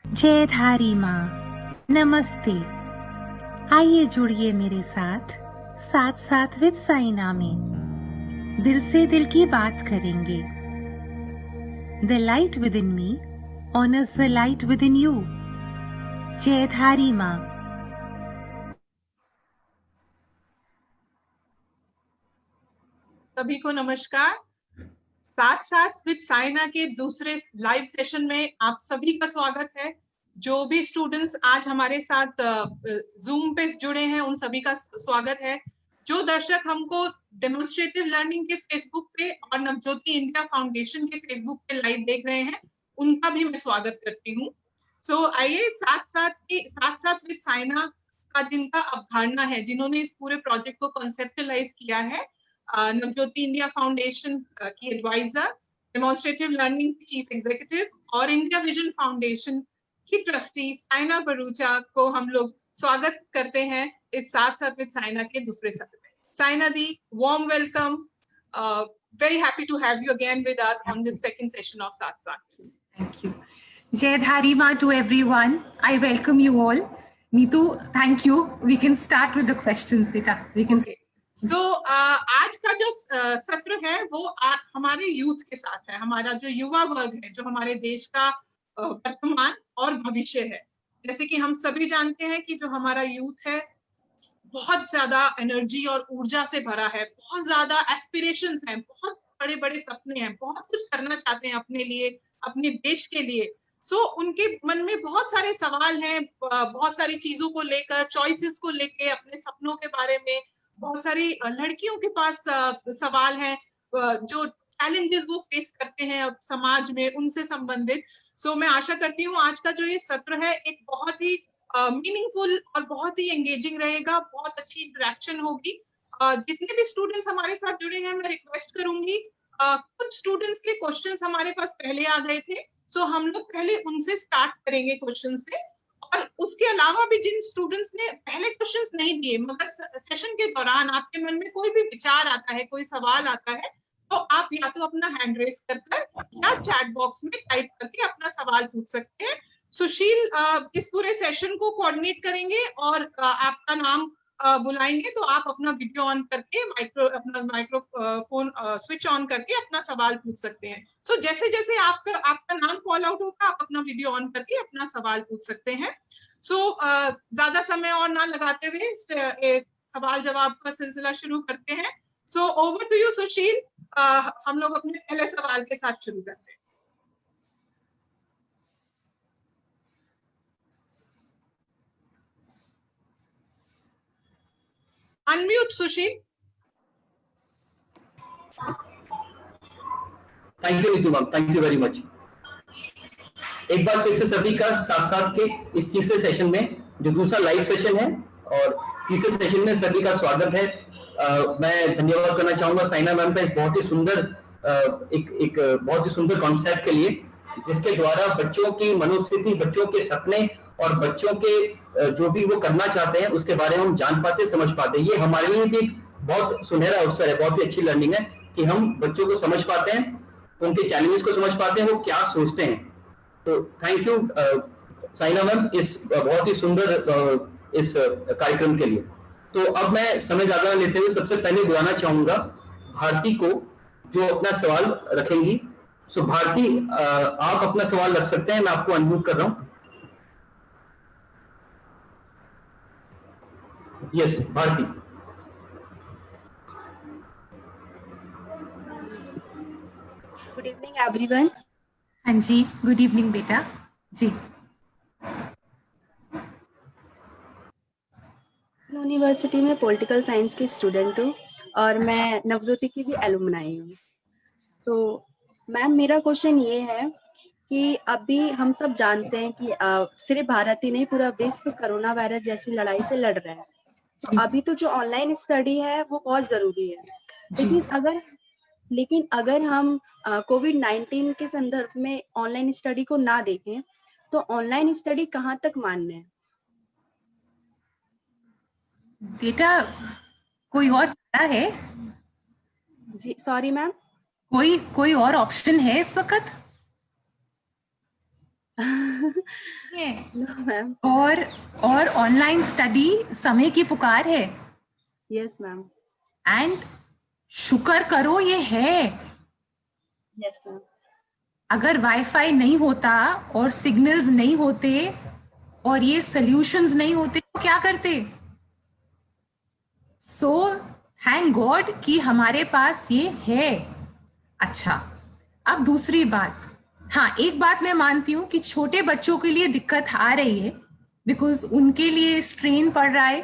जयधारी माँ नमस्ते। आइए जुड़िए मेरे साथ साथ साथ विद साइना में। दिल से दिल की बात करेंगे। The light with in me honours the light with in you. Jaidhari माँ। सभी को नमस्कार। साथ साथ विद साइना के दूसरे लाइव सेशन में आप सभी का स्वागत है। जो भी स्टूडेंट्स आज हमारे साथ जूम पे जुड़े हैं उन सभी का स्वागत है। जो दर्शक हमको डेमोन्स्ट्रेटिव लर्निंग के फेसबुक पे और नवज्योति इंडिया फाउंडेशन के फेसबुक पे लाइव देख रहे हैं उनका भी मैं स्वागत करती हूँ। सो आइए साथ साथ विद साइना का जिनका अवधारणा है, जिन्होंने इस पूरे प्रोजेक्ट को कंसेप्टलाइज किया है, नवज्योति इंडिया फाउंडेशन की एडवाइजर, डेमोन्स्ट्रेटिव लर्निंग की चीफ एग्जीक्यूटिव और इंडिया विजन फाउंडेशन की ट्रस्टी साइना बरूचा को हम लोग स्वागत करते हैं इस साथ साथ विद साइना के दूसरे सत्र में। Saina di, warm welcome. Very happy to have you again with us on this second session of Sath Sath. Thank you. Jayadhari Ma to everyone. I welcome you all. Neetu, thank you. We can start with the questions, Rita. We can. Okay. So, आज का जो सत्र है वो हमारे youth के साथ है। हमारा जो युवा वर्ग है, जो हमारे देश का वर्तमान और भविष्य है। जैसे कि हम सभी जानते हैं कि जो हमारा यूथ है बहुत ज्यादा एनर्जी और ऊर्जा से भरा है, बहुत ज्यादा एस्पिरेशंस हैं, बहुत बड़े बड़े सपने हैं, बहुत कुछ करना चाहते हैं अपने लिए, अपने देश के लिए। सो उनके मन में बहुत सारे सवाल हैं, बहुत सारी चीजों को लेकर, चॉइसेस को लेके, अपने सपनों के बारे में। बहुत सारी लड़कियों के पास सवाल हैं, जो चैलेंजेस वो फेस करते हैं समाज में, उनसे संबंधित। सो मैं आशा करती हूँ आज का जो ये सत्र है एक बहुत ही मीनिंगफुल और बहुत ही एंगेजिंग रहेगा, बहुत अच्छी इंटरेक्शन होगी। जितने भी स्टूडेंट्स हमारे साथ जुड़े हैं मैं रिक्वेस्ट करूंगी, कुछ स्टूडेंट्स के क्वेश्चंस हमारे पास पहले आ गए थे, सो हम लोग पहले उनसे स्टार्ट करेंगे क्वेश्चन से। और उसके अलावा भी जिन स्टूडेंट्स ने पहले क्वेश्चंस नहीं दिए मगर सेशन के दौरान आपके मन में कोई भी विचार आता है, कोई सवाल आता है, तो आप या तो अपना हैंड रेस कर या चैट बॉक्स में टाइप करके अपना सवाल पूछ सकते हैं। सुशील इस पूरे सेशन को कोऑर्डिनेट करेंगे और आपका नाम बुलाएंगे तो आप अपना वीडियो ऑन करके अपना माइक्रोफोन स्विच ऑन करके अपना सवाल पूछ सकते हैं। सो जैसे जैसे आपका नाम कॉल आउट होगा आप अपना वीडियो ऑन करके अपना सवाल पूछ सकते हैं। सो ज्यादा समय और ना लगाते हुए सवाल जवाब का सिलसिला शुरू करते हैं। सो ओवर टू यू सुशील। हम लोग अपने पहले सवाल के साथ शुरू करते हैं। Unmute Sushil. Thank you Neetu ma'am, thank you very much. एक बार फिर से सभी का साथ साथ के इस तीसरे सेशन में, जो दूसरा लाइव सेशन है, और तीसरे सेशन में सभी का स्वागत है। मैं धन्यवाद करना चाहूंगा साइना मैम का इस बहुत ही सुंदर बहुत ही सुंदर कॉन्सेप्ट के लिए, जिसके द्वारा बच्चों की मनोस्थिति, बच्चों के सपने और बच्चों के जो भी वो करना चाहते हैं उसके बारे में हम जान पाते, समझ पाते। ये हमारे लिए भी बहुत सुनहरा अवसर है, बहुत ही अच्छी लर्निंग है कि हम बच्चों को समझ पाते हैं, उनके चैलेंजेस को समझ पाते हैं, वो क्या सोचते हैं। तो थैंक यू साइना मैम इस बहुत ही सुंदर इस कार्यक्रम के लिए। तो अब मैं समय ज्यादा लेते हुए सबसे पहले बुलाना चाहूंगा भारती को, जो अपना सवाल रखेंगी। सो भारती, आप अपना सवाल रख सकते हैं, मैं आपको अनम्यूट कर रहा हूं। Yes Bharti. Good evening everyone. हाँ जी, गुड इवनिंग बेटा जी। यूनिवर्सिटी में पॉलिटिकल साइंस की स्टूडेंट हूँ और मैं नवज्योति की भी एलुमनाई हूँ। तो मैम मेरा क्वेश्चन ये है कि अभी हम सब जानते हैं कि सिर्फ भारत ही नहीं, पूरा विश्व कोरोना वायरस जैसी लड़ाई से लड़ रहा है। तो अभी तो जो ऑनलाइन स्टडी है वो बहुत जरूरी है, लेकिन अगर हम कोविड-19 के संदर्भ में ऑनलाइन स्टडी को ना देखें तो ऑनलाइन स्टडी कहाँ तक मान्य है? बेटा कोई और चारा है? जी सॉरी मैम। कोई और ऑप्शन है इस वक्त? है। No ma'am. और ऑनलाइन स्टडी समय की पुकार है। Yes ma'am. एंड शुक्र करो ये है। Yes ma'am. अगर वाईफाई नहीं होता और सिग्नल्स नहीं होते और ये सॉल्यूशंस नहीं होते तो क्या करते? सो थैंक गॉड कि हमारे पास ये है। अच्छा, अब दूसरी बात। हाँ, एक बात मैं मानती हूँ कि छोटे बच्चों के लिए दिक्कत आ रही है बिकॉज उनके लिए स्ट्रेन पड़ रहा है।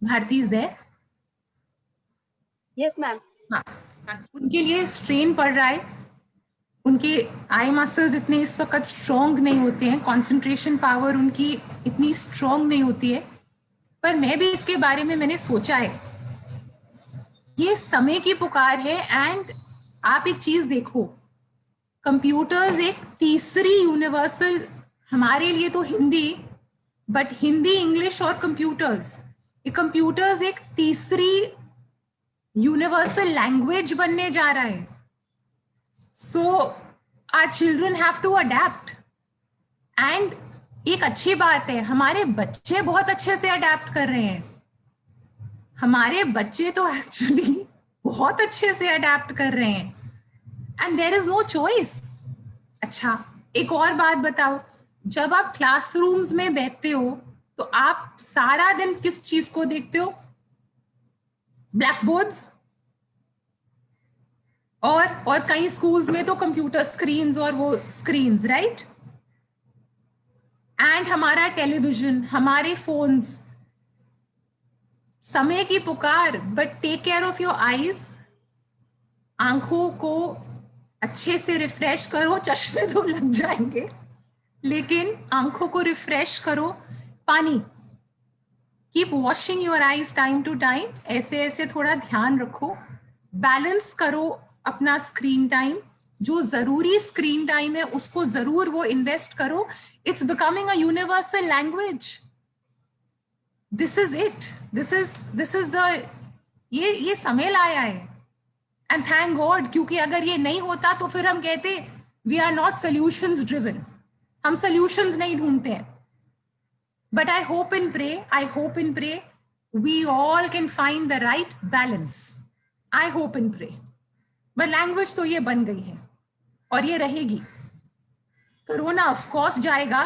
Bharti is there? Yes ma'am. हाँ, उनके लिए स्ट्रेन पड़ रहा है। उनके आई मसल्स इतने इस वक्त स्ट्रॉन्ग नहीं होते हैं, कंसंट्रेशन पावर उनकी इतनी स्ट्रॉन्ग नहीं होती है। पर मैं भी इसके बारे में मैंने सोचा है, ये समय की पुकार है। एंड आप एक चीज देखो, कंप्यूटर्स एक तीसरी यूनिवर्सल, हमारे लिए तो हिंदी, बट हिंदी, इंग्लिश और कंप्यूटर्स, ये कंप्यूटर्स एक तीसरी यूनिवर्सल लैंग्वेज बनने जा रहा है। So our children have to adapt. And एक अच्छी बात है, हमारे बच्चे बहुत अच्छे से अडेप्ट कर रहे हैं। हमारे बच्चे तो एक्चुअली बहुत अच्छे से अडेप्ट कर रहे हैं and there is no choice. अच्छा, एक और बात बताओ, जब आप क्लासरूम्स में बैठते हो तो आप सारा दिन किस चीज को देखते हो? ब्लैक बोर्ड्स और कई स्कूल्स में तो कंप्यूटर स्क्रीन्स और वो स्क्रीन्स, राइट? एंड हमारा टेलीविजन, हमारे फोन्स। समय की पुकार, but take care of your eyes. आंखों को अच्छे से रिफ्रेश करो, चश्मे तो लग जाएंगे लेकिन आंखों को रिफ्रेश करो। पानी, keep washing your eyes time to time, ऐसे ऐसे थोड़ा ध्यान रखो। बैलेंस करो अपना स्क्रीन टाइम, जो जरूरी स्क्रीन टाइम है उसको जरूर वो इन्वेस्ट करो। It's becoming a universal language. This is it, this is the, ये समय लाया है। एंड थैंक गॉड, क्योंकि अगर ये नहीं होता तो फिर हम कहते we are not solutions driven, हम सॉल्यूशंस नहीं ढूंढते हैं। But I hope and pray we all can find the right balance. I hope and pray. But language तो ये बन गई है और ये रहेगी। कोरोना ऑफ कोर्स जाएगा,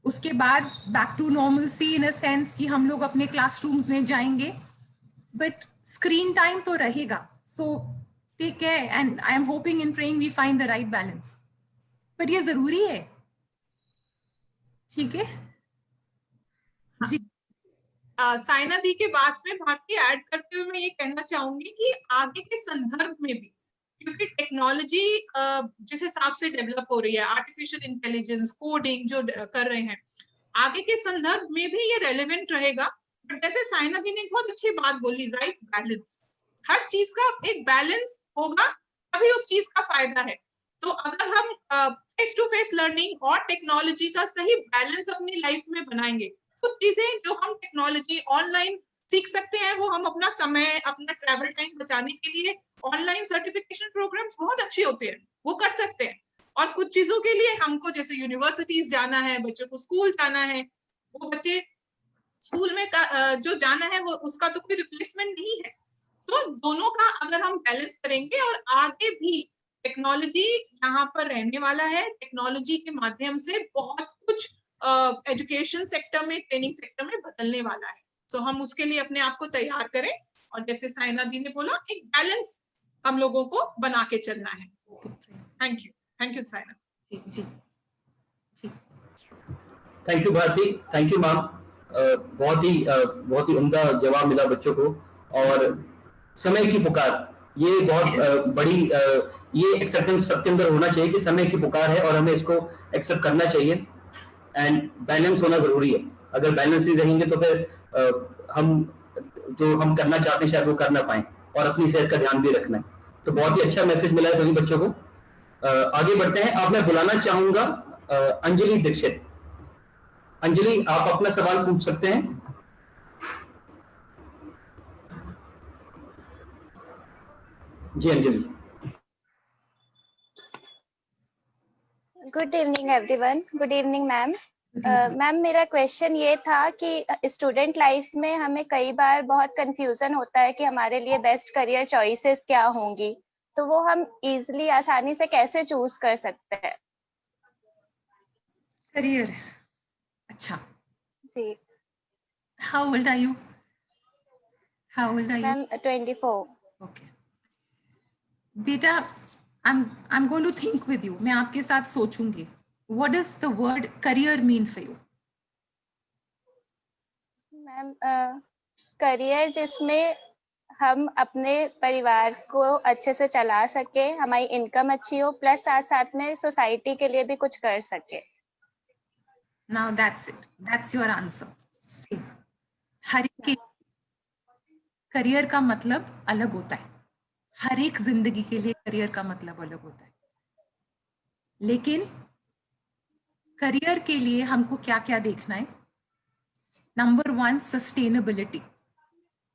उसके बाद back to normalcy in a sense कि हम लोग अपने क्लासरूम्स में जाएंगे, बट स्क्रीन टाइम तो रहेगा। So take care and I am hoping and praying we find the right balance. But ये जरूरी है, ठीक है जी? साइना दी के बात में भारती ऐड करते हुए मैं ये कहना चाहूंगी कि आगे के संदर्भ में भी, क्योंकि टेक्नोलॉजी जिस हिसाब से डेवलप हो रही है, आर्टिफिशियल इंटेलिजेंस, कोडिंग जो कर रहे हैं, आगे के संदर्भ में भी ये रेलेवेंट रहेगा। बट जैसे साइना दी ने एक बहुत अच्छी बात बोली, राइट बैलेंस। हर चीज का एक बैलेंस होगा तभी उस चीज का फायदा है। तो अगर हम फेस टू फेस लर्निंग और टेक्नोलॉजी का सही बैलेंस अपनी लाइफ में बनाएंगे, कुछ चीजें जो हम टेक्नोलॉजी ऑनलाइन सीख सकते हैं, वो हम अपना समय, अपना ट्रैवल टाइम बचाने के लिए ऑनलाइन सर्टिफिकेशन प्रोग्राम्स बहुत अच्छे होते हैं, वो कर सकते हैं। और कुछ चीजों के लिए हमको जैसे यूनिवर्सिटीज जाना है, बच्चों को स्कूल जाना है, वो बच्चे स्कूल में जो जाना है वो उसका तो कोई रिप्लेसमेंट नहीं है। तो दोनों का अगर हम बैलेंस करेंगे, और आगे भी टेक्नोलॉजी यहाँ पर रहने वाला है, टेक्नोलॉजी के माध्यम से बहुत कुछ एजुकेशन सेक्टर में, ट्रेनिंग सेक्टर में बदलने वाला है। तो हम उसके लिए अपने आप को तैयार करें, और जैसे साइना दी ने बोला, एक बैलेंस हम लोगों को बना के चलना है। थैंक यू साइना जी जी जी। Thank you Bharti, thank you ma'am. बहुत ही उम्दा जवाब मिला बच्चों को। और समय की पुकार, ये बहुत बड़ी ये एक्सेप्टेंस सबके अंदर होना चाहिए कि समय की पुकार है और हमें इसको एक्सेप्ट करना चाहिए। एंड बैलेंस होना जरूरी है। अगर बैलेंस नहीं रहेंगे तो फिर हम जो हम करना चाहते हैं शायद वो कर ना पाए, और अपनी सेहत का ध्यान भी रखना है। तो बहुत ही अच्छा मैसेज मिला है सभी बच्चों को। आगे बढ़ते हैं। अब मैं बुलाना चाहूंगा अंजलि दीक्षित। अंजलि, आप अपना सवाल पूछ सकते हैं। जी Anjali. Good evening everyone. Good evening ma'am. Ma'am मेरा क्वेश्चन ये था कि स्टूडेंट लाइफ में हमें कई बार बहुत कंफ्यूजन होता है कि हमारे लिए बेस्ट करियर चॉइसेस क्या होंगी, तो वो हम इजीली आसानी से कैसे चूज कर सकते हैं? करियर, अच्छा, जी how old are you? How old are you? Ma'am 24। Okay बेटा, I'm going to think with you. मैं आपके साथ सोचूंगी. What does the word career mean for you? Ma'am career जिसमें हम अपने परिवार को अच्छे से चला सके, हमारी इनकम अच्छी हो, प्लस साथ साथ में सोसाइटी के लिए भी कुछ कर सके। Now that's it. That's your answer. See, हर एक के करियर का मतलब अलग होता है. हर एक जिंदगी के लिए करियर का मतलब अलग होता है. लेकिन करियर के लिए हमको क्या क्या देखना है? Number one, sustainability.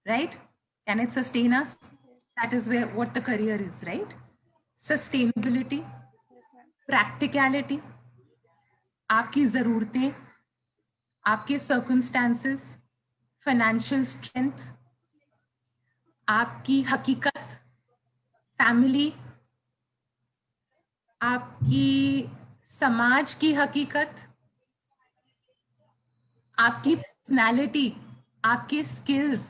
Right? Can it sustain us? That is where what the career is, right? Sustainability, practicality, आपकी ज़रूरतें, आपके circumstances, financial strength, आपकी हकीकत, family, आपकी समाज की हकीकत, आपकी पर्सनैलिटी, आपके स्किल्स,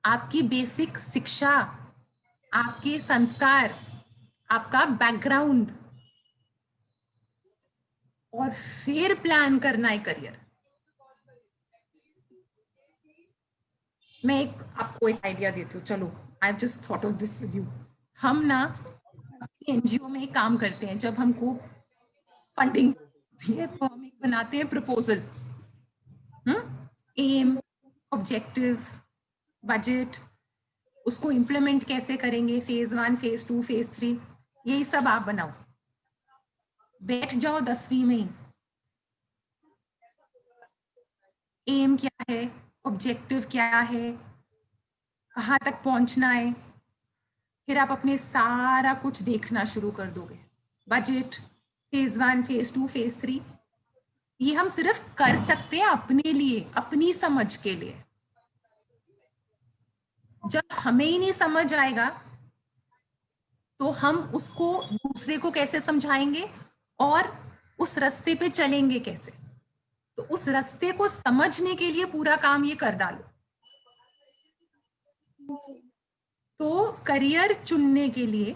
आपकी बेसिक शिक्षा, आपके संस्कार, आपका बैकग्राउंड, और फिर प्लान करना है करियर। मैं आपको एक आइडिया देती हूँ, चलो, I have just thought of this with you. हम ना एनजीओ में काम करते हैं, जब हमको फंडिंग है तो हम एक बनाते हैं प्रपोजल, एम, ऑब्जेक्टिव, बजट, उसको इम्प्लीमेंट कैसे करेंगे, फेज 1, फेज 2, फेज 3, यही सब आप बनाओ। बैठ जाओ 10वीं में ही, एम क्या है, ऑब्जेक्टिव क्या है, कहाँ तक पहुंचना है, फिर आप अपने सारा कुछ देखना शुरू कर दोगे। बजट, फेज 1, फेज 2, फेज 3, ये हम सिर्फ कर सकते हैं अपने लिए, अपनी समझ के लिए। जब हमें ही नहीं समझ आएगा तो हम उसको दूसरे को कैसे समझाएंगे और उस रास्ते पे चलेंगे कैसे? तो उस रास्ते को समझने के लिए पूरा काम ये कर डालो। तो करियर चुनने के लिए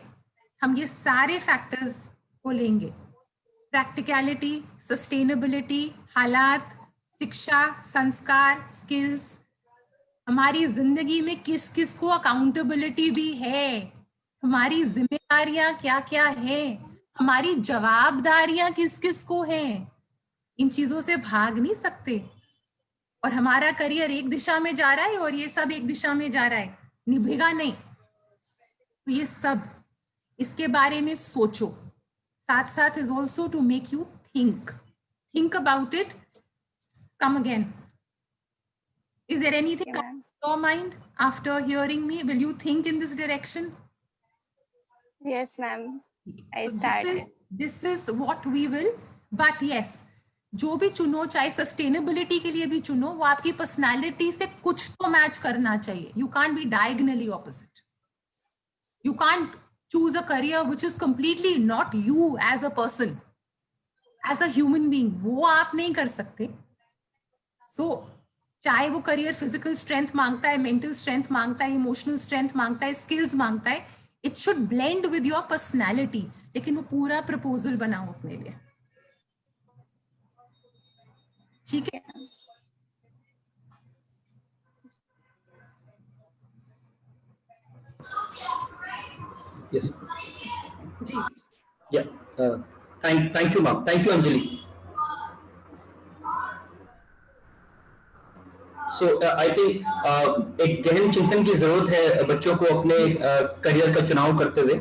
हम ये सारे फैक्टर्स को लेंगे, प्रैक्टिकलिटी, सस्टेनेबिलिटी, हालात, शिक्षा, संस्कार, स्किल्स, हमारी जिंदगी में किस किस को अकाउंटेबिलिटी भी है, हमारी जिम्मेदारियां क्या क्या है, हमारी जवाबदारियां किस किस को हैं। इन चीजों से भाग नहीं सकते। और हमारा करियर एक दिशा में जा रहा है और ये सब एक दिशा में जा रहा है, निभेगा नहीं। तो ये सब, इसके बारे में सोचो। साथ साथ is also to make you think about it. Come again, is there anything on your mind after hearing me? Will you think in this direction? Yes ma'am, I So started. this is what we will, but yes, जो भी चुनो, चाहे sustainability के लिए भी चुनो, वो आपकी पर्सनालिटी से कुछ तो मैच करना चाहिए। You can't be diagonally opposite. You can't choose a career which is completely not you as a person, as a human being. वो आप नहीं कर सकते। So चाहे वो करियर फिजिकल स्ट्रेंथ मांगता है, मेंटल स्ट्रेंथ मांगता है, इमोशनल स्ट्रेंथ मांगता है, स्किल्स मांगता है, it should blend with your personality. लेकिन वो पूरा प्रपोजल बनाओ अपने लिए, ठीक है? Yes. Ji, Yeah. Thank you, ma'am. Thank you, Anjali. So I think एक गहन चिंतन की जरूरत है बच्चों को अपने करियर का चुनाव करते हुए।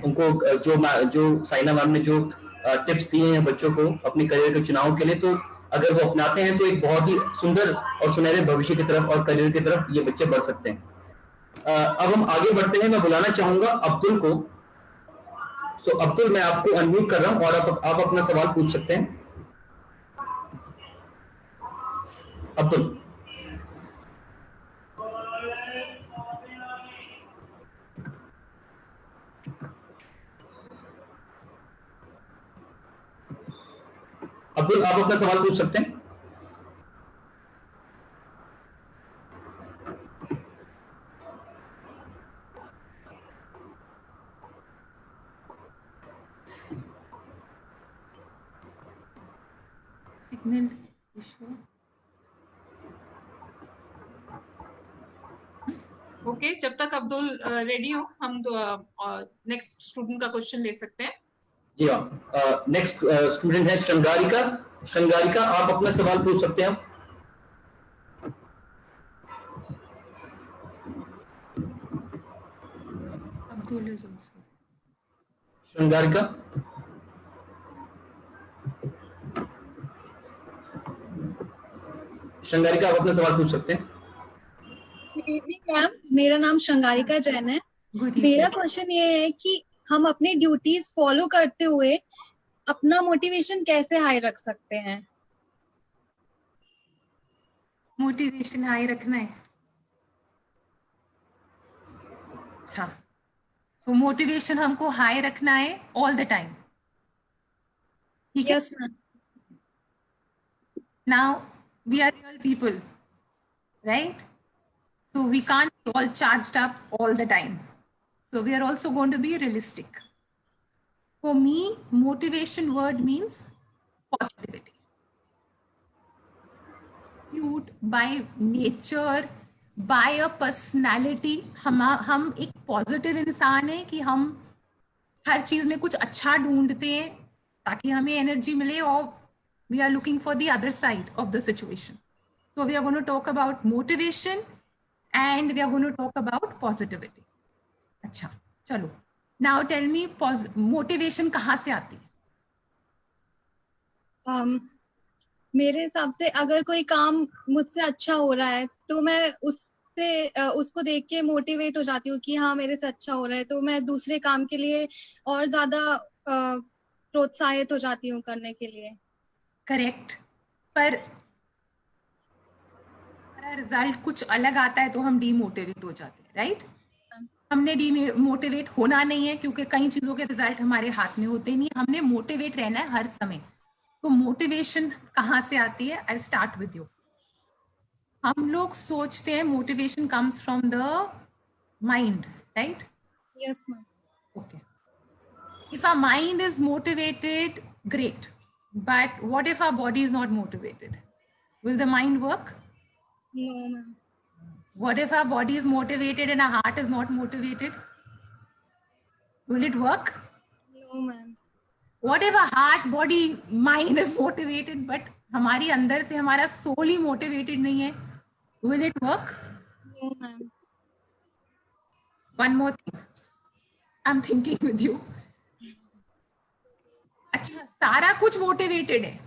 उनको जो साइना मैम ने जो टिप्स दिए हैं बच्चों को अपने करियर के चुनाव के लिए, तो अगर वो अपनाते हैं तो एक बहुत ही सुंदर और सुनहरे भविष्य की तरफ और करियर की तरफ ये बच्चे बढ़ सकते हैं। अब हम आगे बढ़ते हैं। मैं बुलाना चाहूंगा अब्दुल को। सो अब्दुल, मैं आपको अनम्यूट कर रहा हूं और आप अपना सवाल पूछ सकते हैं। अब्दुल। अब्दुल, आप अपना सवाल पूछ सकते हैं। Signal issue. ओके, जब तक अब्दुल रेडी हो, हम नेक्स्ट स्टूडेंट का क्वेश्चन ले सकते हैं। जी हाँ, नेक्स्ट स्टूडेंट है शंगारिका। शंगारिका, आप अपना सवाल पूछ सकते हैं। Abdul is also. शंगारिका। शंगारिका, आप अपना सवाल पूछ सकते हैं। गुड इवनिंग मैम, मेरा नाम शंगारिका जैन है। गुड मेरा इवनिंग। क्वेश्चन ये है कि हम अपनी ड्यूटीज फॉलो करते हुए अपना मोटिवेशन कैसे हाई रख सकते हैं? मोटिवेशन हाई रखना है। अच्छा, सो मोटिवेशन हमको हाई रखना है ऑल द टाइम, ठीक है? Yes ma'am. Now we are real people, right? So we can't be all charged up all the time. So we are also going to be realistic. For me, motivation word means positivity. By nature, by a personality, हम एक positive इंसान है कि हम हर चीज में कुछ अच्छा ढूंढते हैं ताकि हमें एनर्जी मिले, और we are looking for the other side of the situation. So we are going to talk about motivation and we are going to talk about positivity. अच्छा, चलो, now tell me motivation कहाँ से आती है? मेरे हिसाब से अगर कोई काम मुझसे अच्छा हो रहा है तो मैं उसको देख के मोटिवेट हो जाती हूँ कि हाँ मेरे से अच्छा हो रहा है, तो मैं दूसरे काम के लिए और ज्यादा प्रोत्साहित हो जाती हूँ करने के लिए। करेक्ट, पर रिजल्ट कुछ अलग आता है तो हम डीमोटिवेट हो जाते हैं, राइट? हमने डीमोटिवेट होना नहीं है क्योंकि कई चीजों के रिजल्ट हमारे हाथ में होते नहीं, हमने मोटिवेट रहना है हर समय। तो मोटिवेशन कहाँ से आती है? I start with you. हम लोग सोचते हैं motivation comes from the mind, right? Yes ma'am. Okay. If our mind is motivated, great. But what if our body is not motivated? Will the mind work? No ma'am. What if our body is motivated and our heart is not motivated? Will it work? No ma'am. What if our heart, body, mind is motivated but हमारी अंदर से हमारा soul ही motivated नहीं है? Will it work? No ma'am. One more thing. I'm thinking with you. अच्छा, सारा कुछ motivated है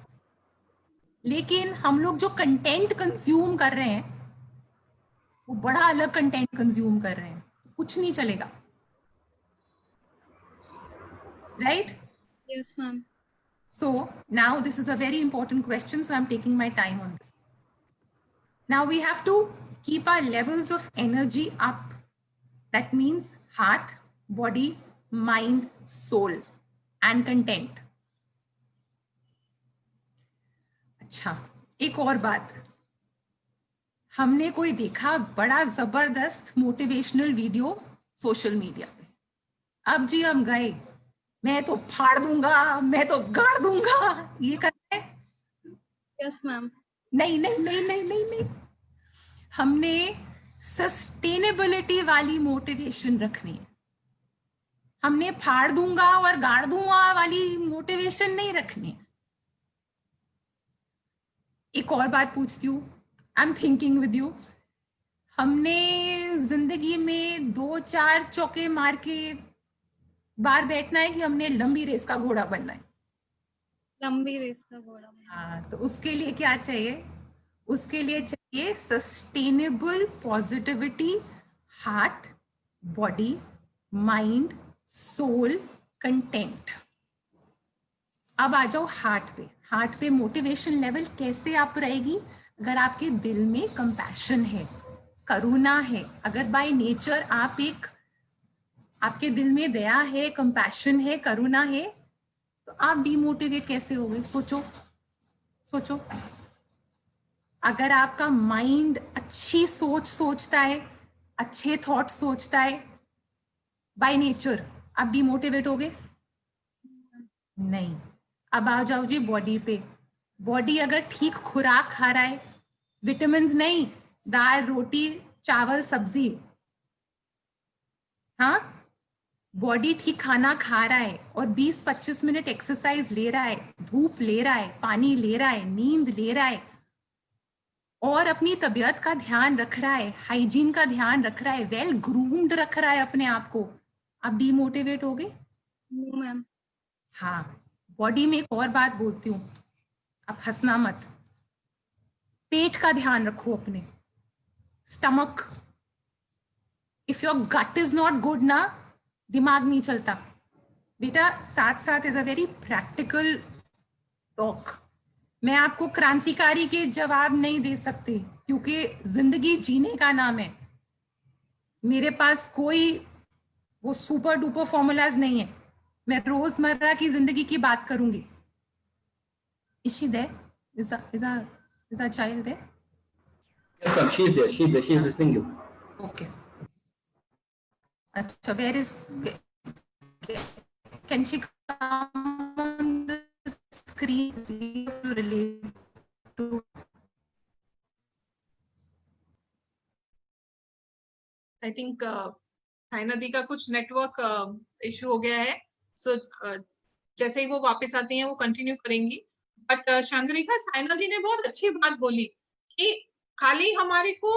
लेकिन हम लोग जो कंटेंट कंज्यूम कर रहे हैं वो बड़ा अलग कंटेंट कंज्यूम कर रहे हैं, कुछ नहीं चलेगा, right? Yes ma'am. So now this is a very important question, so I'm taking my time on this. Now we have to keep our levels of energy up. That means heart, body, mind, soul and content. अच्छा, एक और बात, हमने कोई देखा बड़ा जबरदस्त motivational video social media पे, अब जी हम गए, मैं तो फाड़ दूंगा, मैं तो गाड़ दूंगा, ये करते हैं? Yes ma'am. नहीं नहीं नहीं नहीं नहीं नहीं, हमने सस्टेनेबिलिटी वाली मोटिवेशन रखनी है। हमने फाड़ दूंगा और गाड़ दूंगा वाली मोटिवेशन नहीं रखनी है। एक और बात पूछती हूँ, I am thinking with you, हमने जिंदगी में 2-4 चौके मार के बाहर बैठना है कि हमने लंबी रेस का घोड़ा बनना है? लंबी रेस का घोड़ा। हाँ, तो उसके लिए क्या चाहिए? उसके लिए चाहिए sustainable positivity, heart, body, mind, soul content. अब आ जाओ हार्ट पे। हार्ट पे मोटिवेशन लेवल कैसे अप रहेगी? अगर आपके दिल में कंपैशन है, करुणा है, अगर बाय नेचर आपके दिल में दया है, कंपैशन है, करुणा है, तो आप डीमोटिवेट कैसे होगे? सोचो सोचो। अगर आपका माइंड अच्छी सोच सोचता है, अच्छे थॉट सोचता है, बाय नेचर आप डीमोटिवेट होगे? नहीं। अब आ जाओ जी बॉडी पे। बॉडी अगर ठीक खुराक खा रहा है, विटामिन नहीं, दाल रोटी चावल सब्जी, हाँ, बॉडी ठीक खाना खा रहा है और 20-25 मिनट एक्सरसाइज ले रहा है, धूप ले रहा है, पानी ले रहा है, नींद ले रहा है, और अपनी तबीयत का ध्यान रख रहा है, हाइजीन का ध्यान रख रहा है, वेल ग्रूम्ड रख रहा है अपने आप को, आप डीमोटिवेट हो गए? No ma'am. हाँ। बॉडी में एक और बात बोलती हूँ, आप हंसना मत। पेट का ध्यान रखो अपने, stomach. If your gut is not good ना, दिमाग नहीं चलता बेटा। साथ साथ is a very practical talk. मैं आपको क्रांतिकारी के जवाब नहीं दे सकती क्योंकि जिंदगी जीने का नाम है। मेरे पास कोई वो सुपर डुपर फॉर्मूलाज नहीं है। मैं रोजमर्रा की जिंदगी की बात करूंगी। Is she there? Is a child there? Yes, ma'am. She is there. She is there. She is listening you. Okay. अच्छा, where is? Can she come on the screen? See if you relate to. I think Saina di का कुछ network issue हो गया है, सो जैसे ही वो वापस आती हैं वो कंटिन्यू करेंगी। बट शांगरिका, साइना दी ने बहुत अच्छी बात बोली कि खाली हमारे को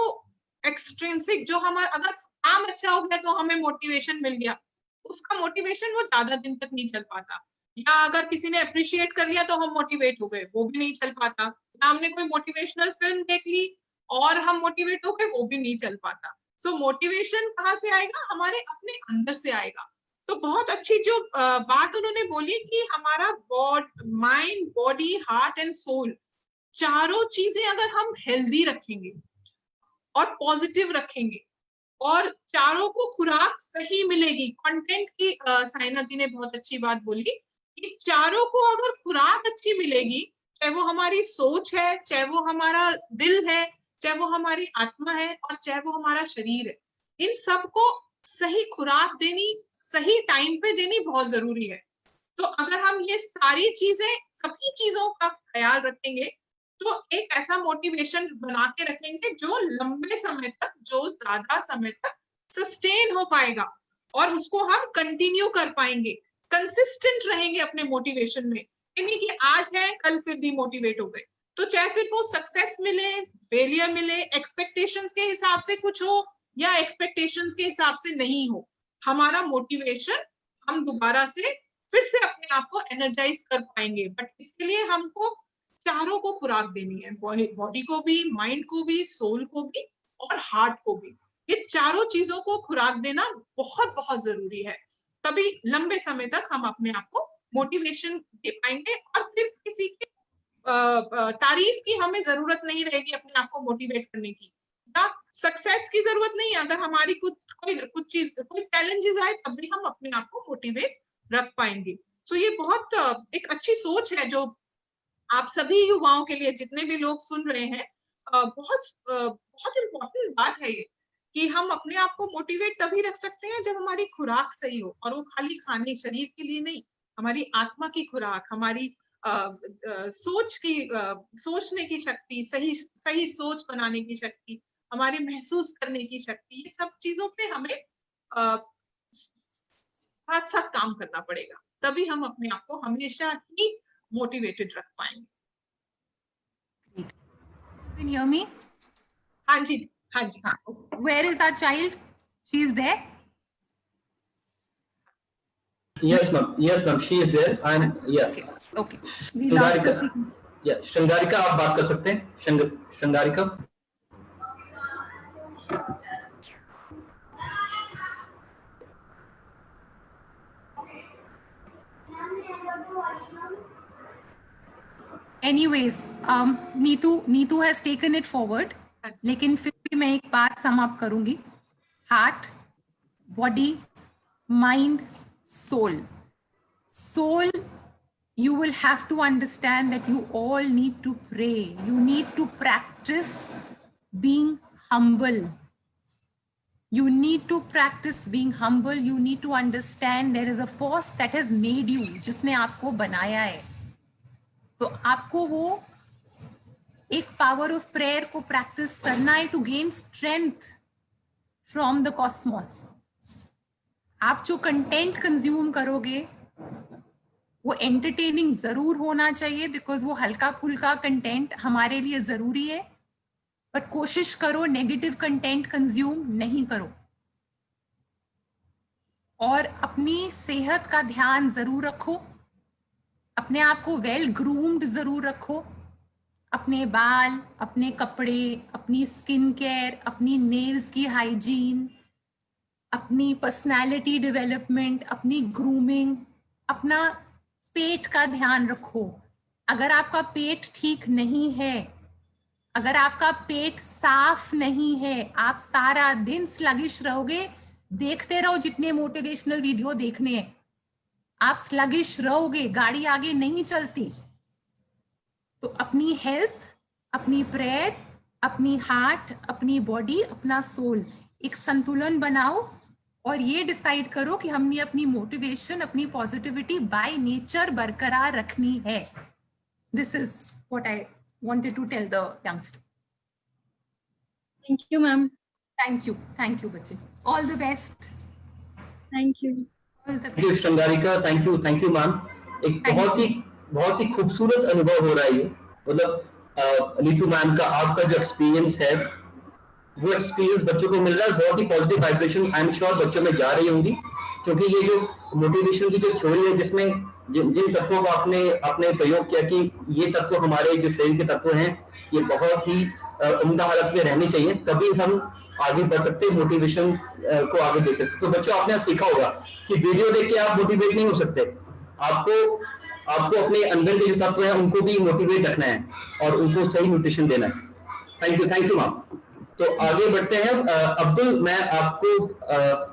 एक्सट्रिंसिक जो हमारा, अगर काम अच्छा हो गया तो हमें मोटिवेशन मिल गया, उसका मोटिवेशन वो ज्यादा दिन तक नहीं चल पाता। या अगर किसी ने अप्रिशिएट कर लिया तो हम मोटिवेट हो गए, वो भी नहीं चल पाता। या हमने कोई मोटिवेशनल फिल्म देख ली और हम मोटिवेट हो गए, वो भी नहीं चल पाता। सो मोटिवेशन कहाँ से आएगा? हमारे अपने अंदर से आएगा। तो बहुत अच्छी जो बात उन्होंने बोली कि हमारा mind, body, heart and soul, चारों चीजें अगर हम हेल्दी रखेंगे और पॉजिटिव रखेंगे और चारों को खुराक सही मिलेगी। कंटेंट की साइना दी ने बहुत अच्छी बात बोली कि चारों को अगर खुराक अच्छी मिलेगी, चाहे वो हमारी सोच है, चाहे वो हमारा दिल है, चाहे वो हमारी आत्मा है, और चाहे वो हमारा शरीर है, इन सबको सही खुराक देनी, सही टाइम पे देनी बहुत जरूरी है। तो अगर हम ये सारी चीजें, सभी चीजों का ख्याल रखेंगे तो एक ऐसा मोटिवेशन बना के रखेंगे जो लंबे समय तक, जो ज्यादा समय तक सस्टेन हो पाएगा और उसको हम कंटिन्यू कर पाएंगे, कंसिस्टेंट रहेंगे अपने मोटिवेशन में। नहीं कि आज है कल फिर डिमोटिवेट हो गए। तो चाहे फिर वो सक्सेस मिले, फेलियर मिले, एक्सपेक्टेशंस के हिसाब से कुछ हो या एक्सपेक्टेशंस के हिसाब से नहीं हो, हमारा मोटिवेशन, हम दोबारा से फिर से अपने आप को एनर्जाइज कर पाएंगे। बट इसके लिए हमको चारों को खुराक देनी है, बॉडी को भी, माइंड को भी, सोल को भी और हार्ट को भी। ये चारों चीजों को खुराक देना बहुत बहुत जरूरी है, तभी लंबे समय तक हम अपने आप को मोटिवेशन दे पाएंगे और फिर किसी की तारीफ की हमें जरूरत नहीं रहेगी अपने आप को मोटिवेट करने की, या सक्सेस की जरूरत नहीं है। अगर हमारी कुछ चैलेंजेस आए तब भी हम अपने आप को मोटिवेट रख पाएंगे। सो ये बहुत एक अच्छी सोच है जो आप सभी युवाओं के लिए, जितने भी लोग सुन रहे हैं, बहुत इम्पोर्टेंट बात है ये कि हम अपने आप को मोटिवेट तभी रख सकते हैं जब हमारी खुराक सही हो, और वो खाली खाने शरीर के लिए नहीं, हमारी आत्मा की खुराक, हमारी सोचने की शक्ति, सही सोच बनाने की शक्ति, हमारे महसूस करने की शक्ति, ये सब चीजों पे हमें साथ साथ काम करना पड़ेगा, तभी हम अपने आप को हमेशा ही मोटिवेटेड रख पाएंगे। Can you hear me? हाँ जी, हाँ जी। Where is our child? She is there? Yes, ma'am. Yes, ma'am. She is there. And yeah. Okay. We lost the signal. Yeah, श्रृंगारिका आप बात कर सकते हैं। श्रृंगारिका। Anyways, Neetu has taken it forward, लेकिन फिर भी मैं एक बात सम अप करूंगी. Heart, body, mind, soul. Soul, you will have to understand that you all need to pray. You need to practice being humble. You need to practice being humble. You need to understand there is a force that has made you, जिसने आपको बनाया है. तो आपको वो एक power of prayer को practice करना है to gain strength from the cosmos. आप जो कंटेंट कंज्यूम करोगे वो एंटरटेनिंग जरूर होना चाहिए, बिकॉज वो हल्का फुल्का कंटेंट हमारे लिए जरूरी है, बट कोशिश करो नेगेटिव कंटेंट कंज्यूम नहीं करो. और अपनी सेहत का ध्यान जरूर रखो, अपने आप को वेल ग्रूम्ड जरूर रखो. अपने बाल, अपने कपड़े, अपनी स्किन केयर, अपनी नेल्स की हाइजीन, अपनी पर्सनालिटी डेवलपमेंट, अपनी ग्रूमिंग, अपना पेट का ध्यान रखो. अगर आपका पेट ठीक नहीं है, अगर आपका पेट साफ नहीं है, आप सारा दिन स्लगिश रहोगे. देखते रहो जितने मोटिवेशनल वीडियो देखने हैं, आप स्लगिश रहोगे, गाड़ी आगे नहीं चलती. तो अपनी हेल्थ, अपनी प्रेयर, अपनी हार्ट, अपनी बॉडी, अपना सोल, एक संतुलन बनाओ और ये डिसाइड करो कि हमने अपनी मोटिवेशन, अपनी पॉजिटिविटी बाय नेचर बरकरार रखनी है. This is what I wanted to tell the youngster. Thank you ma'am. Thank you बच्चे. All the best. Thank you. Thank you Shringarika. Thank you ma'am. एक बहुत ही खूबसूरत अनुभव हो रहा है ये. मतलब नीतू मैम का, आपका जो एक्सपीरियंस है वो एक्सपीरियंस बच्चों को मिल रहा है. बहुत ही positive vibration I am sure बच्चों में जा रही होंगी, क्योंकि ये जो मोटिवेशन की जो थ्योरी है जिसमें जिन तत्वों को आपने प्रयोग किया कि ये तत्व हमारे जो शरीर के तत्व हैं ये बहुत ही उम्दा हालत में रहनी चाहिए, तभी हम आगे बढ़ सकते हैं, मोटिवेशन को आगे दे सकते. तो बच्चों आपने सीखा होगा कि वीडियो देख के आप मोटिवेट नहीं हो सकते. आपको अपने अंदर के जो तत्व हैं उनको भी मोटिवेट रखना है और उनको सही न्यूट्रिशन देना है. Thank you ma'am. तो आगे बढ़ते हैं. अब्दुल, मैं आपको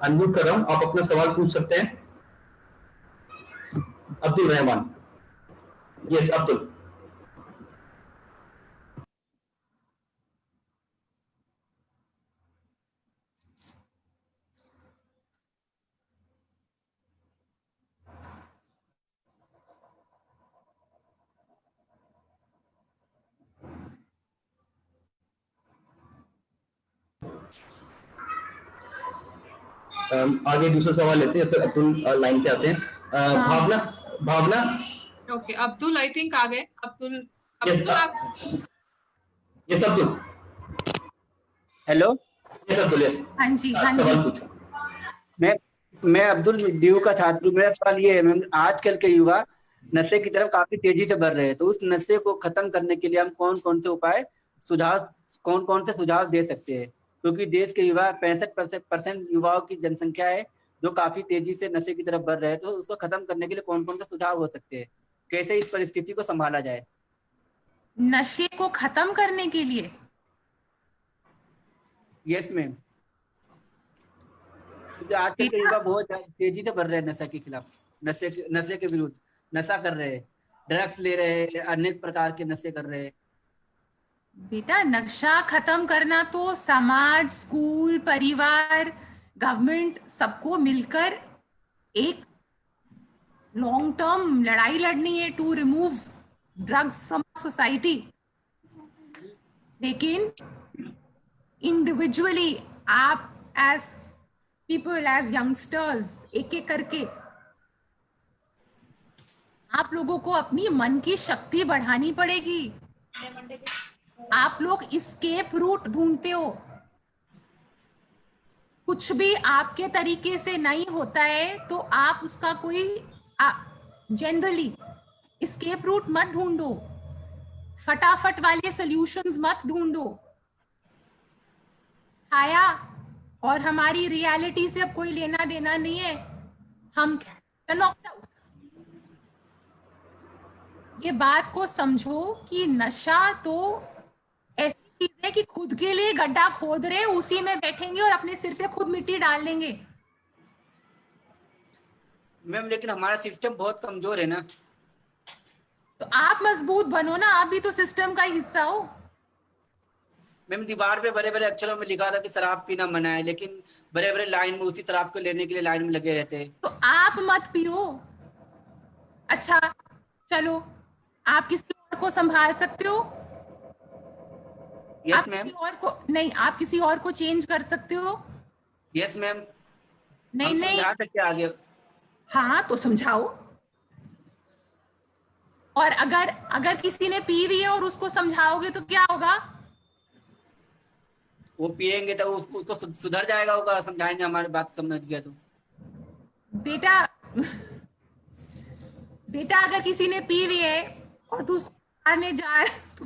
अनम्यूट कर रहा हूं, आप अपना सवाल पूछ सकते हैं. अब्दुल रहमान. यस अब्दुल. आगे दूसरा सवाल लेते हैं, तो अब्दुल लाइन पे आते हैं. भावना. ओके, अब्दुल आई थिंक आ गए. Abdul yes Abdul. Hello. Yes Abdul. Yes. हाँ जी. सवाल पूछो. मैं अब्दुल ड्यू का छात्र हूँ. मेरा सवाल ये है, आजकल के युवा नशे की तरफ काफी तेजी से बढ़ रहे हैं, तो उस नशे को खत्म करने के लिए हम कौन कौन से सुझाव दे सकते हैं? क्योंकि देश के युवा 65% युवाओं की जनसंख्या है जो काफी तेजी से नशे की तरफ बढ़ रहे हैं, तो उसको खत्म करने के लिए कौन कौन से सुझाव हो सकते हैं? कैसे इस परिस्थिति को संभाला जाए? नशे को खत्म करने के लिए? Yes ma'am. आजकल के युवा बहुत तेजी से बढ़ रहे हैं नशा के खिलाफ, नशे के विरुद्ध. नशा कर रहे हैं, ड्रग्स ले रहे हैं, अनेक प्रकार के नशे कर रहे हैं. बेटा, नशा खत्म करना तो समाज, स्कूल, परिवार, गवर्नमेंट सबको मिलकर एक लॉन्ग टर्म लड़ाई लड़नी है to remove drugs from society. लेकिन इंडिविजुअली आप एज पीपल, एज यंगस्टर्स, एक एक करके आप लोगों को अपनी मन की शक्ति बढ़ानी पड़ेगी. आप लोग एस्केप रूट ढूंढते हो, कुछ भी आपके तरीके से नहीं होता है तो आप उसका कोई जनरली एस्केप रूट मत ढूंढो, फटाफट वाले सॉल्यूशंस मत ढूंढो. आया और हमारी रियलिटी से अब कोई लेना देना नहीं है. हम ये बात को समझो कि नशा तो ऐसी चीज है कि खुद के लिए गड्ढा खोद रहे, उसी में बैठेंगे और अपने सिर पे खुद मिट्टी डाल लेंगे। मैम लेकिन हमारा सिस्टम बहुत कमजोर है ना। तो आप मजबूत बनो ना, आप भी तो सिस्टम का हिस्सा हो। मैम दीवार पे बड़े बड़े अक्षरों में लिखा था कि शराब पीना मना है, लेकिन बड़े बड़े लाइन में उसी शराब को लेने के लिए लाइन में लगे रहते हैं। तो आप मत पियो। अच्छा चलो, आप किसी और को संभाल सकते हो? यस आप मैम। किसी और को नहीं, आप किसी और को चेंज कर सकते हो? Yes ma'am. नहीं हम नहीं, समझा सकते हैं आगे। हाँ तो समझाओ। और अगर अगर किसी ने पी हुई है और उसको समझाओगे तो क्या होगा? वो पिएंगे तो उसको सुधर जाएगा, होगा समझाएंगे, हमारी बात समझ गया तो। बेटा बेटा अगर किसी ने पी हुई है और तुम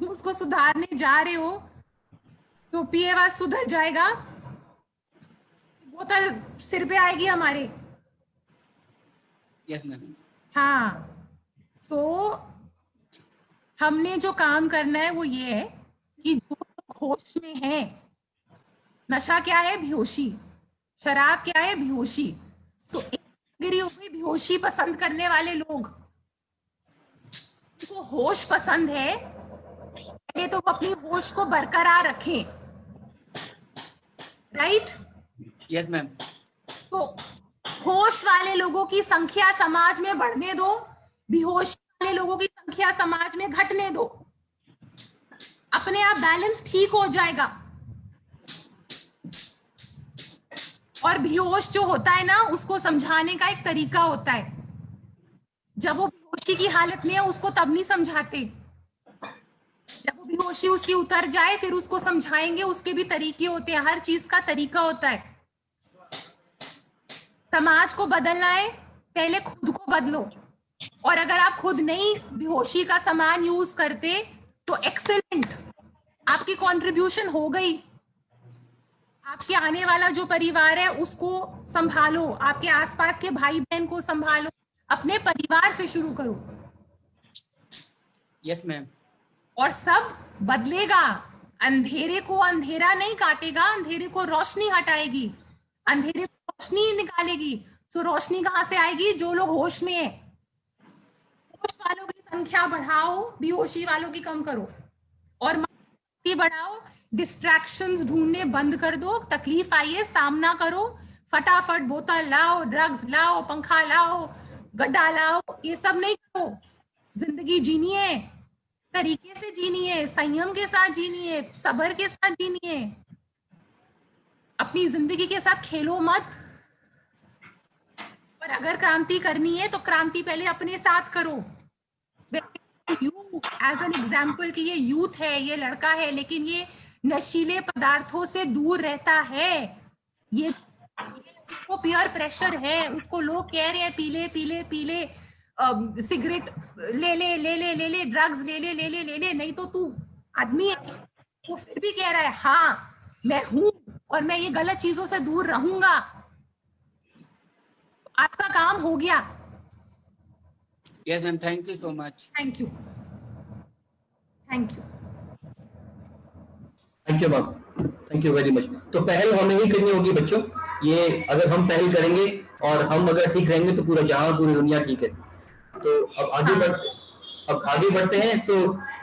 उसको सुधारने जा रहे हो तो पिए बाद सुधर जाएगा? बोतल सिर पे आएगी हमारे। Yes ma'am. हाँ, तो हमने जो काम करना है वो ये है कि जो लोग होश में है, नशा क्या है? बेहोशी। शराब क्या है? बेहोशी। तो एक कैटेगरी हो गई बेहोशी पसंद करने वाले लोग। जिनको होश पसंद है, पहले तो वो अपनी होश को बरकरार रखें, राइट? Yes ma'am. तो होश वाले लोगों की संख्या समाज में बढ़ने दो, बेहोश वाले लोगों की संख्या समाज में घटने दो, अपने आप बैलेंस ठीक हो जाएगा। और बेहोश जो होता है ना, उसको समझाने का एक तरीका होता है। जब वो बेहोशी की हालत में है उसको तब नहीं समझाते, जब वो बेहोशी उसकी उतर जाए फिर उसको समझाएंगे। उसके भी तरीके होते हैं, हर चीज का तरीका होता है। समाज को बदलना है, पहले खुद को बदलो। और अगर आप खुद नहीं बेहोशी का सामान यूज करते तो एक्सेलेंट, आपकी कंट्रीब्यूशन हो गई। आपके आने वाला जो परिवार है उसको संभालो, आपके आसपास के भाई बहन को संभालो, अपने परिवार से शुरू करो। Yes ma'am. और सब बदलेगा। अंधेरे को अंधेरा नहीं काटेगा, अंधेरे को रोशनी हटाएगी, अंधेरे को रोशनी निकालेगी। तो रोशनी कहाँ से आएगी? जो लोग होश में है। होश वालों की संख्या बढ़ाओ, बेहोशी वालों की कम करो। और बढ़ाओ, डिस्ट्रैक्शंस ढूंढने बंद कर दो। तकलीफ आई है, सामना करो, फटाफट बोतल लाओ, ड्रग्स लाओ, पंखा लाओ, गड्ढा लाओ, ये सब नहीं करो। जिंदगी जीनी है, तरीके से जीनी है, संयम के साथ जीनी है, सब्र के साथ जीनी है। अपनी जिंदगी के साथ खेलो मत। और अगर क्रांति करनी है तो क्रांति पहले अपने साथ करो। यू एज एन एग्जाम्पल कि ये यूथ है, ये लड़का है, लेकिन ये नशीले पदार्थों से दूर रहता है। ये उसको पीयर प्रेशर है, उसको लोग कह रहे हैं पीले पीले पीले, सिगरेट ले ले ले ले ले ले, ड्रग्स ले ले ले ले ले ले, नहीं तो तू आदमी है। वो फिर भी कह रहा है हाँ मैं हूं और मैं ये गलत चीजों से दूर रहूंगा। आपका काम हो गया। Yes ma'am, thank you so much. Thank you, thank you, thank you ma'am, thank you very much. तो पहल हमें ही करनी होगी बच्चों। ये अगर हम पहल करेंगे और हम अगर ठीक रहेंगे तो पूरा जहां, पूरी दुनिया ठीक है। तो अब आगे बढ़ते हैं। तो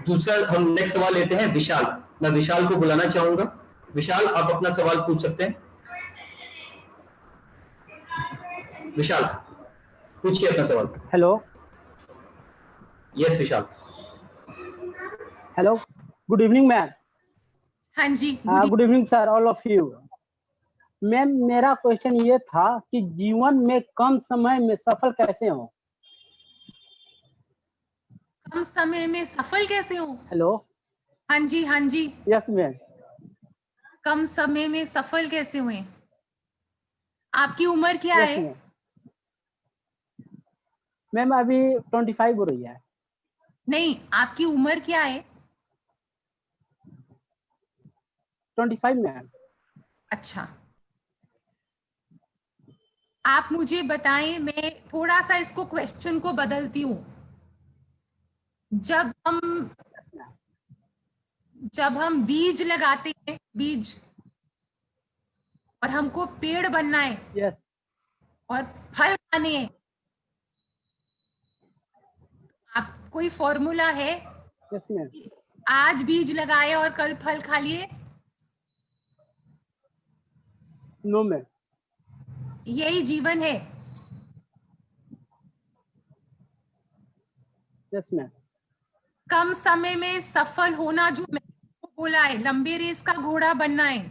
दूसरा हम नेक्स्ट सवाल लेते हैं विशाल। मैं विशाल को बुलाना चाहूंगा। विशाल, आप अपना सवाल पूछ सकते हैं। विशाल पूछिए अपना सवाल। Hello. Yes Vishal. Hello, good evening ma'am. हाँ जी, good evening sir, all of you. Ma'am मेरा क्वेश्चन ये था कि जीवन में कम समय में सफल कैसे हो? कम समय में सफल कैसे हो? हेलो। हाँ जी, हाँ जी। Yes ma'am. कम समय में सफल कैसे हुए? आपकी उम्र क्या है? मैम अभी 25 हो रही है। नहीं, आपकी उम्र क्या है? 25 मैम। अच्छा, आप मुझे बताएं, मैं थोड़ा सा इसको क्वेश्चन को बदलती हूँ। जब हम बीज लगाते हैं, बीज, और हमको पेड़ बनना है यस और फल खाने हैं, आप कोई फॉर्मूला है? यस मैम आज बीज लगाए और कल फल खा लिए? नो मैम यही जीवन है। यस मैम कम समय में सफल होना, जो मैंने बोला है, लंबे रेस का घोड़ा बनना है,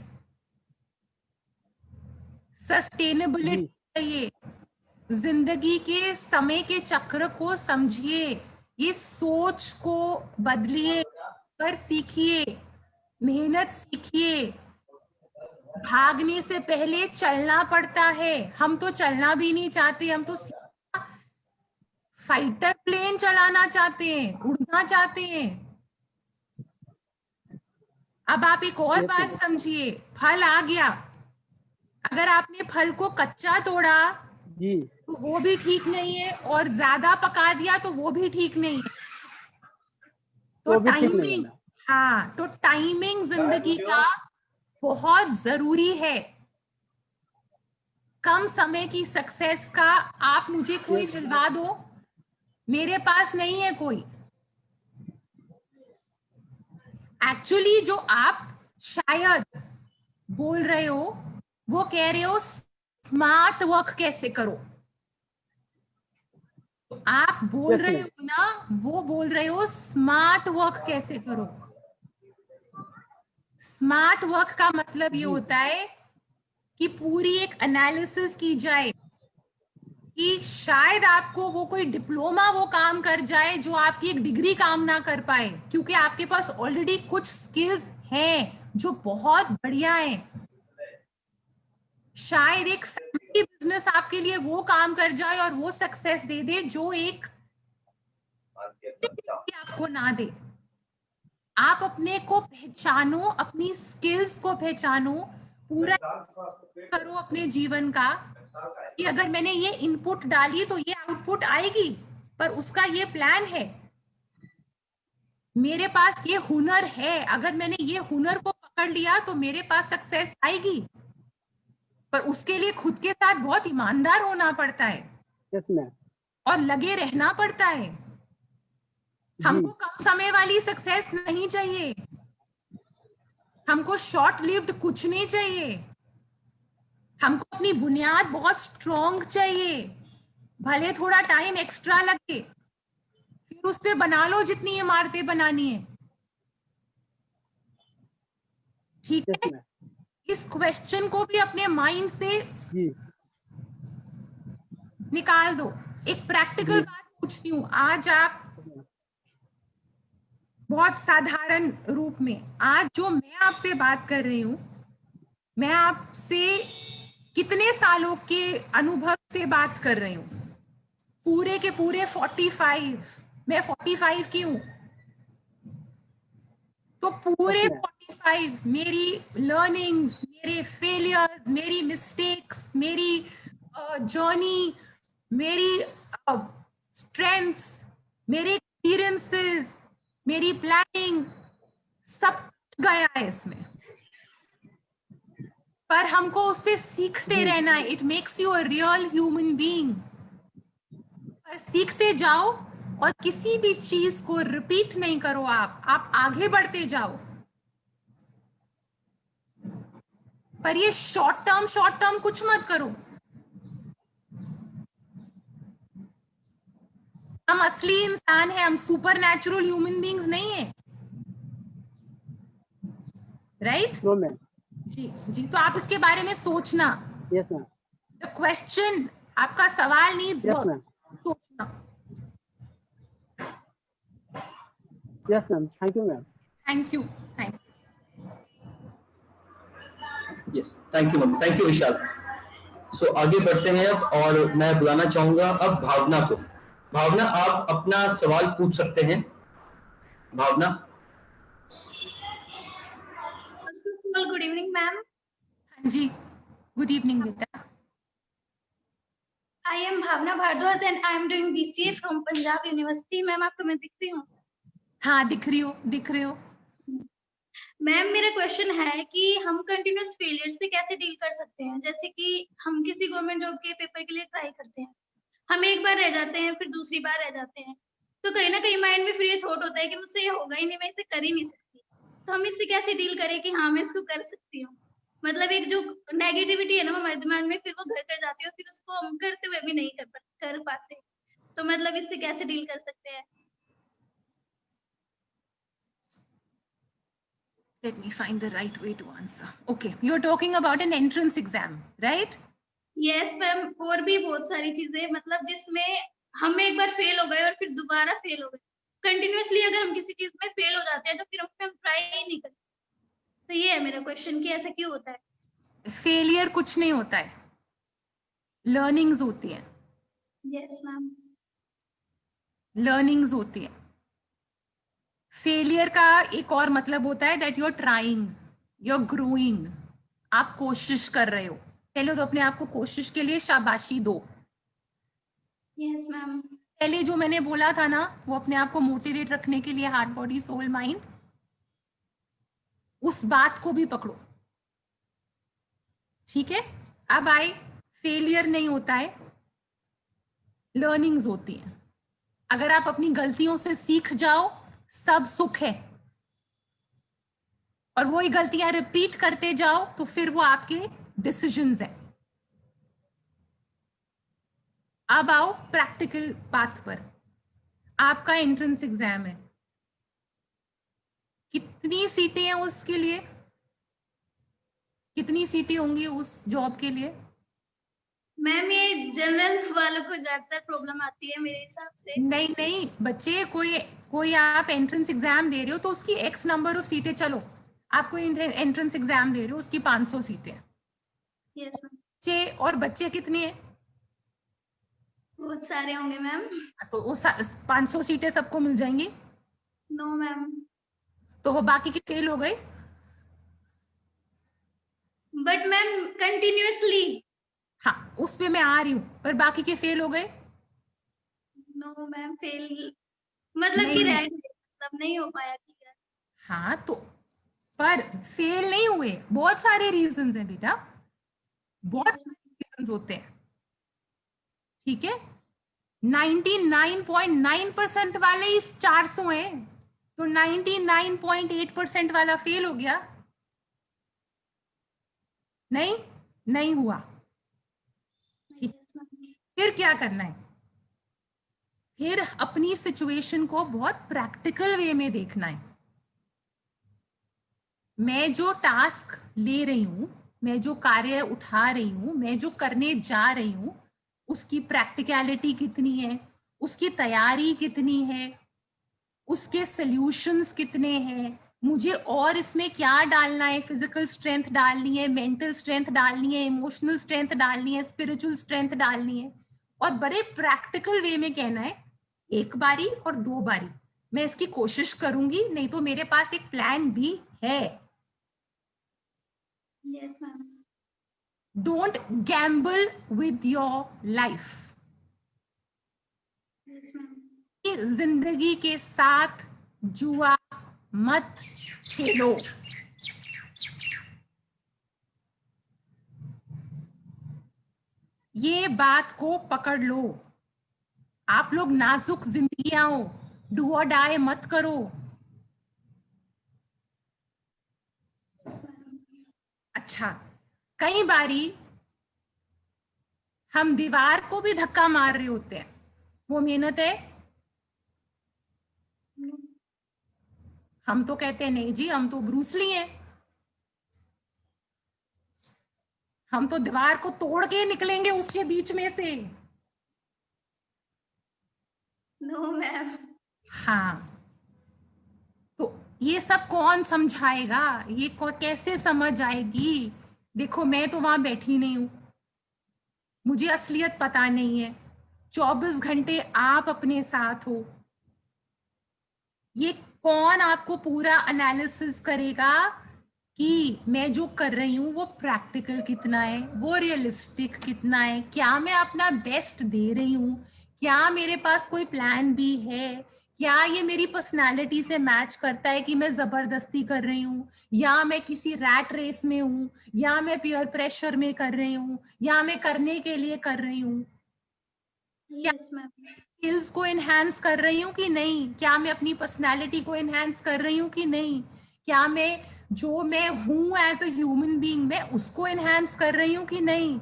सस्टेनेबिलिटी चाहिए, जिंदगी के समय के चक्र को समझिए, ये सोच को बदलिए, कर सीखिए, मेहनत सीखिए। भागने से पहले चलना पड़ता है। हम तो चलना भी नहीं चाहते, हम तो फाइटर प्लेन चलाना चाहते हैं, उड़ना चाहते हैं। अब आप एक और बात समझिए, फल आ गया, अगर आपने फल को कच्चा तोड़ा जी तो वो भी ठीक नहीं है, और ज्यादा पका दिया तो वो भी ठीक नहीं है। तो वो भी ठीक नहीं है टाइमिंग, मैम। हाँ, तो टाइमिंग जिंदगी का बहुत जरूरी है। कम समय की सक्सेस का आप मुझे कोई दिलवा दो, मेरे पास नहीं है कोई। एक्चुअली जो आप शायद बोल रहे हो, वो कह रहे हो स्मार्ट वर्क कैसे करो। तो आप बोल Yes, रहे ma'am. हो ना, वो बोल रहे हो स्मार्ट वर्क कैसे करो। स्मार्ट वर्क का मतलब ये होता है कि पूरी एक एनालिसिस की जाए कि शायद आपको वो कोई डिप्लोमा वो काम कर जाए जो आपकी एक डिग्री काम ना कर पाए, क्योंकि आपके पास ऑलरेडी कुछ स्किल्स हैं जो बहुत बढ़िया हैं। शायद एक फैमिली बिजनेस आपके लिए वो काम कर जाए और वो सक्सेस दे दे जो एक आपको ना दे। आप अपने को पहचानो, अपनी स्किल्स को पहचानो, पूरा करो अपने जीवन का कि अगर मैंने ये इनपुट डाली तो ये आउटपुट आएगी, पर उसका ये प्लान है। मेरे पास ये हुनर है, अगर मैंने ये हुनर को पकड़ लिया तो मेरे पास सक्सेस आएगी, पर उसके लिए खुद के साथ बहुत ईमानदार होना पड़ता है। यस मैम और लगे रहना पड़ता है। हमको कम समय वाली सक्सेस नहीं चाहिए, हमको शॉर्ट लिव्ड कुछ नहीं चाहिए। हमको अपनी बुनियाद बहुत स्ट्रॉन्ग चाहिए, भले थोड़ा टाइम एक्स्ट्रा लगे, फिर उस पे बना लो जितनी इमारतें बनानी है। ठीक यस है, मैम इस क्वेश्चन को भी अपने माइंड से जी निकाल दो। एक प्रैक्टिकल बात पूछती हूँ, आज आप बहुत साधारण रूप में, आज जो मैं आपसे बात कर रही हूँ, मैं आपसे कितने सालों के अनुभव से बात कर रही हूँ? पूरे के पूरे 45। मैं 45 की हूँ, तो पूरे 45 मेरी लर्निंग्स, मेरे फेलियर्स, मेरी मिस्टेक्स, मेरी जर्नी, मेरी स्ट्रेंथ्स, मेरे एक्सपीरियंसेस, मेरी प्लानिंग, सब कुछ गया है इसमें। पर हमको उससे सीखते रहना है। It makes you a real human being. पर सीखते जाओ और किसी भी चीज को रिपीट नहीं करो, आप आगे बढ़ते जाओ। पर ये शॉर्ट टर्म कुछ मत करो। हम असली इंसान हैं, हम सुपर नेचुरल ह्यूमन बीइंग्स नहीं है, राइट? नो मैम जी जी, तो आप इसके बारे में सोचना। यस मैम द क्वेश्चन, आपका सवाल नीड्स यस वर्क, मैम सोचना। Yes ma'am thank you ma'am thank you, thank yes thank you ma'am, thank you Vishal. So आगे बढ़ते हैं अब, और मैं बुलाना चाहूंगा अब भावना को। भावना, आप अपना सवाल पूछ सकते हैं। भावना। Good evening ma'am. हाँ जी, गुड इवनिंग बेटा। I am Bhavna Bhardwaj and I am doing BCA from Punjab University. Ma'am आपको मैं दिख रही हूँ? हाँ दिख रही हो। मैम मेरा क्वेश्चन है कि हम कंटिन्यूअस फेलियर से कैसे डील कर सकते हैं? जैसे कि हम किसी गवर्नमेंट जॉब के पेपर के लिए ट्राई करते हैं, हम एक बार रह जाते हैं, फिर दूसरी बार रह जाते हैं, तो कहीं ना कहीं माइंड में फिर ये थॉट होता है कि मुझसे ये होगा ही नहीं, मैं इसे कर ही नहीं सकती। तो हम इससे कैसे डील करें कि हाँ मैं इसको कर सकती हूँ? मतलब एक जो नेगेटिविटी है ना हमारे दिमाग में, फिर वो घर कर जाती है और फिर उसको हम करते हुए भी नहीं कर पाते। तो मतलब इससे कैसे डील कर सकते हैं? Let me find the right way to answer. Okay, you're talking about an entrance exam, right? Yes ma'am, और भी बहुत सारी चीजें मतलब जिसमें हम एक बार फेल हो गए और फिर दोबारा फेल हो गए। कंटिन्यूअसली अगर हम किसी चीज में फेल हो जाते हैं तो फिर उसमें हम ट्राई ही नहीं करते। तो ये है मेरा क्वेश्चन कि ऐसा क्यों होता है? फेलियर कुछ नहीं होता है, लर्निंग्स होती है। Yes ma'am. लर्निंग्स होती है। फेलियर का एक और मतलब होता है that you are trying, you are growing, आप कोशिश कर रहे हो। पहले तो अपने आप को कोशिश के लिए शाबाशी दो। Yes ma'am. पहले जो मैंने बोला था ना, वो अपने आप को मोटिवेट रखने के लिए हार्ट बॉडी सोल माइंड, उस बात को भी पकड़ो, ठीक है? अब आए, फेलियर नहीं होता है, लर्निंग्स होती हैं। अगर आप अपनी गलतियों से सीख जाओ, सब सुख है, और वही गलतियां रिपीट करते जाओ तो फिर वो आपके डिसीजंस हैं। अब आओ प्रैक्टिकल बात पर। आपका एंट्रेंस एग्जाम है, कितनी सीटें हैं उसके लिए? कितनी सीटें होंगी उस जॉब के लिए? मैम ये जनरल वालों को ज्यादातर प्रॉब्लम आती है मेरे हिसाब से। नहीं नहीं बच्चे, कोई आप एंट्रेंस एग्जाम दे रहे हो तो उसकी एक्स नंबर ऑफ सीटें, चलो आप कोई एंट्रेंस एग्जाम दे रहे हो, उसकी 500 सीटें। Yes ma'am. बच्चे और बच्चे कितने हैं? बहुत सारे होंगे मैम। तो वो 500 सीटें सबको मिल जाएंगी? No ma'am. तो वो बाकी के फेल हो गए। But ma'am continuously. हाँ उस पे मैं आ रही हूँ, पर बाकी के फेल हो गए। नो मैम, फेल मतलब कि नहीं, रह गए, मतलब नहीं हो पाया क्लियर। हाँ तो पर फेल नहीं हुए, बहुत सारे रीजंस हैं बेटा, बहुत Yes, ma'am. रीजंस होते हैं, ठीक है? 99.9% वाले इस 400 हैं, तो 99.8% वाला फेल हो गया? नहीं, नहीं हुआ। ठीक, Yes, ma'am. फिर क्या करना है? फिर अपनी सिचुएशन को बहुत प्रैक्टिकल वे में देखना है। मैं जो टास्क ले रही हूं, मैं जो कार्य उठा रही हूं, मैं जो करने जा रही हूं, उसकी प्रैक्टिकलिटी कितनी है, उसकी तैयारी कितनी है, उसके सॉल्यूशंस कितने हैं, मुझे और इसमें क्या डालना है, फिजिकल स्ट्रेंथ डालनी है, मेंटल स्ट्रेंथ डालनी है, इमोशनल स्ट्रेंथ डालनी है, स्पिरिचुअल स्ट्रेंथ डालनी है, और बड़े प्रैक्टिकल वे में कहना है, एक बारी और 2 बारी मैं इसकी कोशिश करूंगी, नहीं तो मेरे पास एक प्लान भी है। Yes, ma'am. Don't gamble with your life. Yes, ma'am. जिंदगी के साथ जुआ मत खेलो। ये बात को पकड़ लो। आप लोग नाजुक जिंदगियां हो, डू और डाई मत करो। अच्छा, कई बारी हम दीवार को भी धक्का मार रहे होते हैं, वो मेहनत है? हम तो कहते हैं नहीं जी, हम तो ब्रूसली हैं, हम तो दीवार को तोड़ के निकलेंगे उसके बीच में से। No ma'am. हाँ, तो ये सब कौन समझाएगा? ये कैसे समझ आएगी? देखो मैं तो वहां बैठी नहीं हूं, मुझे असलियत पता नहीं है। 24 घंटे आप अपने साथ हो, ये कौन आपको पूरा एनालिसिस करेगा कि मैं जो कर रही हूँ वो प्रैक्टिकल कितना है, वो रियलिस्टिक कितना है, क्या मैं अपना बेस्ट दे रही हूँ, क्या मेरे पास कोई प्लान भी है, क्या ये मेरी पर्सनालिटी से मैच करता है कि मैं जबरदस्ती कर रही हूँ, या मैं किसी रैट रेस में हूँ, या मैं पीयर प्रेशर में कर रही हूँ, या मैं करने के लिए कर रही हूँ। Yes ma'am. स्किल्स को एनहांस कर रही हूँ कि नहीं, क्या मैं अपनी पर्सनालिटी को एनहांस कर रही हूँ कि नहीं, क्या मैं जो मैं हूँ एज अ ह्यूमन बीइंग मैं उसको एनहांस कर रही हूँ कि नहीं।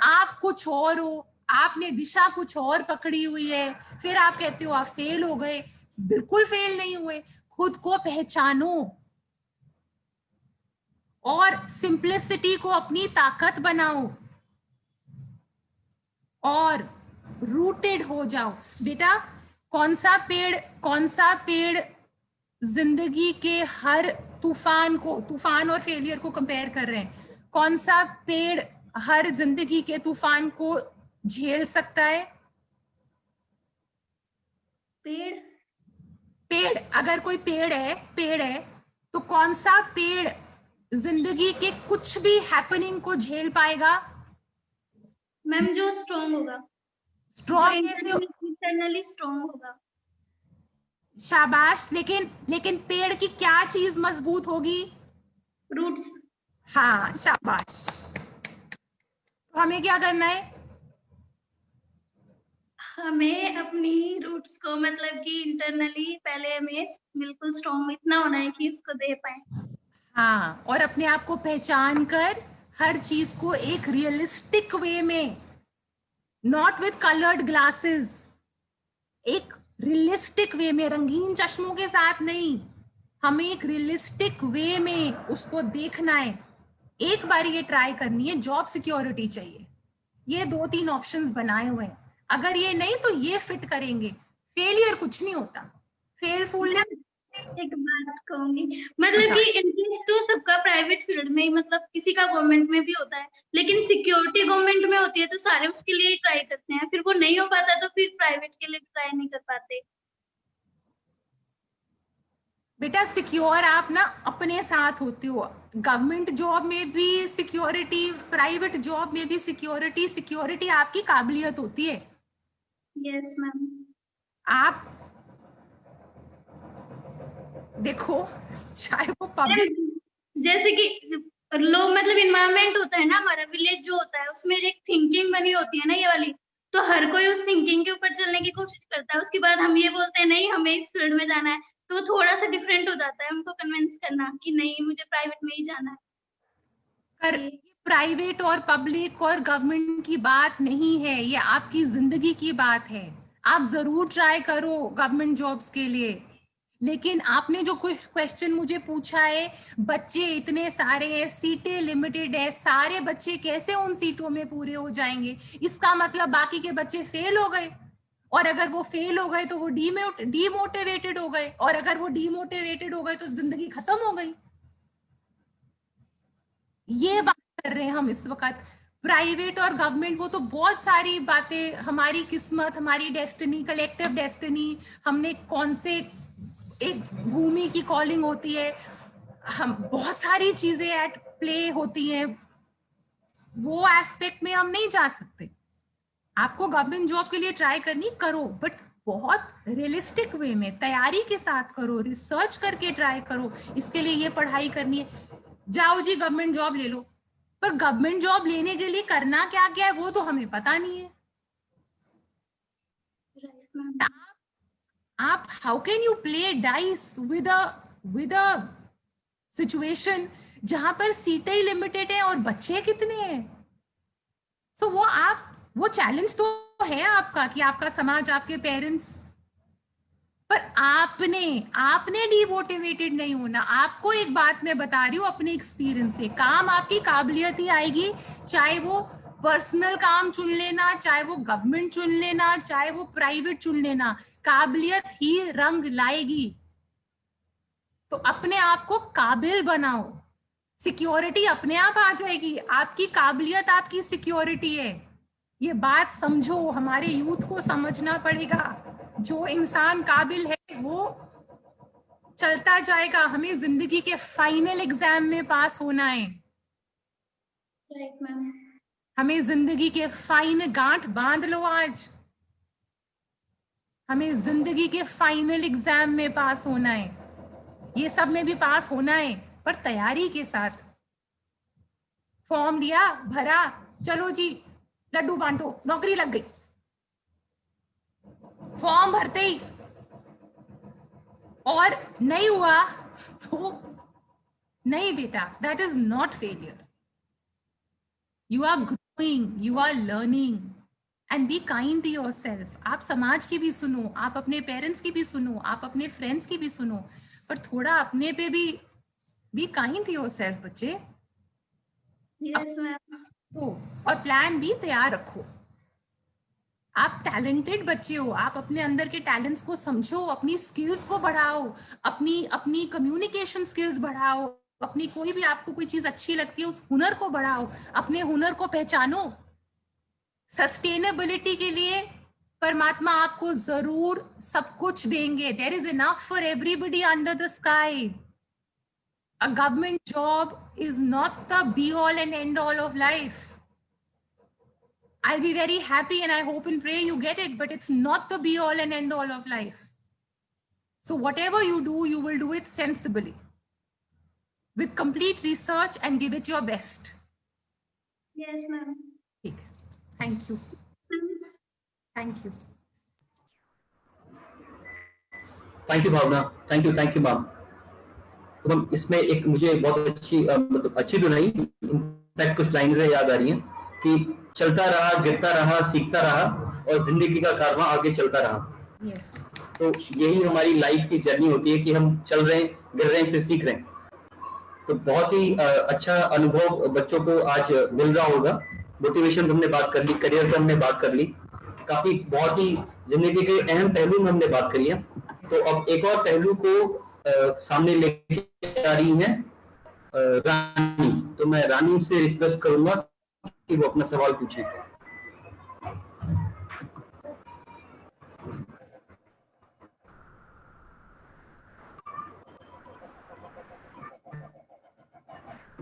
आप कुछ और हो, आपने दिशा कुछ और पकड़ी हुई है, फिर आप कहते हो आप फेल हो गए। बिल्कुल फेल नहीं हुए, खुद को पहचानो और सिंपलिसिटी को अपनी ताकत बनाओ और रूटेड हो जाओ। बेटा कौन सा पेड़ जिंदगी के हर तूफान और फेलियर को कंपेयर कर रहे हैं, कौन सा पेड़ हर जिंदगी के तूफान को झेल सकता है? पेड़ अगर कोई पेड़ है तो कौन सा पेड़ जिंदगी के कुछ भी हैपनिंग को झेल पाएगा? मैम जो स्ट्रॉन्ग होगा, स्ट्रॉन्ग कैसे? इंटरनली स्ट्रॉन्ग होगा। शाबाश। लेकिन पेड़ की क्या चीज मजबूत होगी? रूट्स। हाँ शाबाश। तो हमें क्या करना है? हमें अपनी रूट्स को मतलब कि इंटरनली पहले हमें बिल्कुल स्ट्रॉन्ग इतना होना है कि इसको दे पाए। हाँ, और अपने आप को पहचान कर हर चीज को एक रियलिस्टिक वे में, नॉट विथ कलर्ड ग्लासेस, एक रियलिस्टिक वे में, रंगीन चश्मों के साथ नहीं, हमें एक रियलिस्टिक वे में उसको देखना है। एक बार ये ट्राई करनी है। जॉब सिक्योरिटी चाहिए, ये 2-3 ऑप्शंस बनाए हुए हैं, अगर ये नहीं तो ये फिट करेंगे। फेलियर कुछ नहीं होता, फेलफुलनेस। एक बात कहूंगी, मतलब कि इंटरेस्ट तो सबका प्राइवेट फील्ड में ही, मतलब किसी का गवर्नमेंट में भी होता है, लेकिन सिक्योरिटी गवर्नमेंट में होती है तो सारे उसके लिए ही ट्राई करते हैं, फिर वो नहीं हो पाता तो फिर प्राइवेट के लिए ट्राई नहीं कर पाते। बेटा सिक्योर आप ना अपने साथ होते हो। गवर्नमेंट जॉब में भी सिक्योरिटी, प्राइवेट जॉब में भी सिक्योरिटी आपकी काबिलियत होती है। Yes ma'am. आप देखो, चाहे वो पब्लिक, जैसे कि लोग मतलब इन्वायरमेंट होता है ना हमारा, विलेज जो होता है उसमें एक थिंकिंग बनी होती है ना ये वाली, तो हर कोई उस थिंकिंग के ऊपर चलने की कोशिश करता है। उसके बाद हम ये बोलते हैं नहीं हमें इस फील्ड में जाना है, तो थोड़ा सा डिफरेंट हो जाता है उनको कन्विंस करना कि नहीं मुझे प्राइवेट में ही जाना है। प्राइवेट और पब्लिक और गवर्नमेंट की बात नहीं है, ये आपकी जिंदगी की बात है। आप जरूर ट्राई करो गवर्नमेंट जॉब्स के लिए, लेकिन आपने जो कुछ क्वेश्चन मुझे पूछा है, बच्चे इतने सारे हैं, सीटें लिमिटेड है, सारे बच्चे कैसे उन सीटों में पूरे हो जाएंगे? इसका मतलब बाकी के बच्चे फेल हो गए, और अगर वो फेल हो गए तो वो डीमोटिवेटेड हो गए, और अगर वो डीमोटिवेटेड हो गए तो जिंदगी खत्म हो गई। ये बात कर रहे हैं हम इस वक्त। प्राइवेट और गवर्नमेंट वो तो बहुत सारी बातें, हमारी किस्मत, हमारी डेस्टिनी, कलेक्टिव डेस्टिनी, हमने कौन से एक भूमि की कॉलिंग होती है, हम बहुत सारी चीजें एट प्ले होती हैं, वो एस्पेक्ट में हम नहीं जा सकते। आपको गवर्नमेंट जॉब के लिए ट्राई करनी करो, बट बहुत रियलिस्टिक वे में, तैयारी के साथ करो, रिसर्च करके ट्राई करो। इसके लिए ये पढ़ाई करनी है, जाओ जी गवर्नमेंट जॉब ले लो, पर गवर्नमेंट जॉब लेने के लिए करना क्या क्या है वो तो हमें पता नहीं है। आप how can you play dice with a situation जहां पर सीटें ही लिमिटेड है और बच्चे कितने हैं? सो वो चैलेंज तो है आपका कि आपका समाज, आपके पेरेंट्स, पर आपने डिमोटिवेटेड नहीं होना। आपको एक बात मैं बता रही हूँ अपने एक्सपीरियंस से, काम आपकी काबिलियत ही आएगी, चाहे वो पर्सनल काम चुन लेना, चाहे वो गवर्नमेंट चुन लेना, चाहे वो प्राइवेट चुन लेना, काबिलियत ही रंग लाएगी। तो अपने आप को काबिल बनाओ, सिक्योरिटी अपने आप आ जाएगी। आपकी काबिलियत आपकी सिक्योरिटी है, ये बात समझो। हमारे यूथ को समझना पड़ेगा, जो इंसान काबिल है वो चलता जाएगा। हमें जिंदगी के फाइनल एग्जाम में पास होना है, राइट मैम। हमें जिंदगी के फाइनल, गांठ बांध लो आज, हमें जिंदगी के फाइनल एग्जाम में पास होना है, ये सब में भी पास होना है, पर तैयारी के साथ। फॉर्म लिया, भरा, चलो जी लड्डू बांटो, नौकरी लग गई। फॉर्म भरते ही और नहीं हुआ तो नहीं बेटा, that is not failure. You are growing, you are learning, and be kind to yourself. आप समाज की भी सुनो, आप अपने पेरेंट्स की भी सुनो, आप अपने फ्रेंड्स की भी सुनो, पर थोड़ा अपने पे भी बी काइंड टू योरसेल्फ बच्चे। Yes ma'am. तो और प्लान भी तैयार रखो। आप टैलेंटेड बच्चे हो, आप अपने अंदर के टैलेंट्स को समझो, अपनी स्किल्स को बढ़ाओ, अपनी कम्युनिकेशन स्किल्स बढ़ाओ, अपनी कोई भी आपको कोई चीज अच्छी लगती है उस हुनर को बढ़ाओ, अपने हुनर को पहचानो। सस्टेनेबिलिटी के लिए परमात्मा आपको जरूर सब कुछ देंगे। There is enough for everybody under the sky. A government job is not the be all and end all of life. I'll be very happy and I hope and pray you get it, but it's not the be all and end all of life. So whatever you do, you will do it sensibly, with complete research, and give it your best. Yes, ma'am. Thank you. Thank you. Thank you Bhavna, thank you ma'am. तो ma'am इसमें एक मुझे बहुत अच्छी तो नहीं, in fact कुछ लाइनें याद आ रही हैं कि चलता रहा, गिरता रहा, सीखता रहा और जिंदगी का कारवां आगे चलता रहा। Yes. तो यही हमारी लाइफ की जर्नी होती है कि हम चल रहे हैं, गिर रहे हैं, फिर सीख रहे हैं। तो बहुत ही अच्छा अनुभव बच्चों को आज मिल रहा होगा। मोटिवेशन हमने बात कर ली, करियर पर हमने बात कर ली, काफी बहुत ही जिंदगी के अहम पहलू में हमने बात करी है। तो अब एक और पहलू को सामने लेके आ रही है रानी। तो मैं रानी से रिक्वेस्ट करूंगा कि वो अपना सवाल पूछें।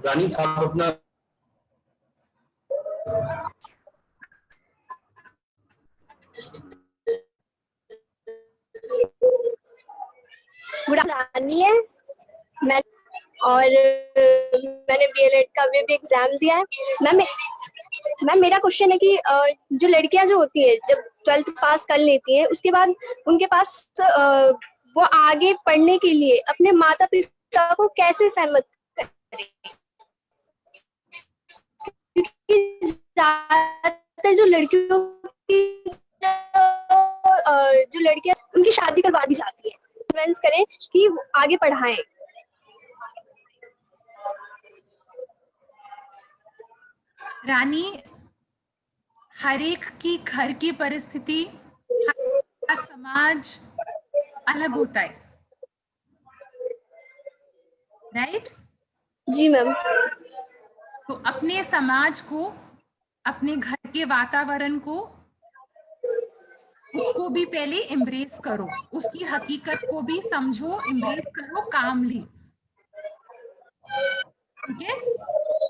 रानी आप अपना रानी है मैं, और मैंने बीएलएड का भी एग्जाम दिया है। मैम मेरा क्वेश्चन है कि जो लड़कियां जो होती है जब 12th पास कर लेती है उसके बाद उनके पास वो आगे पढ़ने के लिए अपने माता पिता को कैसे सहमत करें, क्योंकि ज्यादातर जो लड़कियों की जो लड़कियां उनकी शादी करवा दी जाती है, कन्विंस करें कि आगे पढ़ाएं। रानी, हर एक की घर की परिस्थिति, हर का समाज अलग होता है, राइट? जी मैम। तो अपने समाज को, अपने घर के वातावरण को, उसको भी पहले एम्ब्रेस करो, उसकी हकीकत को भी समझो, एम्ब्रेस करो कामली, ठीक है?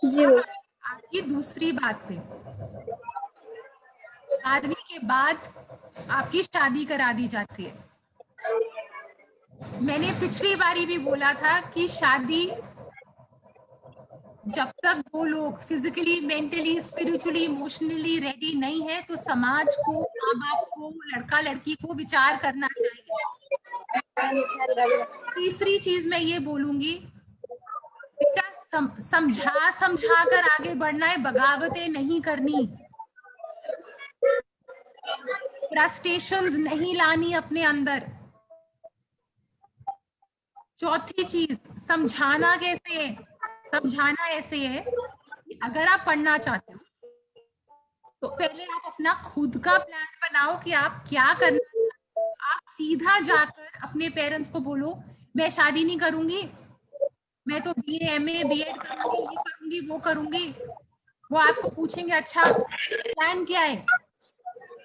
जी मैम। आपकी दूसरी बात पे, 12वीं के बाद आपकी शादी करा दी जाती है। मैंने पिछली बारी भी बोला था कि शादी जब तक वो लोग physically, mentally, spiritually, emotionally ready नहीं है तो समाज को, माँ बाप को, लड़का लड़की को विचार करना चाहिए। तीसरी चीज मैं ये बोलूंगी, बेटा समझा कर आगे बढ़ना है, बगावतें नहीं करनी, फ्रस्ट्रेशंस नहीं लानी अपने अंदर। चौथी चीज, समझाना कैसे है? समझाना ऐसे है कि अगर आप पढ़ना चाहते हो तो पहले आप अपना खुद का प्लान बनाओ कि आप क्या करना चाहते हो। आप सीधा जाकर अपने पेरेंट्स को बोलो मैं शादी नहीं करूंगी, मैं तो बीए, एमए, बीएड करूंगी, ये करूंगी, वो करूंगी। वो आपको पूछेंगे अच्छा प्लान क्या है,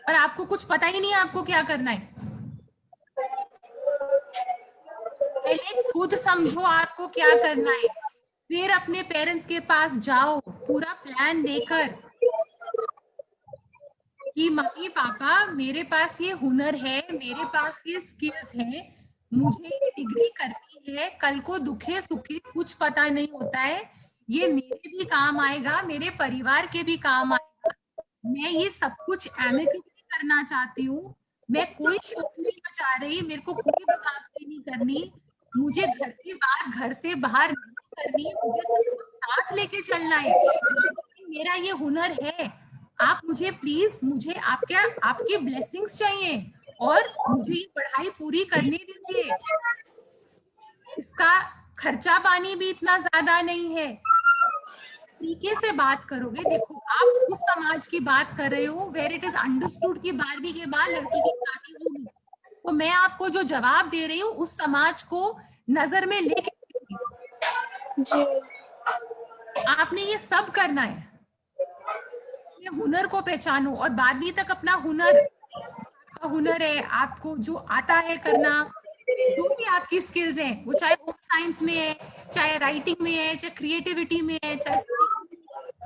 और आपको कुछ पता ही नहीं है आपको क्या करना है। पहले खुद समझो आपको क्या करना है, फिर अपने पेरेंट्स के पास जाओ पूरा प्लान लेकर कि मम्मी पापा मेरे पास ये हुनर है, मेरे पास ये स्किल्स हैं, मुझे ये डिग्री करनी है, कल को दुखे सुखे कुछ पता नहीं होता है, ये मेरे भी काम आएगा, मेरे परिवार के भी काम आएगा, मैं ये सब कुछ एमिकली करना चाहती हूँ, मैं कोई शोर नहीं मचा रही, मेरे को कोई बगावती नहीं करनी, मुझे घर की बात घर से बाहर नहीं करनी, मुझे सबको साथ लेके चलना है, मेरा ये हुनर है, आप मुझे प्लीज, मुझे आपके ब्लेसिंग्स चाहिए और मुझे ये पढ़ाई पूरी करने दीजिए, इसका खर्चा पानी भी इतना ज्यादा नहीं है, तरीके से बात करोगे। देखो आप उस समाज की बात कर रहे हो वेयर इट इज अंडरस्टूड कि 12वीं के बाद लड़की की शादी होगी, तो मैं आपको जो जवाब दे रही हूँ उस समाज को नजर में लेके जी आपने ये सब करना है, अपने हुनर को पहचानो और 12वीं तक अपना हुनर है, आपको जो आता है करना, जो भी आपकी स्किल्स हैं, वो चाहे होम साइंस में है, चाहे राइटिंग में है, चाहे क्रिएटिविटी में है, चाहे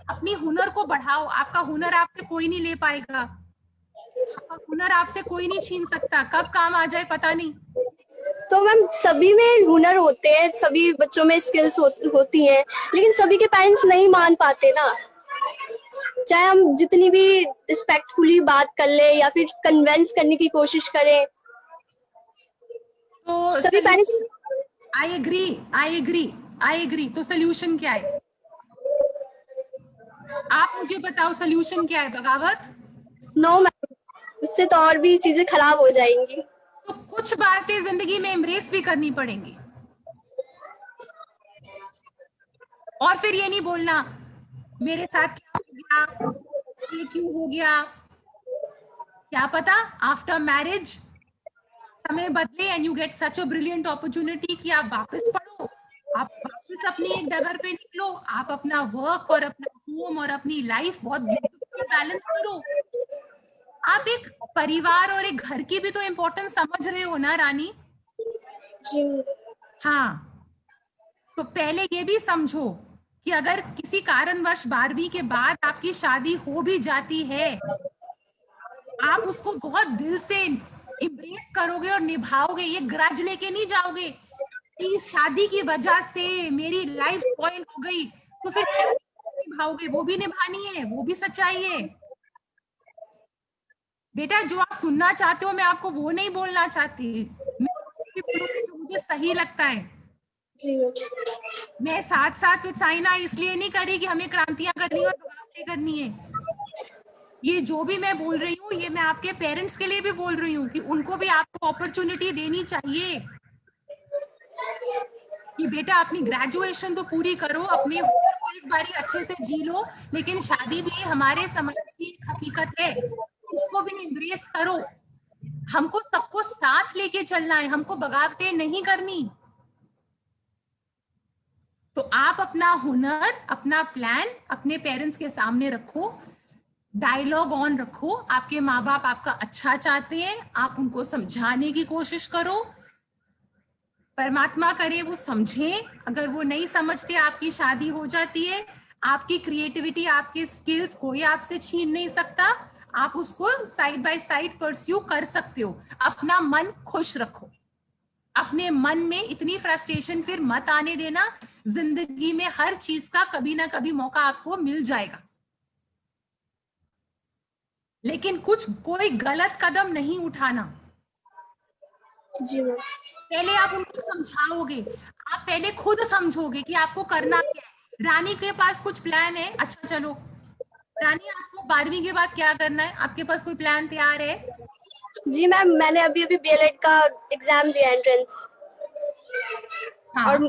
अपनी हुनर को बढ़ाओ, आपका हुनर आपसे कोई नहीं ले पाएगा, आपका हुनर आपसे कोई नहीं छीन सकता, कब काम आ जाए पता नहीं। तो मैम सभी में हुनर होते हैं, सभी बच्चों में स्किल्स होती हैं, लेकिन सभी के पेरेंट्स नहीं मान पाते ना, चाहे हम जितनी भी रिस्पेक्टफुली बात कर ले या फिर कन्विंस करने की कोशिश करें, तो सभी पेरेंट्स। I agree. तो सोल्यूशन क्या है, आप मुझे बताओ सोल्यूशन क्या है? बगावत? नो मैम, उससे तो और भी चीजें खराब हो जाएंगी। तो कुछ बातें जिंदगी में एम्ब्रेस भी करनी पड़ेंगी, और फिर ये नहीं बोलना मेरे साथ क्या हो गया, ये क्यों हो गया, क्या पता आफ्टर मैरिज समय बदले and you get such a brilliant opportunity कि आप वापस पढ़ो, आप वापस अपनी एक डगर पे निकलो, आप अपना वर्क और अपना होम और अपनी लाइफ बहुत ब्यूटीफुली बैलेंस करो। आप एक परिवार और एक घर की भी तो इम्पोर्टेंस समझ रहे हो ना रानी? जी हाँ, तो पहले ये भी समझो कि अगर किसी कारणवश 12वीं के बाद आपकी शादी हो भी जाती है, आप उसको बहुत दिल से इम्ब्रेस करोगे और निभाओगे, ये ग्रज लेके नहीं जाओगे कि इस शादी की वजह से मेरी लाइफ स्पॉइल हो गई, तो फिर निभाओगे, वो भी निभानी है, वो भी सच्चाई है। बेटा जो आप सुनना चाहते हो मैं आपको वो नहीं बोलना चाहती, मैं जो मुझे सही लगता है। मैं साथ साथ विद साइना इसलिए नहीं करी कि हमें क्रांतियां करनी और बगावतें करनी है, ये जो भी मैं बोल रही हूँ ये मैं आपके पेरेंट्स के लिए भी बोल रही हूँ कि उनको भी आपको अपॉर्चुनिटी देनी चाहिए कि बेटा अपनी ग्रेजुएशन तो पूरी करो, अपने हुनर को एक बारी अच्छे से जी लो, लेकिन शादी भी हमारे समाज की एक हकीकत है, उसको भी एम्ब्रेस करो, हमको सबको साथ लेके चलना है, हमको बगावतें नहीं करनी। तो आप अपना हुनर, अपना प्लान अपने पेरेंट्स के सामने रखो, डायलॉग ऑन रखो, आपके माँ बाप आपका अच्छा चाहते हैं, आप उनको समझाने की कोशिश करो, परमात्मा करे वो समझें, अगर वो नहीं समझते आपकी शादी हो जाती है, आपकी क्रिएटिविटी, आपके स्किल्स कोई आपसे छीन नहीं सकता, आप उसको साइड बाय साइड परस्यू कर सकते हो, अपना मन खुश रखो, अपने मन में इतनी फ्रस्ट्रेशन फिर मत आने देना, जिंदगी में हर चीज का कभी ना कभी मौका आपको मिल जाएगा, लेकिन कोई गलत कदम नहीं उठाना। जी मैम। पहले आप उनको समझाओगे, आप पहले खुद समझोगे कि आपको करना क्या है। रानी के पास कुछ प्लान है, अच्छा चलो रानी आपको 12वीं के बाद क्या करना है, आपके पास कोई प्लान तैयार है? जी मैम, मैंने अभी बीएलएड का एग्जाम दिया एंट्रेंस। हाँ। और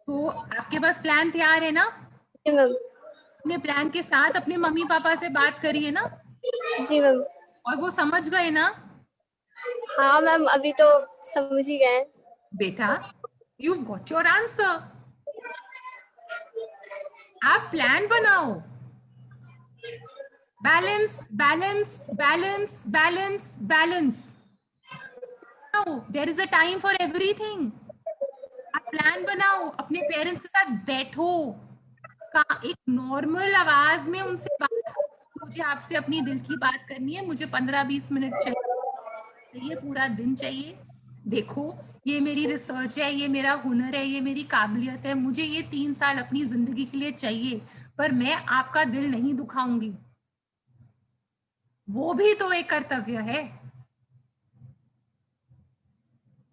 तो आपके पास प्लान तैयार है ना? जी मैम। अपने प्लान के साथ अपने मम्मी पापा से बात करिए ना? जी मैम। और वो समझ गए ना? हाँ मैम, अभी तो समझ ही गए। बेटा you've got your answer, आप प्लान बनाओ, balance balance balance balance balance, there is a time for everything. आप प्लान बनाओ, अपने पेरेंट्स के साथ बैठो, एक नॉर्मल आवाज में उनसे बात करो, मुझे आपसे अपनी दिल की बात करनी है, मुझे 15-20 मिनट चाहिए, पूरा दिन चाहिए। देखो, ये मेरी रिसर्च है, ये मेरा हुनर है, ये मेरी काबिलियत है, मुझे ये 3 साल अपनी जिंदगी के लिए चाहिए, पर मैं आपका दिल नहीं दुखाऊंगी। वो भी तो एक कर्तव्य है,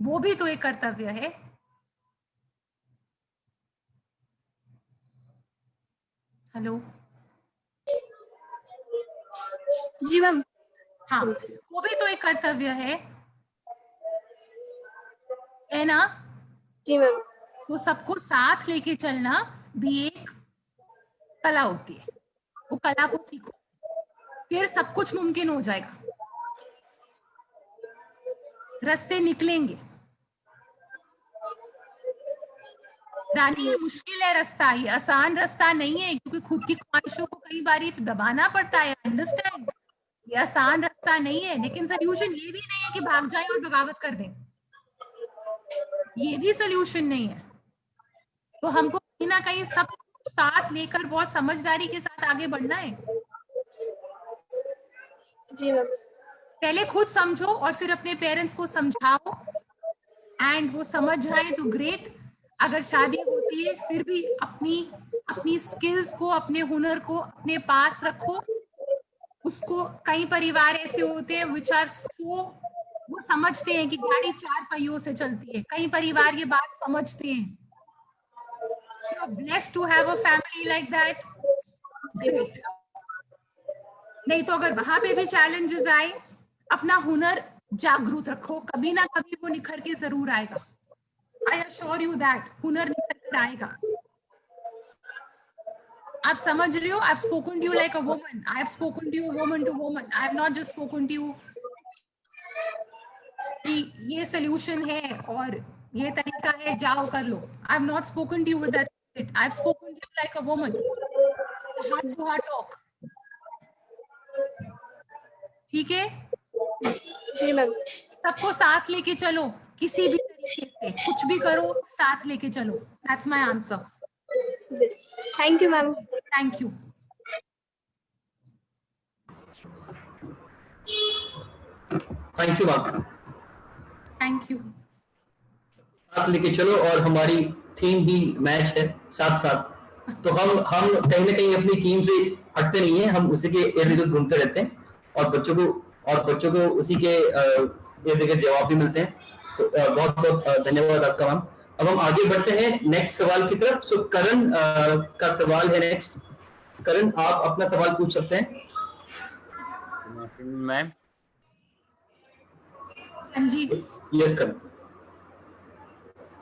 वो भी तो एक कर्तव्य है। हेलो जी मैम। हाँ, वो भी तो एक कर्तव्य है ना? जी मैम। तो सबको साथ लेके चलना भी एक कला होती है, वो कला को सीखो, फिर सब कुछ मुमकिन हो जाएगा, रास्ते निकलेंगे। रानी, ये मुश्किल है रास्ता, ये आसान रास्ता नहीं है, क्योंकि खुद की ख्वाहिशों को कई बार दबाना पड़ता है। अंडरस्टैंड, ये आसान रास्ता नहीं है, लेकिन सोल्यूशन ये भी नहीं है कि भाग जाएं और बगावत कर दें, ये भी सोल्यूशन नहीं है। तो हमको कहीं ना कहीं सब साथ लेकर बहुत समझदारी के साथ आगे बढ़ना है। जी मैम। पहले खुद समझो और फिर अपने पेरेंट्स को समझाओ, एंड वो समझ जाए तो ग्रेट। अगर शादी होती है फिर भी अपनी स्किल्स को, अपने हुनर को अपने पास रखो। उसको, कई परिवार ऐसे होते हैं विच आर सो, वो समझते हैं कि गाड़ी 4 पहियों से चलती है, कई परिवार ये बात समझते हैं। You are blessed to have a family like that. नहीं तो अगर वहां पे भी चैलेंजेस आए, अपना हुनर जागरूक रखो, कभी ना कभी वो निखर के जरूर आएगा। आई अश्योर यू दैट हुनर निखर कर आएगा। आप समझ रहे हो? I have spoken to you like a woman, I have spoken to you woman to woman, I have not just spoken to you कि ये सोल्यूशन है और ये तरीका है, जाओ कर लो। I have not spoken to you with that, I have spoken to you like a woman, heart to heart talk. ठीक है जी मैम। सबको साथ लेके चलो, किसी भी तरीके से कुछ भी करो, साथ लेके चलो। That's my answer. Thank you ma'am. Thank you. Thank you ma'am. Thank you. साथ लेके चलो, और हमारी थीम भी मैच है साथ साथ। तो हम कहीं ना कहीं अपनी थीम से हटते नहीं है, हम उसी के इर्द गिर्द घूमते रहते हैं, और बच्चों को उसी के इर्द गिर्द जवाब भी मिलते हैं। तो बहुत बहुत धन्यवाद आपका मैम। अब हम आगे बढ़ते हैं नेक्स्ट सवाल की तरफ। तो करण का सवाल है नेक्स्ट। करण, आप अपना सवाल पूछ सकते हैं। मैम। हाँ जी। यस करण।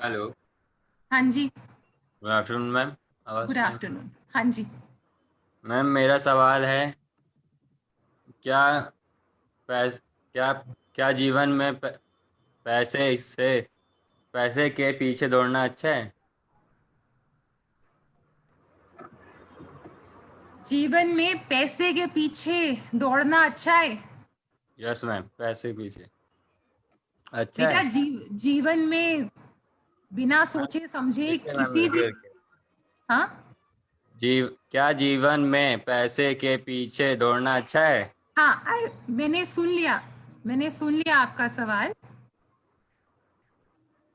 हेलो। हाँ जी। Good afternoon ma'am. Good afternoon. हाँ जी मैम, मेरा सवाल है, क्या जीवन में पैसे के पीछे दौड़ना अच्छा है? जीवन में पैसे के पीछे दौड़ना अच्छा है? यस मैम, पैसे के पीछे अच्छा बेटा, है। जीवन में बिना सोचे समझे किसी भी, हाँ, क्या जीवन में पैसे के पीछे दौड़ना अच्छा है? हाँ, मैंने सुन लिया आपका सवाल।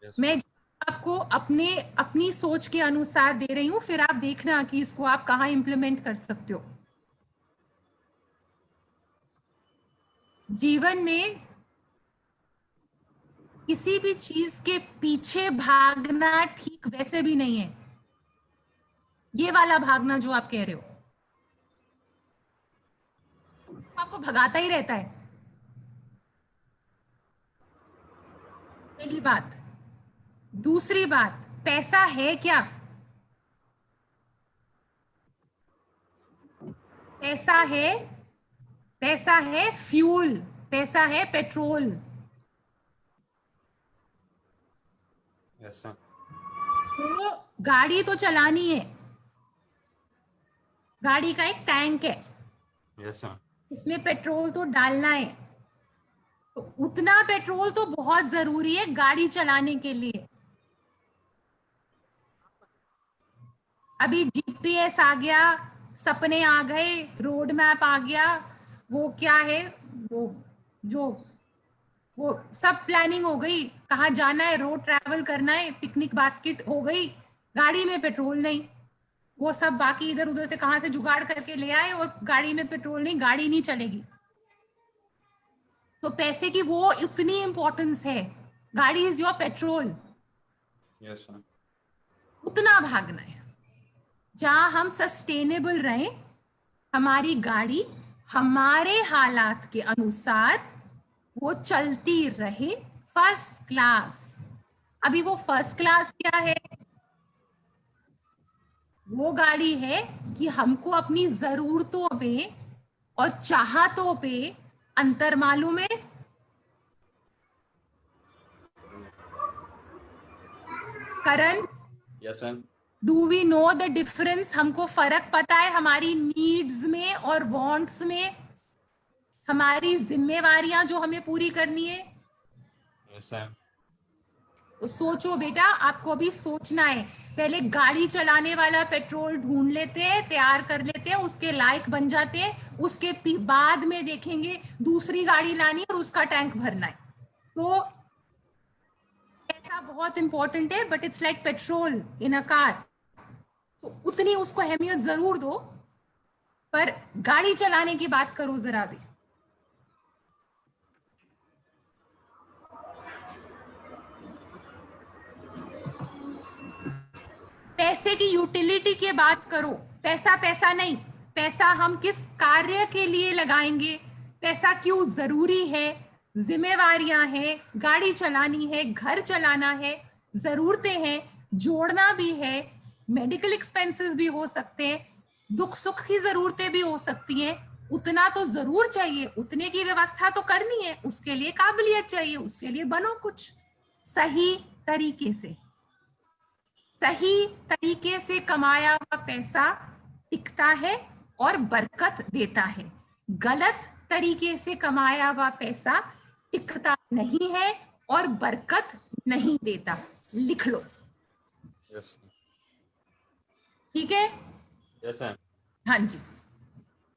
मैं आपको अपनी सोच के अनुसार दे रही हूँ, फिर आप देखना कि इसको आप कहाँ इम्प्लीमेंट कर सकते हो। जीवन में किसी भी चीज के पीछे भागना ठीक वैसे भी नहीं है, ये वाला भागना जो आप कह रहे हो, आपको भगाता ही रहता है। पहली बात। दूसरी बात, पैसा है क्या? पैसा है फ्यूल, पैसा है पेट्रोल। Yes sir. तो गाड़ी तो चलानी है, गाड़ी का एक टैंक है, यस सर। उसमें पेट्रोल तो डालना है, तो उतना पेट्रोल तो बहुत जरूरी है गाड़ी चलाने के लिए। अभी जीपीएस आ गया, सपने आ गए, रोड मैप आ गया, वो क्या है, वो सब प्लानिंग हो गई, कहाँ जाना है, रोड ट्रैवल करना है, पिकनिक बास्केट हो गई, गाड़ी में पेट्रोल नहीं, वो सब बाकी इधर उधर से कहाँ से जुगाड़ करके ले आए और गाड़ी में पेट्रोल नहीं, गाड़ी नहीं चलेगी। तो पैसे की वो इतनी इंपॉर्टेंस है, गाड़ी is your petrol. Yes sir. उतना भागना है जहां हम सस्टेनेबल रहें, हमारी गाड़ी हमारे हालात के अनुसार वो चलती रहे फर्स्ट क्लास। अभी वो फर्स्ट क्लास क्या है? वो गाड़ी है कि हमको अपनी जरूरतों पे और चाहतों पे अंतर मालूम है। Karan, yes ma'am. Do we know the difference? हमको फर्क पता है हमारी नीड्स में और वांट्स में, हमारी जिम्मेवारियां जो हमें पूरी करनी है। Yes ma'am. तो सोचो बेटा, आपको अभी सोचना है। पहले गाड़ी चलाने वाला पेट्रोल ढूंढ लेते हैं, तैयार कर लेते हैं, उसके लायक बन जाते हैं, उसके बाद में देखेंगे दूसरी गाड़ी लानी और उसका टैंक भरना है। तो पैसा बहुत इंपॉर्टेंट है, but it's like petrol in a car. तो उतनी उसको अहमियत जरूर दो, पर गाड़ी चलाने की बात करो जरा भी। पैसे की यूटिलिटी की बात करो। पैसा पैसा नहीं, पैसा हम किस कार्य के लिए लगाएंगे, पैसा क्यों जरूरी है, जिम्मेवारियां हैं, गाड़ी चलानी है, घर चलाना है, जरूरतें हैं, जोड़ना भी है, मेडिकल एक्सपेंसेस भी हो सकते हैं, दुख सुख की जरूरतें भी हो सकती हैं। उतना तो जरूर चाहिए, उतने की व्यवस्था तो करनी है, उसके लिए काबिलियत चाहिए, उसके लिए बनो कुछ सही तरीके से। सही तरीके से कमाया हुआ पैसा टिकता है और बरकत देता है। गलत तरीके से कमाया हुआ पैसा टिकता नहीं है और बरकत नहीं देता। लिख लो। यस। ठीक है? Yes ma'am. हाँ जी,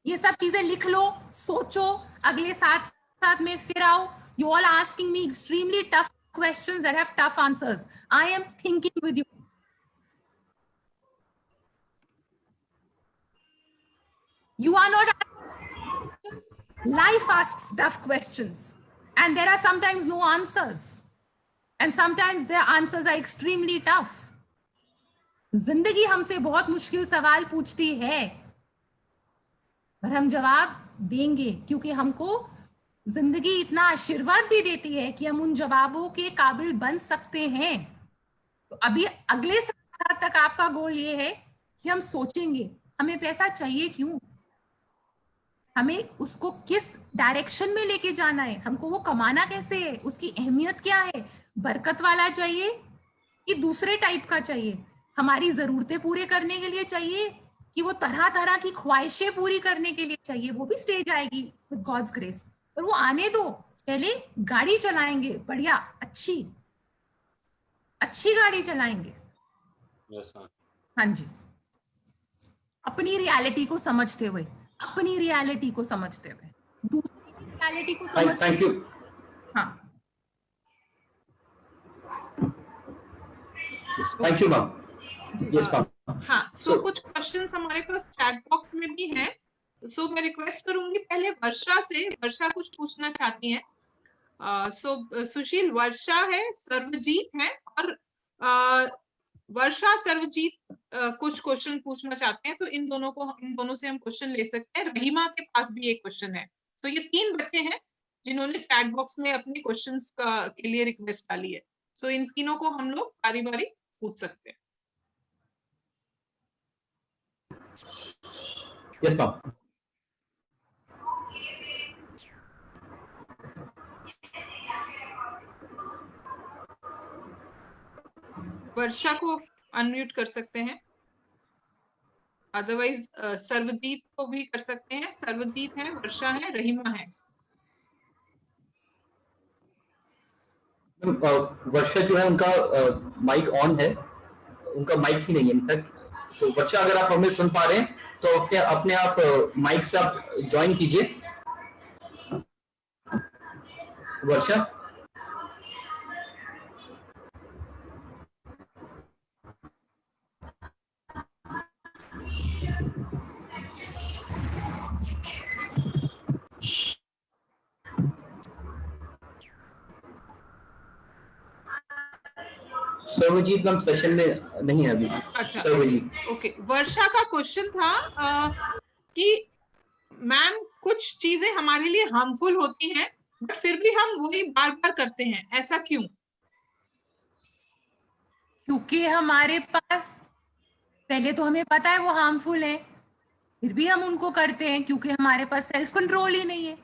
ये सब चीजें लिख लो, सोचो, अगले साथ साथ में फिर आओ। You all asking me extremely tough questions that have tough answers. I am thinking with you. You are not asking questions. Life asks tough questions, and there are sometimes no answers, and sometimes their answers are extremely tough. जिंदगी हमसे बहुत मुश्किल सवाल पूछती है, पर हम जवाब देंगे, क्योंकि हमको जिंदगी इतना आशीर्वाद भी देती है कि हम उन जवाबों के काबिल बन सकते हैं। तो अभी अगले साल तक आपका गोल ये है कि हम सोचेंगे हमें पैसा चाहिए क्यों, हमें उसको किस डायरेक्शन में लेके जाना है, हमको वो कमाना कैसे है, उसकी अहमियत क्या है, बरकत वाला चाहिए कि दूसरे टाइप का चाहिए, हमारी जरूरतें पूरे करने के लिए चाहिए कि वो तरह तरह की ख्वाहिशें पूरी करने के लिए चाहिए। वो भी स्टेज आएगी विद गॉड्स ग्रेस, पर वो आने दो। पहले गाड़ी चलाएंगे, बढ़िया अच्छी अच्छी गाड़ी चलाएंगे। Yes ma'am. हाँ जी, अपनी रियलिटी को समझते हुए, अपनी रियलिटी को समझते हुए, दूसरी की रियलिटी को समझते थैंक यू। हाँ, thank you ma'am. Yes ma'am. हाँ, सो कुछ क्वेश्चंस हमारे पास चैट बॉक्स में भी हैं। सो मैं रिक्वेस्ट करूंगी पहले वर्षा से, वर्षा कुछ पूछना चाहती हैं। सो सुशील, वर्षा है, सर्वजीत है, और वर्षा सर्वजीत कुछ क्वेश्चन पूछना चाहते हैं, तो इन दोनों से हम क्वेश्चन ले सकते हैं। रहीमा के पास भी एक क्वेश्चन है। तो ये 3 बच्चे हैं जिन्होंने चैट बॉक्स में अपने क्वेश्चंस के लिए रिक्वेस्ट डाली है। सो इन तीनों को हम लोग बारी बारी पूछ सकते हैं। Yes ma'am. वर्षा को अनम्यूट कर सकते हैं, अदरवाइज सर्वजीत को भी कर सकते हैं। सर्वजीत है, वर्षा है, रहीमा है। वर्षा जो है उनका माइक ऑन है, उनका माइक ही नहीं है इनफैक्ट। तो वर्षा, अगर आप हमें सुन पा रहे हैं तो अपने आप माइक से आप ज्वाइन कीजिए। वर्षा, सर्वजीत हम सेशन में नहीं है अभी। अच्छा, सर्वजीत, ओके। वर्षा का क्वेश्चन था कि मैम कुछ चीजें हमारे लिए हार्मफुल होती हैं बट फिर भी हम वही बार बार करते हैं, ऐसा क्यों? क्योंकि हमारे पास पहले तो हमें पता है वो हार्मफुल है, फिर भी हम उनको करते हैं क्योंकि हमारे पास सेल्फ कंट्रोल ही नहीं है,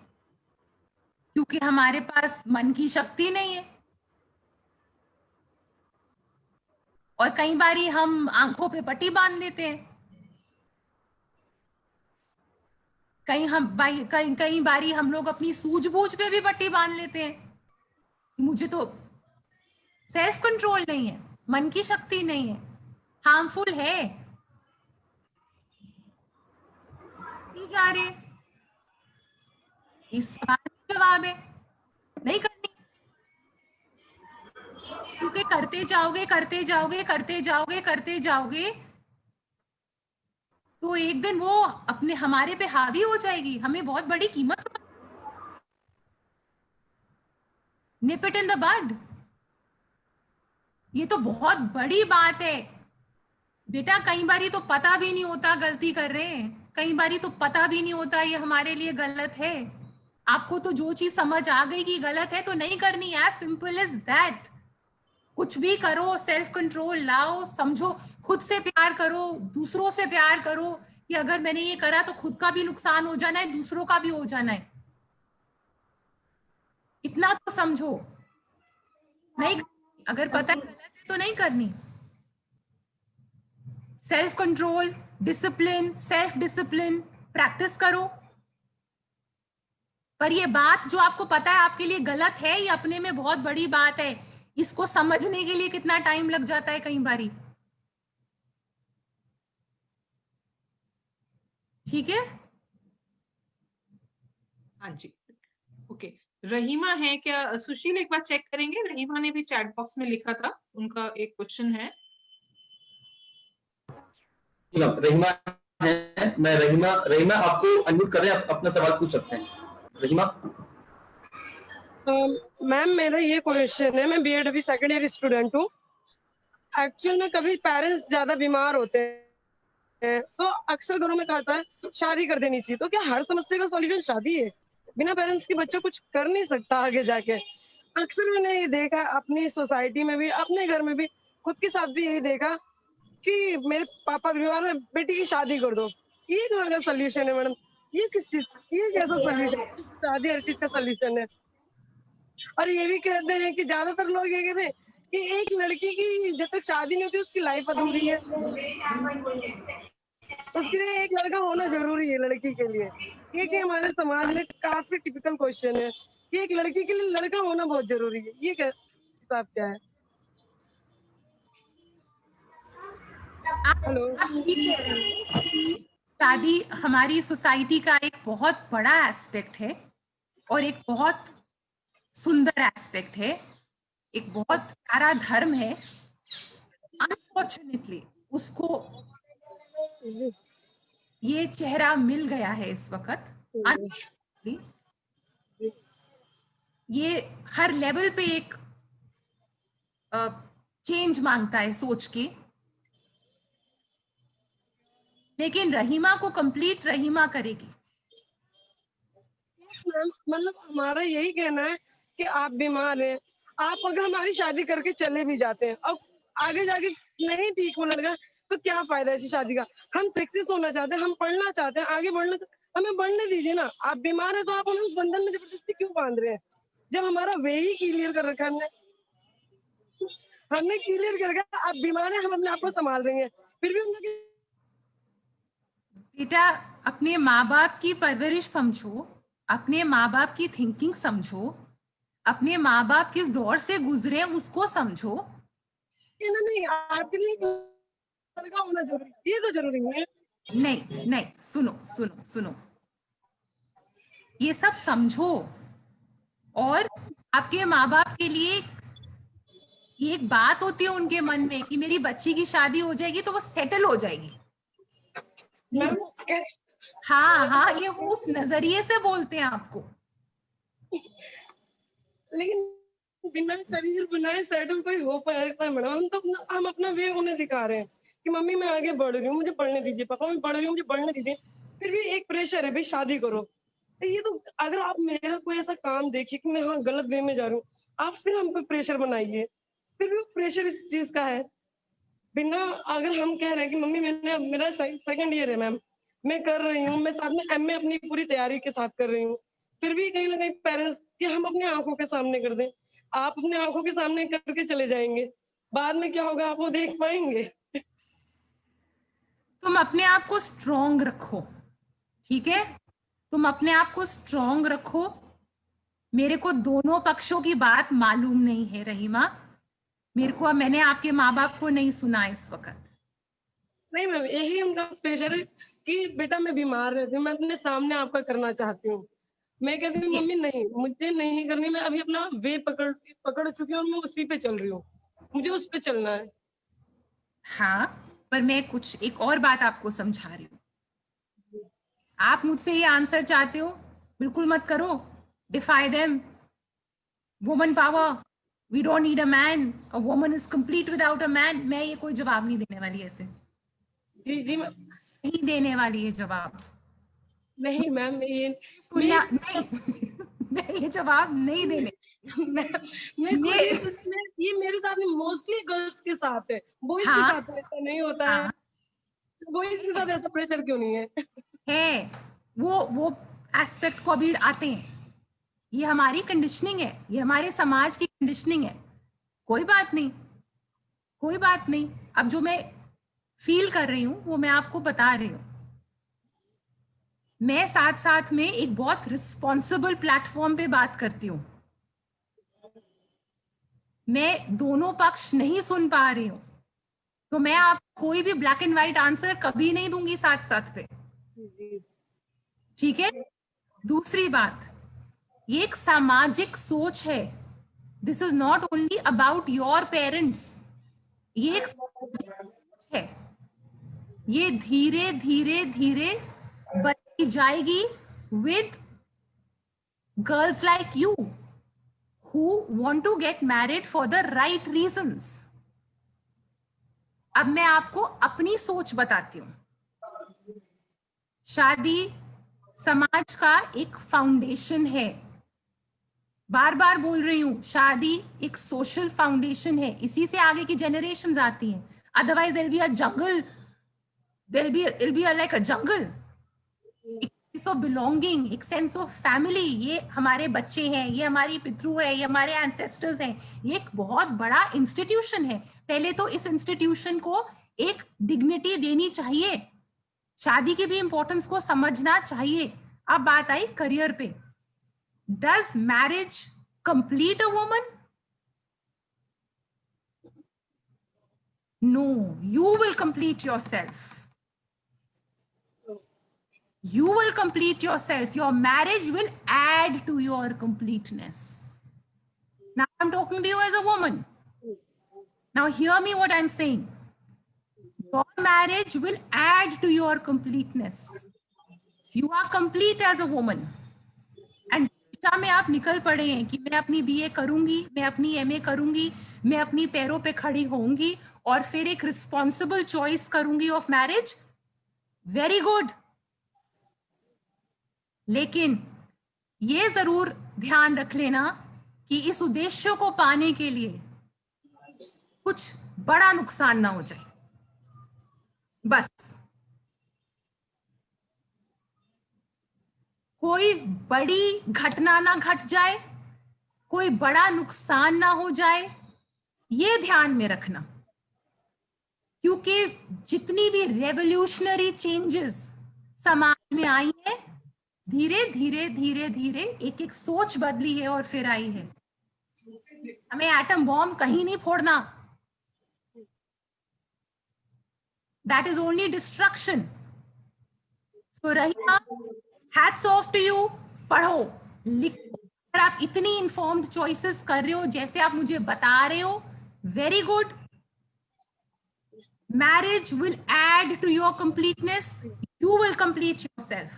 क्योंकि हमारे पास मन की शक्ति नहीं है। और कई बारी हम आंखों पे पट्टी बांध देते हैं, कई बारी हम लोग अपनी सूझबूझ पे भी पट्टी बांध लेते हैं कि मुझे तो सेल्फ कंट्रोल नहीं है, मन की शक्ति नहीं है, हार्मफुल है, नहीं जा रहे। इस सवाल का जवाब है नहीं करनी, क्योंकि करते जाओगे करते जाओगे करते जाओगे करते जाओगे तो एक दिन वो अपने हमारे पे हावी हो जाएगी, हमें बहुत बड़ी कीमत। निप इट इन द बड, ये तो बहुत बड़ी बात है बेटा। कई बारी तो पता भी नहीं होता गलती कर रहे हैं, कई बारी तो पता भी नहीं होता ये हमारे लिए गलत है। आपको तो जो चीज समझ आ गई कि गलत है तो नहीं करनी, एज सिंपल एज दैट। कुछ भी करो, सेल्फ कंट्रोल लाओ, समझो, खुद से प्यार करो, दूसरों से प्यार करो कि अगर मैंने ये करा तो खुद का भी नुकसान हो जाना है, दूसरों का भी हो जाना है, इतना तो समझो। नहीं, अगर पता है गलत है तो नहीं करनी। Self control, discipline, self discipline practice करो। पर ये बात जो आपको पता है आपके लिए गलत है, ये अपने में बहुत बड़ी बात है। इसको समझने के लिए कितना टाइम लग जाता है कई बारी। ठीक है, हाँ जी, ओके। रहीमा है क्या? सुशील एक बार चेक करेंगे, रहीमा ने भी चैट बॉक्स में लिखा था, उनका एक क्वेश्चन है। रहीमा है, मैं रहीमा आपको अनम्यूट कर रहे हैं, आप अपना सवाल पूछ सकते हैं। रहीमा, मैम मेरा ये क्वेश्चन है, मैं बीएड अभी सेकंड ईयर स्टूडेंट हूँ। एक्चुअल में कभी पेरेंट्स ज्यादा बीमार होते हैं तो अक्सर घरों में कहता है शादी कर देनी चाहिए, तो क्या हर समस्या का सॉल्यूशन शादी है? बिना पेरेंट्स के बच्चा कुछ कर नहीं सकता आगे जाके। अक्सर मैंने ये देखा अपनी सोसाइटी में भी, अपने घर में भी, खुद के साथ भी यही देखा कि मेरे पापा बीमार है, बेटी की शादी कर दो। ये कहाँ का सोल्यूशन है मैडम? ये किस चीज, ये कैसा सोल्यूशन? शादी हर चीज का सोल्यूशन है। और ये भी कहते हैं कि ज्यादातर लोग ये कहते हैं कि एक लड़की की जब तक शादी नहीं होती उसकी लाइफ अधूरी है, उसके लिए एक लड़का होना जरूरी है लड़की के लिए। ये कि हमारे समाज में काफी टिपिकल क्वेश्चन है कि एक लड़की के लिए लड़का होना बहुत जरूरी है। ये क्या हिसाब क्या है? हेलो, आप ठीक कह रहे हो कि शादी हमारी सोसाइटी का एक बहुत बड़ा एस्पेक्ट है और एक बहुत सुंदर एस्पेक्ट है, एक बहुत प्यारा धर्म है। अनफॉर्चुनेटली उसको ये चेहरा मिल गया है इस वक्त। ये हर लेवल पे एक चेंज मांगता है सोच की। लेकिन रहीमा को कंप्लीट रहीमा करेगी। मतलब हमारा यही कहना है कि आप बीमार हैं, आप अगर हमारी शादी करके चले भी जाते हैं और आगे जाके नहीं ठीक हो लगा तो क्या फायदा ऐसी शादी का? हम सक्सेस होना चाहते हैं, हम पढ़ना चाहते हैं, आगे बढ़ना, हमें बढ़ने दीजिए ना। आप बीमार है तो आप हमें उस बंधन में जबरदस्ती क्यों बांध रहे हैं? जब हमारा वे ही क्लियर कर रखा है, हमने क्लियर कर रखा, आप बीमार है, हम अपने आप को संभाल रहे हैं, फिर भी उनके बेटा अपने माँ बाप की परवरिश समझो, अपने माँ बाप की थिंकिंग समझो, अपने माँ बाप किस दौर से गुजरे उसको समझो। नहीं आपके लिए लड़का होना जरूरी, ये तो जरूरी नहीं है। नहीं नहीं, सुनो सुनो सुनो, ये सब समझो, और आपके माँ बाप के लिए एक बात होती है उनके मन में कि मेरी बच्ची की शादी हो जाएगी तो वो सेटल हो जाएगी। हाँ हाँ, ये वो उस नजरिए से बोलते हैं आपको। लेकिन बिना करियर बनाए सेटल कोई हो पाएगा मैडम? हम अपना वे उन्हें दिखा रहे हैं कि मम्मी मैं आगे बढ़ रही हूँ, मुझे पढ़ने दीजिए, पापा मैं पढ़ रही हूँ, मुझे बढ़ने दीजिए, फिर भी एक प्रेशर है भाई शादी करो। ये तो अगर आप मेरा कोई ऐसा काम देखिए कि मैं हाँ गलत वे में जा रही हूँ, आप फिर हम पे प्रेशर बनाइए, फिर भी प्रेशर इस चीज का है। बिना अगर हम कह रहे हैं कि मम्मी मैंने मेरा सेकंड ईयर है मैम, मैं कर रही हूँ, मैं साथ में एमए अपनी पूरी तैयारी के साथ कर रही हूँ, फिर भी कहीं ना कहीं पेरेंट्स कि हम अपनी आंखों के सामने कर दें, आप अपनी आंखों के सामने करके चले जाएंगे, बाद में क्या होगा आप वो देख पाएंगे? तुम अपने आप को स्ट्रॉन्ग रखो, ठीक है? तुम अपने आप को स्ट्रॉन्ग रखो। मेरे को दोनों पक्षों की बात मालूम नहीं है रहीमा, मैंने आपके माँ बाप को नहीं सुना इस वक्त। नहीं मैम, यही उनका प्रेशर है कि बेटा मैं बीमार रहती हूँ, मैं अपने सामने आपका करना चाहती हूँ। मैं कहती हूँ मम्मी नहीं, मुझे नहीं करनी, मैं अभी अपना वे पकड़ चुकी हूँ और मैं उसी पे चल रही हूँ, मुझे उस पे चलना है। हाँ, पर मैं कुछ एक और बात आपको समझा रही हूँ। आप मुझसे ये आंसर चाहते हो, बिल्कुल मत करो। Defy them, woman power, we don't need a man, a woman is complete without a man. मैं ये कोई जवाब नहीं देने वाली ऐसे। जी जी मैम, नहीं देने वाली है जवाब। नहीं मैम, ये नहीं मैं ये जवाब नहीं देने। मैं ये मेरे साथ मोस्टली गर्ल्स के साथ है, बॉयज के साथ ऐसा नहीं होता है। बॉयज के साथ ऐसा प्रेशर क्यों नहीं है? वो एस्पेक्ट को अभी आते हैं। ये हमारी कंडीशनिंग है, ये हमारे समाज की कंडीशनिंग है। कोई बात नहीं, कोई बात नहीं। अब जो मैं फील कर रही हूँ वो मैं आपको बता रही हूँ। मैं साथ साथ में एक बहुत रिस्पॉन्सिबल प्लेटफॉर्म पे बात करती हूँ। मैं दोनों पक्ष नहीं सुन पा रही हूँ, तो मैं आप कोई भी ब्लैक एंड व्हाइट आंसर कभी नहीं दूंगी साथ साथ पे, ठीक है? दूसरी बात, ये एक सामाजिक सोच है। This is not only about your parents, ये एक सोच है। ये धीरे धीरे धीरे बढ़ती जाएगी with girls like you who want to get married for the right reasons. अब मैं आपको अपनी सोच बताती हूं। शादी समाज का एक फाउंडेशन है, बार बार बोल रही हूं, शादी एक सोशल फाउंडेशन है। इसी से आगे की जनरेशंस आती हैं। Otherwise there'll be a jungle, it'll be like a jungle. एक सेंस ऑफ बिलोंगिंग, एक सेंस ऑफ फैमिली, ये हमारे बच्चे हैं, ये हमारी पितृ है, ये हमारे एंसेस्टर्स हैं। ये एक बहुत बड़ा इंस्टीट्यूशन है। पहले तो इस इंस्टीट्यूशन को एक डिग्निटी देनी चाहिए, शादी की भी इंपॉर्टेंस को समझना चाहिए। अब बात आई करियर पे। Does marriage complete a woman? No, you will complete yourself. You will complete yourself. Your marriage will add to your completeness. Now I'm talking to you as a woman. Now hear me what I'm saying. Your marriage will add to your completeness. You are complete as a woman. And शिक्षा में आप निकल पड़े हैं कि मैं अपनी BA करूंगी, मैं अपनी MA करूंगी, मैं अपनी पैरों पे खड़ी होंगी और फिर एक रिस्पॉन्सिबल चॉइस करूंगी ऑफ मैरिज। Very good. लेकिन ये जरूर ध्यान रख लेना कि इस उद्देश्य को पाने के लिए कुछ बड़ा नुकसान ना हो जाए। बस कोई बड़ी घटना ना घट जाए, कोई बड़ा नुकसान ना हो जाए, ये ध्यान में रखना। क्योंकि जितनी भी रेवोल्यूशनरी चेंजेस समाज में आई है, धीरे धीरे धीरे धीरे एक एक सोच बदली है और फिर आई है। हमें एटम बॉम्ब कहीं नहीं फोड़ना, That is only destruction. So Rahima, hats off to you. पढ़ो, लिखो। अगर आप इतनी informed choices कर रहे हो जैसे आप मुझे बता रहे हो, very good. Marriage will add to your completeness. You will complete yourself.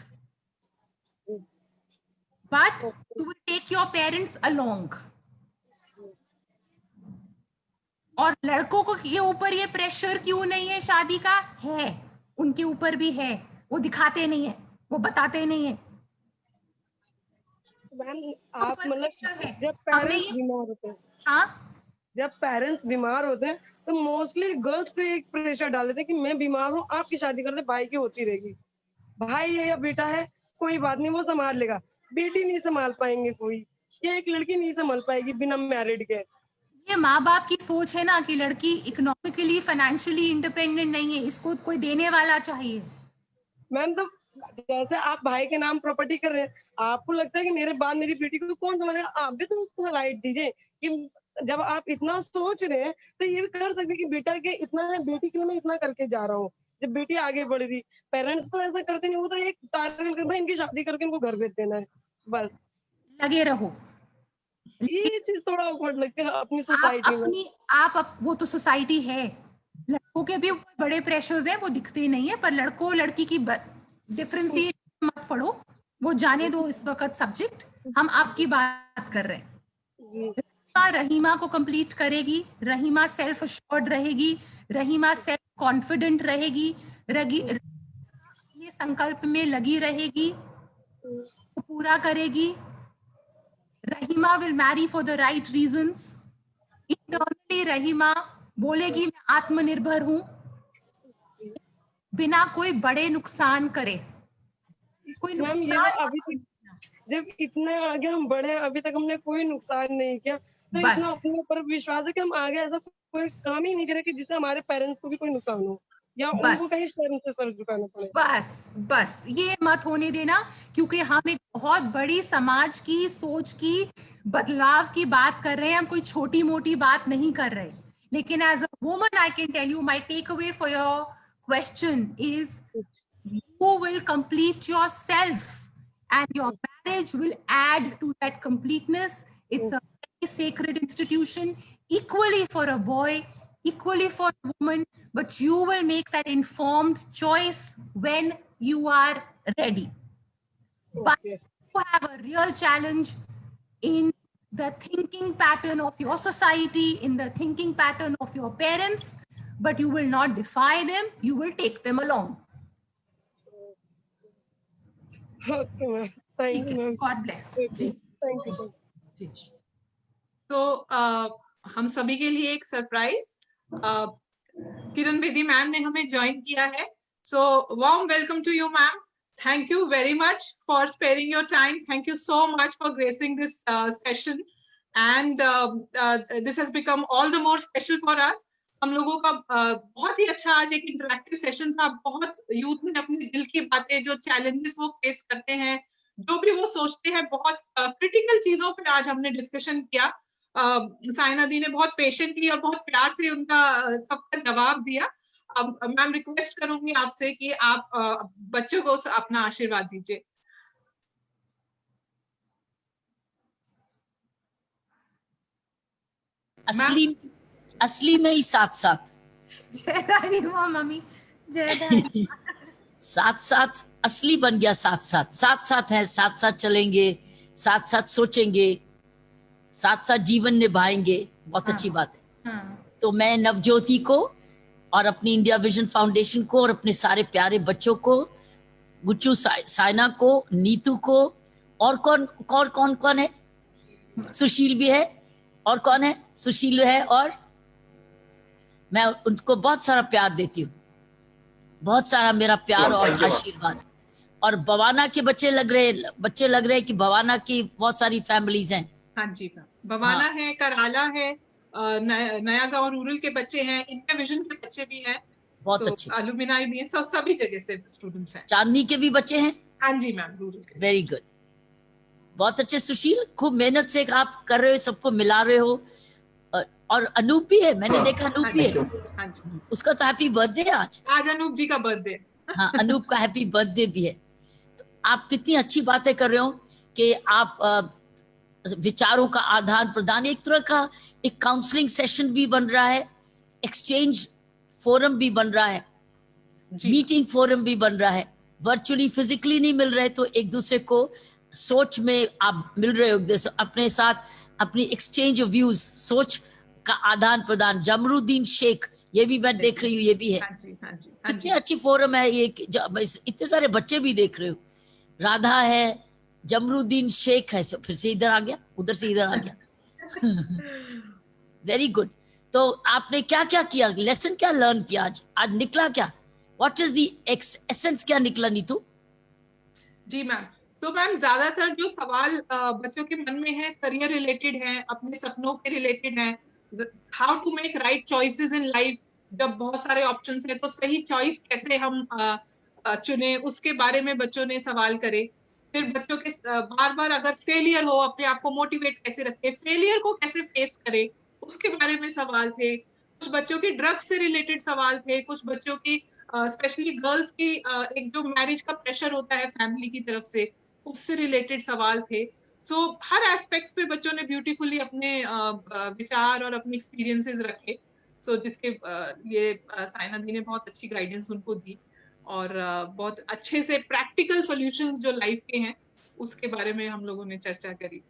But you will take your parents along. और लड़कों को के ऊपर ये प्रेशर क्यों नहीं है शादी का? है, उनके ऊपर भी है, वो दिखाते नहीं है, वो बताते नहीं है। मैम आप मतलब जब पेरेंट्स बीमार होते हैं, हाँ, जब पेरेंट्स बीमार होते हैं तो मोस्टली गर्ल्स पे एक प्रेशर डाल देते हैं कि मैं बीमार हूँ, आपकी शादी कर दे, भाई की होती रहेगी, भाई है या बेटा है कोई बात नहीं वो संभाल लेगा, बेटी नहीं संभाल पाएंगे कोई, या एक लड़की नहीं संभाल पाएगी बिना मैरिड के। ये माँ बाप की सोच है ना कि लड़की इकोनॉमिकली फाइनेंशियली इंडिपेंडेंट नहीं है, इसको कोई देने वाला चाहिए। मैम तो जैसे आप भाई के नाम प्रॉपर्टी कर रहे हैं, आपको लगता है कि मेरे बाद मेरी बेटी को कौन संभालेगा, आप भी तो उसको राइट दीजिए कि जब आप इतना सोच रहे हैं तो ये भी कर सकते हैं कि बेटा के इतना है, बेटी के लिए मैं इतना करके जा रहा हूँ। जब बेटी आगे बढ़ रही, पेरेंट्स तो ऐसा करते नहीं, वो तो एक टारगेट भाई इनकी शादी करके इनको घर भेज देना है, बस लगे रहो। ये चीज थोड़ा awkward लगता है अपनी सोसाइटी में। वो तो सोसाइटी है, लड़कों के भी बड़े प्रेशर्स हैं, वो दिखते नहीं है, पर लड़कों लड़की की डिफरेंशिएशन मत पढ़ो, वो जाने दो इस वक्त सब्जेक्ट, हम आपकी बात कर रहे हैं। रहीमा को कंप्लीट करेगी, रहीमा सेल्फ अश्योर्ड रहेगी, रहीमा सेल्फ कॉन्फिडेंट रहेगी, ये संकल्प में लगी रहेगी, पूरा करेगी। Rahima will marry for the right reasons. Internally Rahima बोलेगी मैं आत्मनिर्भर हूं, बिना कोई बड़े नुकसान करे, कोई नुकसान। अभी तक जब इतने आगे हम बढ़े, अभी तक हमने कोई नुकसान नहीं किया, तो इतना अपने ऊपर विश्वास है कि हम आगे ऐसा कोई काम ही नहीं करें कि जिससे हमारे पेरेंट्स को भी कोई नुकसान हो या उनको कहीं शर्म से सर झुकाना पड़े। बस ये मत होने देना, क्योंकि हम एक बहुत बड़ी समाज की सोच की बदलाव की बात कर रहे हैं, हम कोई छोटी मोटी बात नहीं कर रहे। लेकिन as a woman I can tell you, my takeaway for your question is you will complete yourself and your marriage will add to that completeness. It's a very sacred institution, equally for a boy, equally for a woman, but you will make that informed choice when you are ready. But you have a real challenge in the thinking pattern of your society, in the thinking pattern of your parents, but you will not defy them, you will take them along. Okay, ma'am. Thank you, ma'am. God bless. जी, thank you. जी. तो हम सभी के लिए एक surprise Kiran Bedi ma'am ने हमें ज्वाइन किया है। So warm welcome to you ma'am. Thank you very much for sparing your time. Thank you so much for gracing this session, and this has become all the more special for us. हम लोगों का बहुत ही अच्छा आज एक interactive session था। बहुत youth ने अपने दिल की बातें, जो चैलेंजेस वो फेस करते हैं, जो भी वो सोचते हैं, बहुत क्रिटिकल चीजों पे आज हमने डिस्कशन किया। साइना दी ने बहुत पेशेंटली और बहुत प्यार से उनका सबका जवाब दिया। अब मैम रिक्वेस्ट करूंगी आपसे कि आप बच्चों को अपना आशीर्वाद दीजिए। असली में ही साथ साथ जय रानी माँ मम्मी, जय रानी। साथ साथ असली बन गया, साथ साथ साथ साथ है, साथ साथ चलेंगे, साथ साथ सोचेंगे, साथ साथ जीवन निभाएंगे। बहुत अच्छी बात है। तो मैं नवज्योति को और अपनी इंडिया विजन फाउंडेशन को और अपने सारे प्यारे बच्चों को, गुच्चू साइना को, नीतू को, और कौन है, सुशील भी है, और कौन है, सुशील है, और मैं उनको बहुत सारा प्यार देती हूँ, बहुत सारा मेरा प्यार और आशीर्वाद। और बवाना के बच्चे लग रहे हैं कि बवाना की बहुत सारी फैमिलीज हैं। हाँ जी मैम, बवाना है, कराला है, नया गांव रूरल के बच्चे हैं, इंडिया विजन के बच्चे भी हैं, बहुत अच्छे, अलुमिनाई भी हैं, सभी जगह से स्टूडेंट्स हैं। चांदनी के भी बच्चे हैं। हाँ जी मैम, रूरल के। वेरी गुड, बहुत अच्छे। सुशील, खूब मेहनत से आप कर रहे हो, सबको मिला रहे हो। और अनूप भी है, मैंने देखा अनूप भी है, हाँ जी, उसका तो हैप्पी बर्थडे आज। आज अनूप जी का बर्थडे। हाँ, अनूप का हैप्पी बर्थडे भी है। तो आप कितनी अच्छी बातें कर रहे हो कि आप विचारों का आदान प्रदान, एक तरह का एक काउंसलिंग सेशन भी बन रहा है, एक्सचेंज फोरम भी बन रहा है, मीटिंग फोरम भी बन रहा है। वर्चुअली फिजिकली नहीं मिल रहे तो एक दूसरे को सोच में आप मिल रहे हो, अपने साथ अपनी एक्सचेंज ऑफ व्यूज, सोच का आदान प्रदान। जमरुद्दीन शेख, ये भी मैं देख रही हूँ, ये भी है। कितनी अच्छी फोरम है ये, इतने सारे बच्चे भी देख रहे हो। राधा है, जमरुद्दीन शेख है, फिर से इधर आ गया, उधर से इधर आ गया। Very good. तो आपने क्या क्या किया, लेसन क्या लर्न किया आज निकला क्या? व्हाट इज द एसेंस, क्या निकला नीतू? जी मैम, तो मैम ज्यादातर जो सवाल बच्चों के मन में है करियर रिलेटेड है, अपने सपनों के रिलेटेड है, how to make right choices in life. जब बहुत सारे ऑप्शंस हैं तो सही चॉइस कैसे हम चुने, उसके बारे में बच्चों ने सवाल करे। फिर बच्चों के बार बार अगर फेलियर हो, अपने आप को मोटिवेट कैसे रखे, फेलियर को कैसे फेस करे, उसके बारे में सवाल थे। कुछ बच्चों की ड्रग्स से रिलेटेड सवाल थे, कुछ बच्चों की स्पेशली गर्ल्स की एक जो मैरिज का प्रेशर होता है फैमिली की तरफ से, उससे रिलेटेड सवाल थे। सो हर एस्पेक्ट्स पे बच्चों ने ब्यूटीफुली अपने विचार और अपने एक्सपीरियंसेस रखे। सो जिसके लिए साइना दी ने बहुत अच्छी गाइडेंस उनको दी, और बहुत अच्छे से प्रैक्टिकल सॉल्यूशंस जो लाइफ के हैं उसके बारे में हम लोगों ने चर्चा करी।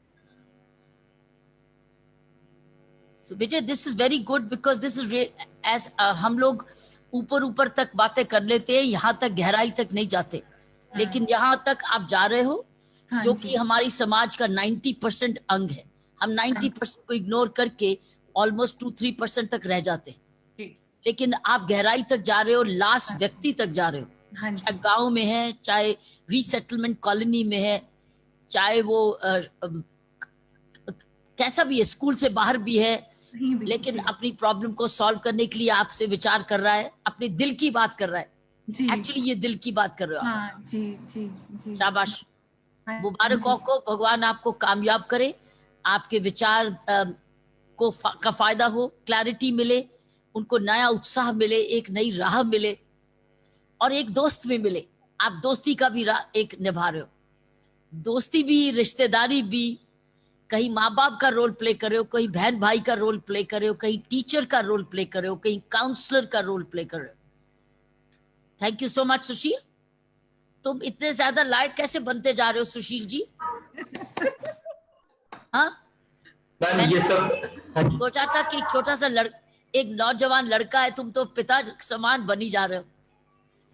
So बेटे, this is very good because this is as हम लोग ऊपर तक बातें कर लेते हैं, यहाँ तक गहराई तक नहीं जाते, लेकिन यहाँ तक आप जा रहे हो, जो कि हमारी समाज का 90% अंग है। हम 90% को इग्नोर करके ऑलमोस्ट 2-3% तक रह जाते हैं, लेकिन आप गहराई तक जा रहे हो, लास्ट व्यक्ति तक जा रहे हो, चाहे गांव में है, चाहे रीसेटलमेंट कॉलोनी में है, चाहे वो कैसा भी है, स्कूल से बाहर भी है, लेकिन अपनी प्रॉब्लम को सॉल्व करने के लिए आपसे विचार कर रहा है, अपने दिल की बात कर रहा है। एक्चुअली ये दिल की बात कर रहे हो आप। जी। शाबाश, मुबारक हो, भगवान आपको कामयाब करे, आपके विचार का फायदा हो, क्लैरिटी मिले, उनको नया उत्साह मिले, एक नई राह मिले, और एक दोस्त भी मिले। आप दोस्ती का भी एक निभा रहे हो, दोस्ती भी, रिश्तेदारी भी, कहीं माँ बाप का रोल प्ले कर रहे हो, कहीं बहन भाई का रोल प्ले कर रहे हो, कहीं टीचर का रोल प्ले कर रहे हो, कहीं काउंसलर का रोल प्ले कर रहे हो। थैंक यू सो मच सुशील। तुम इतने ज्यादा लायक कैसे बनते जा रहे हो सुशील जी? हाँ, मैंने सोचा था कि छोटा सा एक नौजवान लड़का है, तुम तो पिता समान बनी जा रहे हो।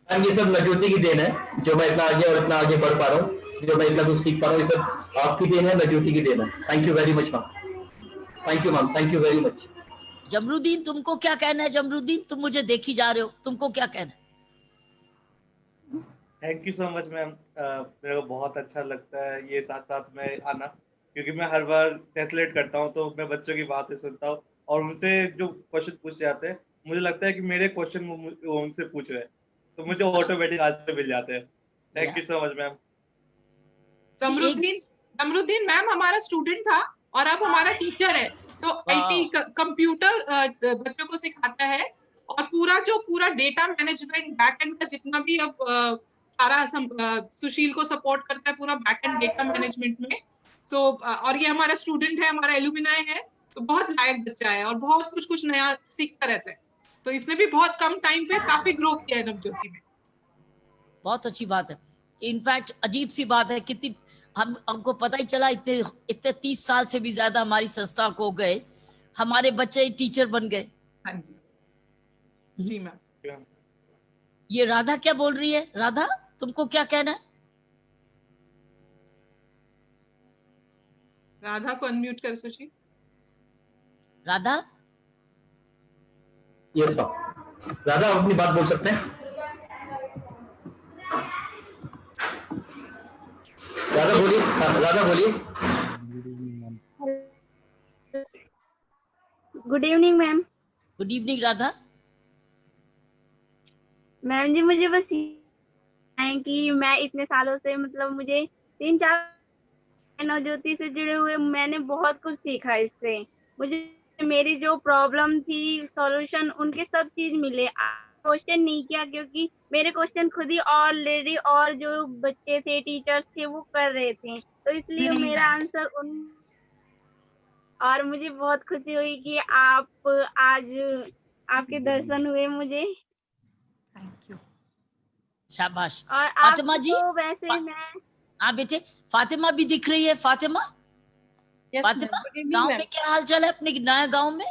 ये सब नजोती की देन है, जो मैं इतना आगे और इतना आगे बढ़ पा रहा हूँ, जो मैं इतना कुछ सीख पा रहा हूँ, ये सब आपकी देन है, नजोती की देन है। Thank you very much ma'am. Thank you ma'am, thank you very much. Jamruddin, तुमको क्या कहना है? जमरुद्दीन, तुम मुझे देखी जा रहे हो, तुमको क्या कहना है? Thank you so much ma'am. मेरे को बहुत अच्छा लगता है ये साथ साथ में आना, क्योंकि मैं हर बार ट्रांसलेट करता हूँ तो मैं बच्चों की बातें सुनता हूँ, और उनसे जो क्वेश्चन पूछे जाते हैं, मुझे लगता है कि मेरे क्वेश्चन वो उनसे पूछ रहे हैं, तो मुझे ऑटोमेटिक आंसर मिल जाते हैं। Thank you so much ma'am. Jamruddin ma'am हमारा स्टूडेंट था और अब हमारा टीचर है। तो आईटी कंप्यूटर बच्चों को सिखाता है, और पूरा डेटा मैनेजमेंट बैकएंड का जितना भी अब सारा सुशील को सपोर्ट करता है, पूरा बैकएंड डेटा मैनेजमेंट में। सो और ये हमारा स्टूडेंट है, हमारा एलुमिनाई है, तो बहुत लायक बच्चा है और बहुत कुछ नया सीखता रहता है। तो इसने भी बहुत कम टाइम पे काफी ग्रो किया है नवज्योति में। बहुत अच्छी बात है। इनफैक्ट अजीब सी बात है, कितनी हमको पता ही चला, इतने 30 साल से भी ज्यादा हमारी संस्था को गए, हमारे बच्चे टीचर बन गए। हाँ जी, जी मैम। ये राधा क्या बोल रही है? राधा, तुमको क्या कहना है? राधा को अनम्यूट कर सुशील। राधा, यस सर, राधा आप अपनी बात बोल सकते हैं। राधा बोलिए, राधा बोलिए। Good evening ma'am. Good evening Radha. Ma'am जी, मुझे बस है कि मैं इतने सालों से, मतलब मुझे 3-4 नवज्योति से जुड़े हुए, मैंने बहुत कुछ सीखा इससे। मुझे मेरी जो प्रॉब्लम थी सॉल्यूशन उनके सब चीज मिले। क्वेश्चन नहीं किया क्योंकि मेरे क्वेश्चन खुद ही ऑलरेडी और जो बच्चे थे टीचर्स थे वो कर रहे थे, तो इसलिए मेरा आंसर उन। और मुझे बहुत खुशी हुई कि आप आज आपके दर्शन हुए मुझे। Thank you. शाबाश। और फातिमा जी, तो वैसे मैं हाँ बेटे, फातिमा भी दिख रही है। फातिमा, फातिमा, गांव में क्या हाल चाल है अपने नया गांव में?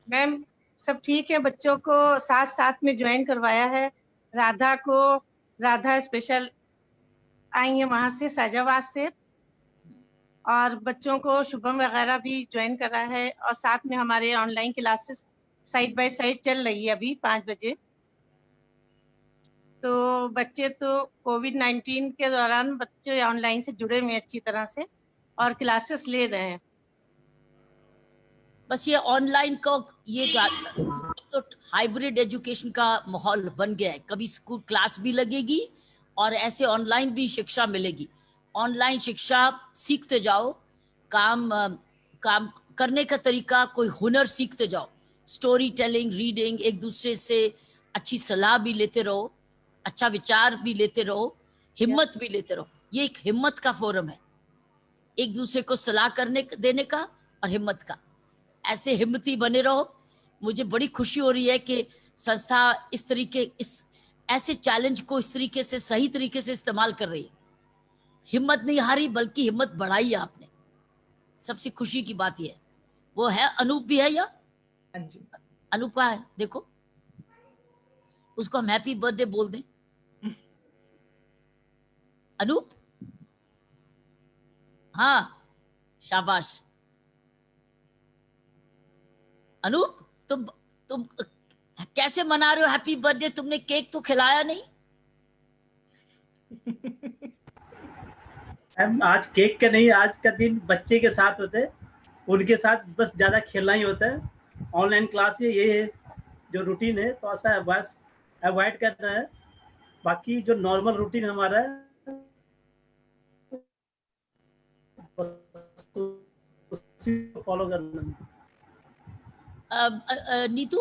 मैम सब ठीक है, बच्चों को साथ साथ में ज्वाइन करवाया है। राधा स्पेशल आई है वहां से, शाजाबाद से, और बच्चों को शुभम वगैरह भी ज्वाइन करा है। और साथ में हमारे online classes side by side चल रही है अभी 5 बजे। तो बच्चे तो कोविड-19 के दौरान बच्चे ऑनलाइन से जुड़े हुए अच्छी तरह से और क्लासेस ले रहे हैं। बस ये ऑनलाइन को ये तो हाइब्रिड एजुकेशन का माहौल बन गया है। कभी स्कूल क्लास भी लगेगी और ऐसे ऑनलाइन भी शिक्षा मिलेगी। ऑनलाइन शिक्षा सीखते जाओ, काम करने का तरीका, कोई हुनर सीखते जाओ, स्टोरी टेलिंग, रीडिंग, एक दूसरे से अच्छी सलाह भी लेते रहो, अच्छा विचार भी लेते रहो, हिम्मत भी लेते रहो। ये एक हिम्मत का फोरम है, एक दूसरे को सलाह करने देने का और हिम्मत का। ऐसे हिम्मती बने रहो। मुझे बड़ी खुशी हो रही है कि संस्था इस ऐसे चैलेंज को इस तरीके से सही तरीके से इस्तेमाल कर रही है। हिम्मत नहीं हारी बल्कि हिम्मत बढ़ाई है आपने। सबसे खुशी की बात यह है। वो है अनूप भी है या? अनूप का है, देखो उसको हम हैप्पी बर्थडे बोल दें। अनूप, हाँ शाबाश। अनूप, तुम कैसे मना रहे हो हैप्पी बर्थडे? तुमने केक तो खिलाया नहीं। आज केक का नहीं, आज का दिन बच्चे के साथ होते हैं, उनके साथ बस ज्यादा खेलना ही होता है। ऑनलाइन क्लास ये है जो रूटीन है, तो ऐसा बस अवॉइड करना है। बाकी जो नॉर्मल रूटीन हमारा है उसी को फॉलो करना है। नीतू,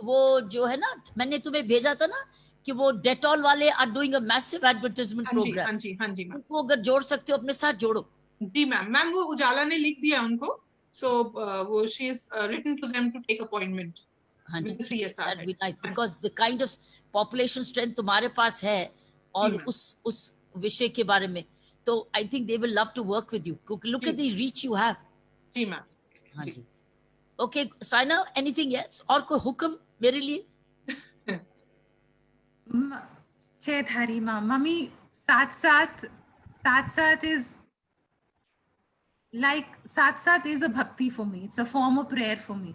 वो जो है ना, मैंने तुम्हें भेजा था ना कि वो डेटॉल वाले are doing a massive advertisement programme. हाँ जी, हाँ जी मैम। उनको अगर जोड़ सकते हो अपने साथ जोड़ो। जी मैम वो उजाला ने लिख दिया उनको, सो वो she is written to them to take appointment. हाँ जी, that be nice because the kind of population strength तुम्हारे पास है और उस विषय के बारे में, तो I think they will love to work with you. Look at the reach you have. जी मैम। हाँ जी। Okay Saina, anything else? और कोई हुक्म मेरे लिए? जयधारी माँ, मम्मी साथ इज like साथ is a bhakti for me, it's a form of prayer for me।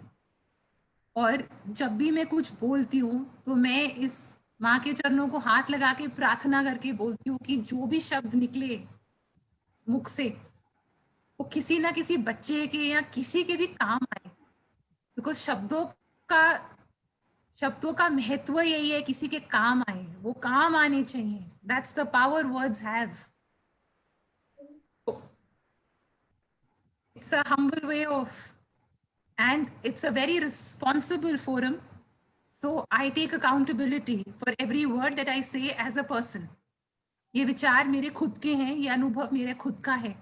और जब भी मैं कुछ बोलती हूँ तो मैं इस माँ के चरणों को हाथ लगा के प्रार्थना करके बोलती हूँ कि जो भी शब्द निकले मुख से वो किसी ना किसी बच्चे के या किसी के भी काम आए। बिकॉज शब्दों का महत्व यही है, किसी के काम आए, वो काम आने चाहिए। That's the power words have. It's a humble way of, and it's a very responsible forum. So I take accountability for every word that I say as a person. ये विचार मेरे खुद के हैं, ये अनुभव मेरे खुद का है।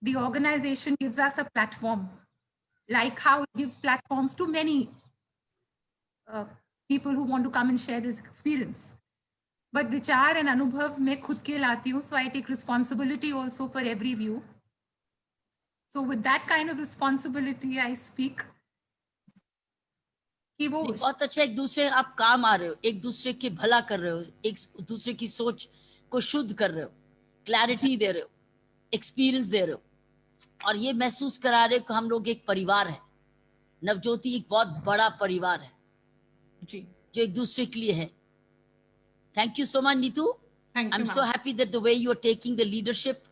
The organization gives us a platform, like how it gives platforms to many people who want to come and share this experience. But विचार and अनुभव मैं खुद के लाती हूँ, so I take responsibility also for every view. So with that kind of responsibility I speak कि वो बहुत अच्छा, एक दूसरे आप काम आ रहे हो, एक दूसरे के भला कर रहे हो, एक दूसरे की सोच को शुद्ध कर रहे हो, क्लैरिटी दे रहे हो, एक्सपीरियंस दे रहे हो, और ये महसूस करा रहे हो कि हम लोग एक परिवार है। नवज्योति एक बहुत बड़ा परिवार है जी, जो एक दूसरे के लिए है। Thank you so much Neetu. I am so happy that the way you are taking the leadership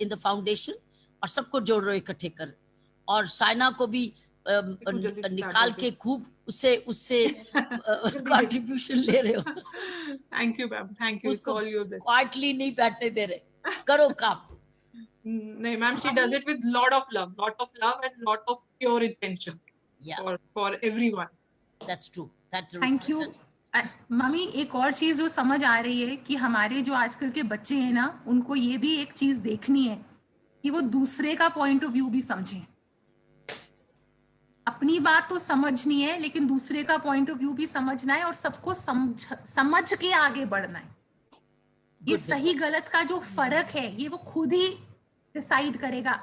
in the foundation और सबको जोड़ रहे हो इकट्ठे कर, और साइना को भी निकाल के खूब उससे कंट्रीब्यूशन ले रहे हो। Thank you ma'am, thank you. उसको क्वाइटली नहीं बैठने दे रहे, करो काम। नहीं ma'am, she does it with lot of love and lot of pure intention for everyone. That's true. That's Thank you. Mummy, एक और चीज जो समझ आ रही है कि हमारे जो आजकल के बच्चे हैं ना, उनको ये भी एक चीज देखनी है कि वो दूसरे का पॉइंट ऑफ व्यू भी समझें। अपनी बात तो समझनी है, लेकिन दूसरे का पॉइंट ऑफ व्यू भी समझना है और सबको समझ के आगे बढ़ना है। ये सही गलत का जो फर्क है ये वो खुद ही डिसाइड करेगा।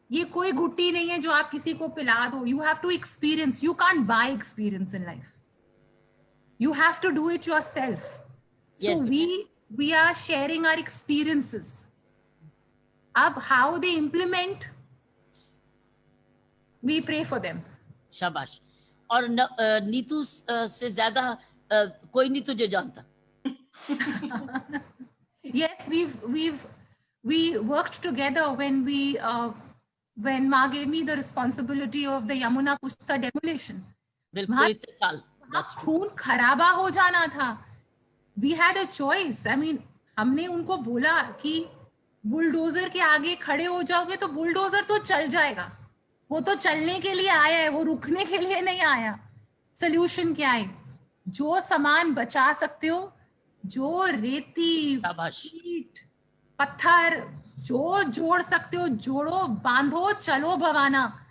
ये कोई गुट्टी नहीं है जो आप किसी को पिला दो। You have to experience, you can't buy experience in life, you have to do it yourself. Yes, so we are sharing our experiences. Ab how they implement, we pray for them. शाबाश। और नीतू से ज्यादा कोई नहीं तुझे जानता। Yes, we worked together when Ma gave me the responsibility of the Yamuna Pushta demolition. बिल्कुल, इतने साल खून खराबा हो जाना था। We had a choice. I mean, हमने उनको बोला कि बुलडोजर के आगे खड़े हो जाओगे तो बुलडोजर तो चल जाएगा, वो तो चलने के लिए आया है, वो रुकने के लिए नहीं आया। सोल्यूशन क्या है? जो सामान बचा सकते हो, जो रेती ईंट पत्थर जो जोड़ सकते हो जोड़ो, बांधो, चलो भवाना।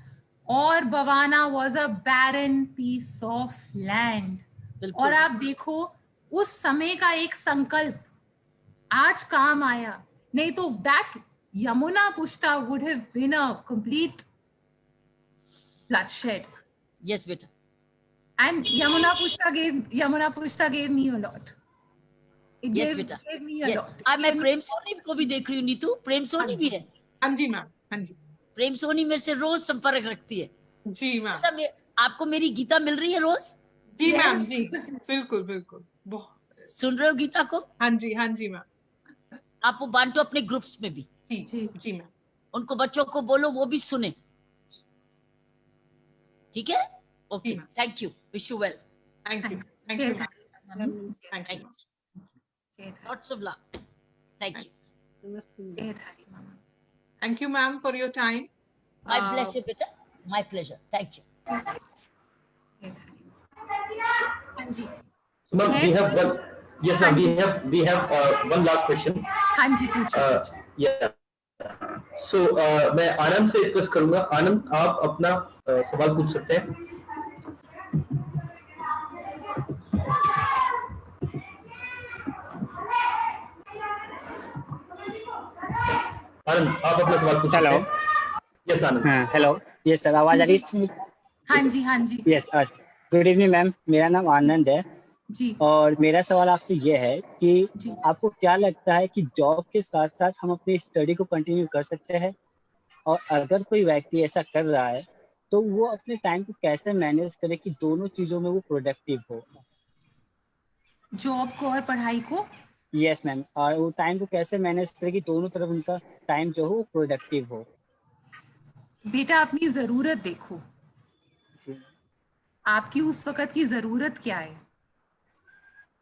और Bhawana was a barren piece of land. और आप देखो उस समय का एक संकल्प आज काम आया, नहीं तो that Yamuna Pushta would have been a complete bloodshed. Yes, beta. And Yamuna Pushta gave me a lot. It Yes, gave, beta. gave me a lot. अब मैं प्रेम सोनी को भी देख रही हूँ। नीतू, प्रेम सोनी भी है। हाँ जी मैम, हाँ जी। प्रेम सोनी मेरे से रोज संपर्क रखती है। जी मैम। अच्छा, आपको मेरी गीता मिल रही है रोज? जी मैम, जी बिल्कुल बिल्कुल। सुन रहे हो गीता को? हाँ जी, हाँ जी मैम। आप वो बांटो अपने ग्रुप्स में भी। जी जी मैम। उनको बच्चों को बोलो वो भी सुने, ठीक है? Okay, thank you, wish you well. Thank you, thank you, thank you, lots of love, thank you, thank you ma'am for your time. My pleasure बेटा, माय प्लेजर, थैंक यू। हाँ जी। So ma'am, we have one. Yes, ma'am. We have one last question. हाँ जी, पूछो। Yeah. So मैं आनंद से request करूंगा। आनंद, आप अपना सवाल पूछ सकते हैं। आनंद, आप अपना सवाल पूछ सकते हैं। यस आनंद। हेलो, यस सर, आवाज आ रही है? हाँ जी, हाँ जी। यस, गुड इवनिंग मैम, मेरा नाम आनंद है जी। और मेरा सवाल आपसे ये है कि आपको क्या लगता है कि जॉब के साथ साथ हम अपनी स्टडी को कंटिन्यू कर सकते हैं, और अगर कोई व्यक्ति ऐसा कर रहा है तो वो अपने टाइम को कैसे मैनेज करे कि दोनों चीजों में वो प्रोडक्टिव हो? जॉब को और पढ़ाई को? यस मैम, और वो टाइम को कैसे मैनेज करे कि दोनों तरफ उनका टाइम जो हो प्रोडक्टिव हो? बेटा, अपनी जरूरत देखो, आपकी उस वक्त की जरूरत क्या है?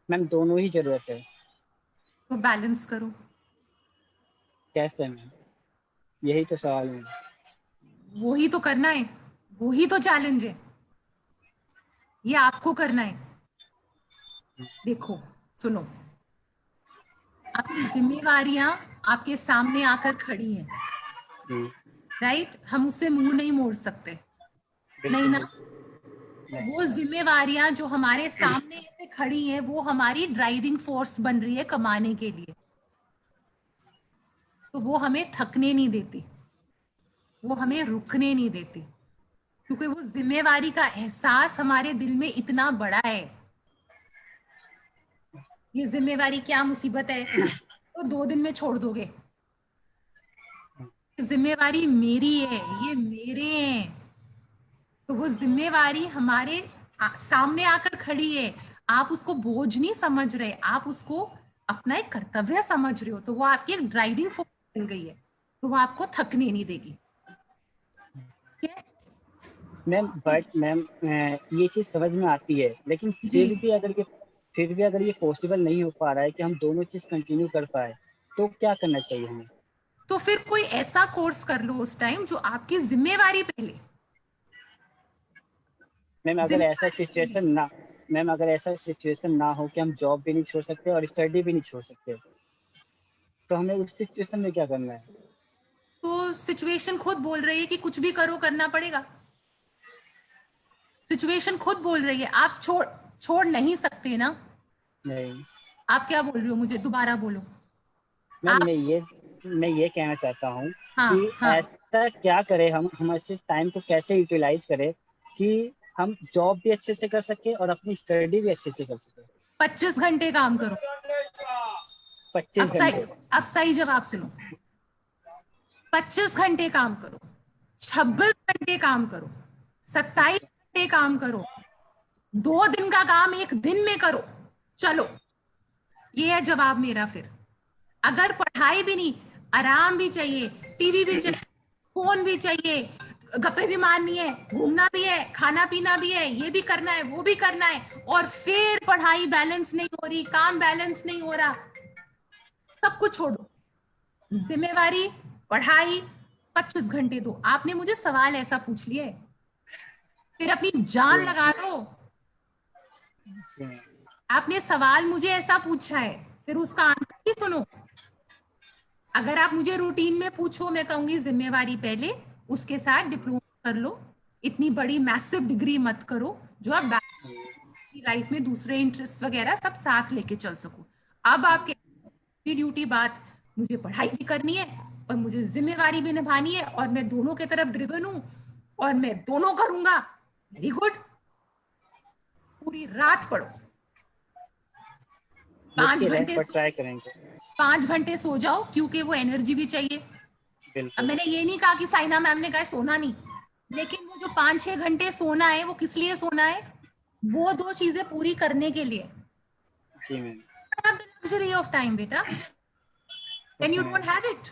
मैम दोनों ही जरूरत है। तो बैलेंस करो। कैसे मैम? यही तो सवाल है। वो ही तो करना है, वो ही तो चैलेंज है, ये आपको करना है। देखो, सुनो, आपकी जिम्मेवारियां आपके सामने आकर खड़ी हैं, राइट? हम उससे मुंह नहीं मोड़ सकते, नहीं ना? वो जिम्मेवारियां जो हमारे सामने ऐसे खड़ी हैं, वो हमारी ड्राइविंग फोर्स बन रही है कमाने के लिए। तो वो हमें थकने नहीं देती, वो हमें रुकने नहीं देती, क्योंकि वो जिम्मेवारी का एहसास हमारे दिल में इतना बड़ा है। ये जिम्मेवारी क्या मुसीबत है तो 2 दिन में छोड़ दोगे? जिम्मेवारी मेरी है, ये मेरे हैं, तो वो जिम्मेवारी हमारे सामने आकर खड़ी है। आप उसको बोझ नहीं समझ रहे, आप उसको अपना एक कर्तव्य समझ रहे हो, तो वो आपकी एक ड्राइविंग फोर्स बन गई है, तो वो आपको थकने नहीं देगी। मैम बट मैम ये चीज समझ में आती है, लेकिन फिर भी अगर ये पॉसिबल नहीं हो पा रहा है कि हम दोनों चीज कंटिन्यू कर पाए, तो क्या करना चाहिए हमें? तो फिर कोई ऐसा कोर्स कर लो उस टाइम जो आपकी जिम्मेवारी पहले। मैम अगर ऐसा सिचुएशन ना हो कि हम जॉब भी नहीं छोड़ सकते और स्टडी भी नहीं छोड़ सकते, तो हमें उस सिचुएशन में क्या करना है? तो सिचुएशन खुद बोल रही है कि कुछ भी करो, करना पड़ेगा। सिचुएशन खुद बोल रही है, आप छोड़ नहीं सकते ना। नहीं। आप क्या बोल रहे हो, मुझे दोबारा बोलो। मैम मैं ये कहना चाहता हूँ कि ऐसा क्या करें हम अच्छे टाइम को कैसे यूटिलाइज करें कि हम जॉब भी अच्छे से कर सके और अपनी स्टडी भी अच्छे से कर सके। 25 घंटे काम करो। 25 घंटे। अब सही जवाब सुनो। 25 घंटे काम करो, 26 घंटे काम करो, 27 घंटे काम करो, 2 दिन का काम 1 दिन में करो। चलो, ये है जवाब मेरा। फिर अगर पढ़ाई भी नहीं, आराम भी चाहिए, टीवी भी चाहिए, फोन भी चाहिए, गप्पे भी मारनी है, घूमना भी है, खाना पीना भी है, ये भी करना है, वो भी करना है, और फिर पढ़ाई बैलेंस नहीं हो रही, काम बैलेंस नहीं हो रहा, सब कुछ छोड़ो। जिम्मेवारी, पढ़ाई, 25 घंटे दो। आपने मुझे सवाल ऐसा पूछ लिया है, फिर अपनी जान लगा दो। आपने सवाल मुझे ऐसा पूछा है, फिर उसका आंसर भी सुनो। अगर आप मुझे रूटीन में पूछो, मैं कहूंगी जिम्मेवारी पहले, उसके साथ डिप्लोमा कर लो। इतनी बड़ी मैसिव डिग्री मत करो जो आप लाइफ में दूसरे इंटरेस्ट वगैरह सब साथ लेके चल सको। अब आपके ड्यूटी बात, मुझे पढ़ाई भी करनी है और मुझे जिम्मेवारी भी निभानी है, और मैं दोनों के तरफ ड्रिवन हूं और मैं दोनों करूंगा। वेरी गुड, पूरी रात पढ़ो, 5 घंटे ट्राई करेंगे। 5 घंटे सो जाओ, क्योंकि वो एनर्जी भी चाहिए। अब मैंने ये नहीं कहा कि साइना मैम ने कहा सोना नहीं, लेकिन वो जो 5-6 घंटे सोना है, वो किस लिए सोना है? वो 2 चीजें पूरी करने के लिए। जी मैम। लग्जरी ऑफ टाइम बेटा, and you don't have it.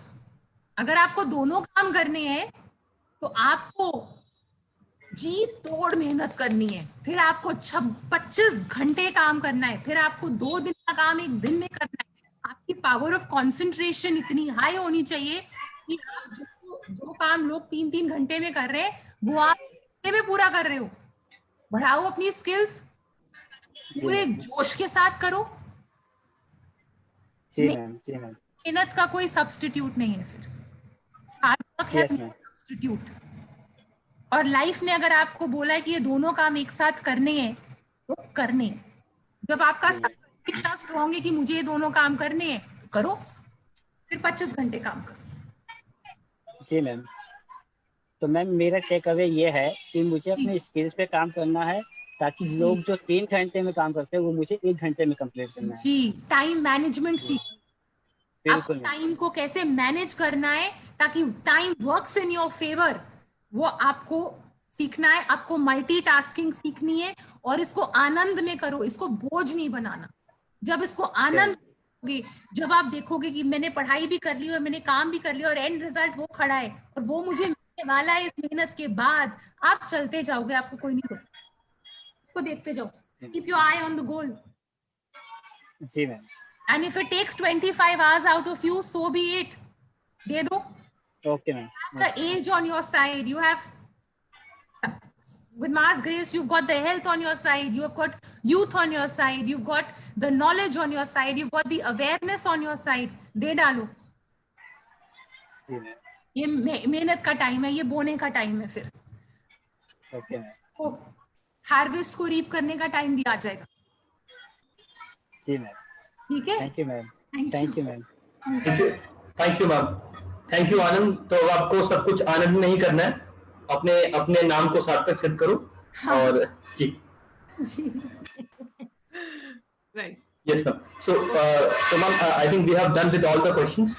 अगर आपको दोनों काम करने हैं तो आपको जी तोड़ मेहनत करनी है, फिर आपको 25 घंटे काम करना है, फिर आपको 2 दिन का काम 1 दिन में करना है। आपकी पावर ऑफ कंसंट्रेशन इतनी हाई होनी चाहिए कि आप जो काम लोग 3-3 घंटे में कर रहे हैं, वो आप घंटे में पूरा कर रहे हो। बढ़ाओ अपनी स्किल्स, पूरे जोश के साथ करो। मेहनत का कोई सब्स्टिट्यूट नहीं है, फिर हार्ड वर्क है सब्स्टिट्यूट। और लाइफ ने अगर आपको बोला है कि ये दोनों काम एक साथ करने हैं, तो करने। जब आपका इतना स्ट्रॉन्ग है कि मुझे ये दोनों काम करने हैं, तो करो, फिर 25 घंटे काम करो। जी मैम। तो मैम मेरा टेक अवे ये है कि मुझे अपने स्किल्स पे काम करना है, ताकि लोग जो 3 घंटे में काम करते हैं वो मुझे 1 घंटे में कंप्लीट करना है। जी, टाइम मैनेजमेंट सीखो। आपको टाइम को कैसे मैनेज करना है ताकि time works in your favour, वो आपको सीखना है। आपको मल्टीटास्किंग सीखनी है, और इसको आनंद में करो, इसको बोझ नहीं बनाना। जब इसको आनंद, जब आप देखोगे कि मैंने पढ़ाई भी कर ली और मैंने काम भी कर लिया और एंड रिजल्ट वो खड़ा है और वो मुझे मिलने वाला है इस मेहनत के बाद, आप चलते जाओगे, आपको कोई नहीं रोकता। उसको देखते जाओ, keep your eye on the goal. जी ma'am. And if it takes 25 hours out of you, so be it. दे दो। Okay ma'am. The age on your side, you have, with Ma's grace, you've got the health on your side, you've got youth on your side, you've got the knowledge on your side, you've got the awareness on your side. दे डालो। जी ma'am. ये मेहनत का time है, ये बोने का time है। फिर ओके मैम। तो हार्वेस्ट को रीप करने का टाइम भी आ जाएगा। जी मैम। ठीक है। Thank you ma'am. Thank you ma'am. Thank you ma'am. Thank you Anand. तो आपको सब कुछ आनंद नहीं करना है, अपने अपने नाम को सार्थक सिद्ध करो। हाँ। और जी right. Yes ma'am. So ma'am, I think we have done with all the questions,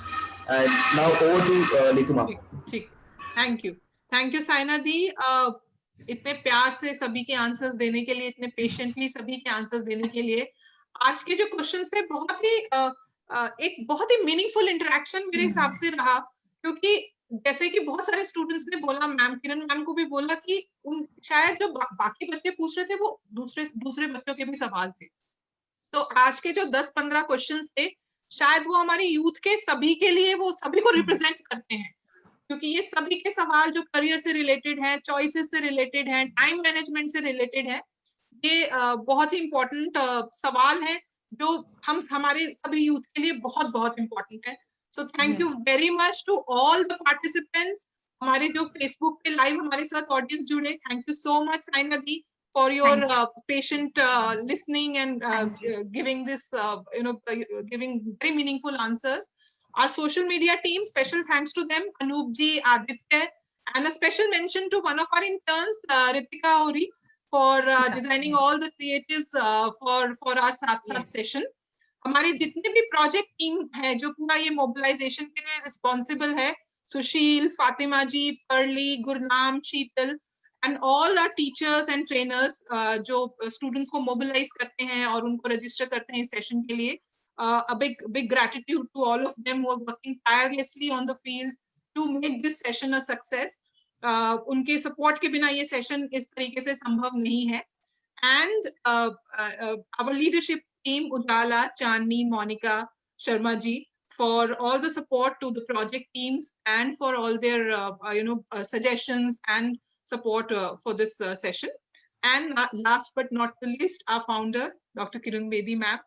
and now over to Neetu ma'am. ठीक, थैंक यू साइना दी, इतने प्यार से सभी के आंसर्स देने के लिए, इतने पेशेंटली सभी के आंसर्स देने के लिए। आज के जो क्वेश्चंस थे बहुत ही एक बहुत ही मीनिंगफुल इंटरेक्शन मेरे हिसाब से रहा, क्योंकि जैसे कि बहुत सारे स्टूडेंट्स ने बोला, मैम किरण मैम को भी बोला कि शायद जो बाकी बच्चे पूछ रहे थे वो दूसरे बच्चों के भी सवाल थे। तो आज के जो 10-15 क्वेश्चंस थे, शायद वो हमारे यूथ के सभी के लिए, वो सभी को रिप्रेजेंट करते हैं, क्योंकि ये सभी के सवाल जो करियर से रिलेटेड हैं, चॉइसेस से रिलेटेड हैं, टाइम मैनेजमेंट से रिलेटेड है, ये बहुत ही इम्पोर्टेंट सवाल है जो हमारे सभी यूथ के लिए बहुत बहुत इम्पोर्टेंट है। So thank you very much to all the participants. हमारे जो फेसबुक पे लाइव हमारे साथ ऑडियंस जुड़े, thank you so much Saina di for your patient listening and giving this giving very meaningful answers. Our social media team, special thanks to them, Anup ji, Aditya, and a special mention to one of our interns, Ritika Ori, for designing all the creatives for our साथ session. हमारे जितने भी project team है जो पूरा ये mobilisation के लिए रिस्पॉन्सिबल है, Sushil, Fatima ji, Pearly, Gurnam, Sheetal, and all our teachers and trainers जो students को mobilize करते हैं और उनको register करते हैं इस session के लिए, a big gratitude to all of them who are working tirelessly on the field to make this session a success. उनके support के बिना ये session इस तरीके से संभव नहीं है. And our leadership team, Ujala, Chandni, Monica, Sharma ji, for all the support to the project teams and for all their suggestions and support for this session. And last but not the least, our founder, Dr. Kiran Bedi ma'am,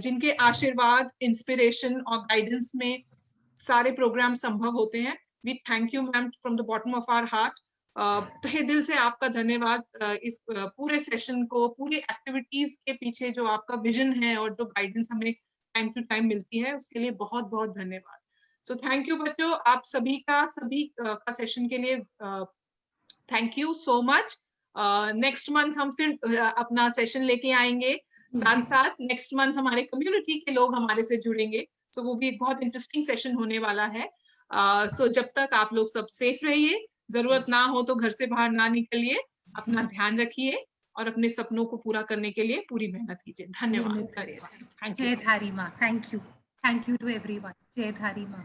जिनके आशीर्वाद, inspiration और guidance में सारे programme संभव होते हैं. We thank you ma'am from the bottom of our heart. तहे दिल से आपका धन्यवाद इस पूरे सेशन को, पूरी एक्टिविटीज के पीछे जो आपका विजन है और जो गाइडेंस हमें टाइम टू टाइम मिलती है, उसके लिए बहुत बहुत धन्यवाद. सो थैंक यू बच्चों, आप सभी का सेशन के लिए thank you so much. Next month हम फिर अपना सेशन लेके आएंगे. साथ साथ नेक्स्ट मंथ हमारे कम्युनिटी के लोग हमारे से जुड़ेंगे, तो वो भी एक बहुत इंटरेस्टिंग सेशन होने वाला है. सो जब तक आप लोग सब सेफ रहिए, जरूरत ना हो तो घर से बाहर ना निकलिए, अपना ध्यान रखिए और अपने सपनों को पूरा करने के लिए पूरी मेहनत कीजिए. धन्यवाद. जय धारी माँ. Thank you to everyone. जय धारी माँ.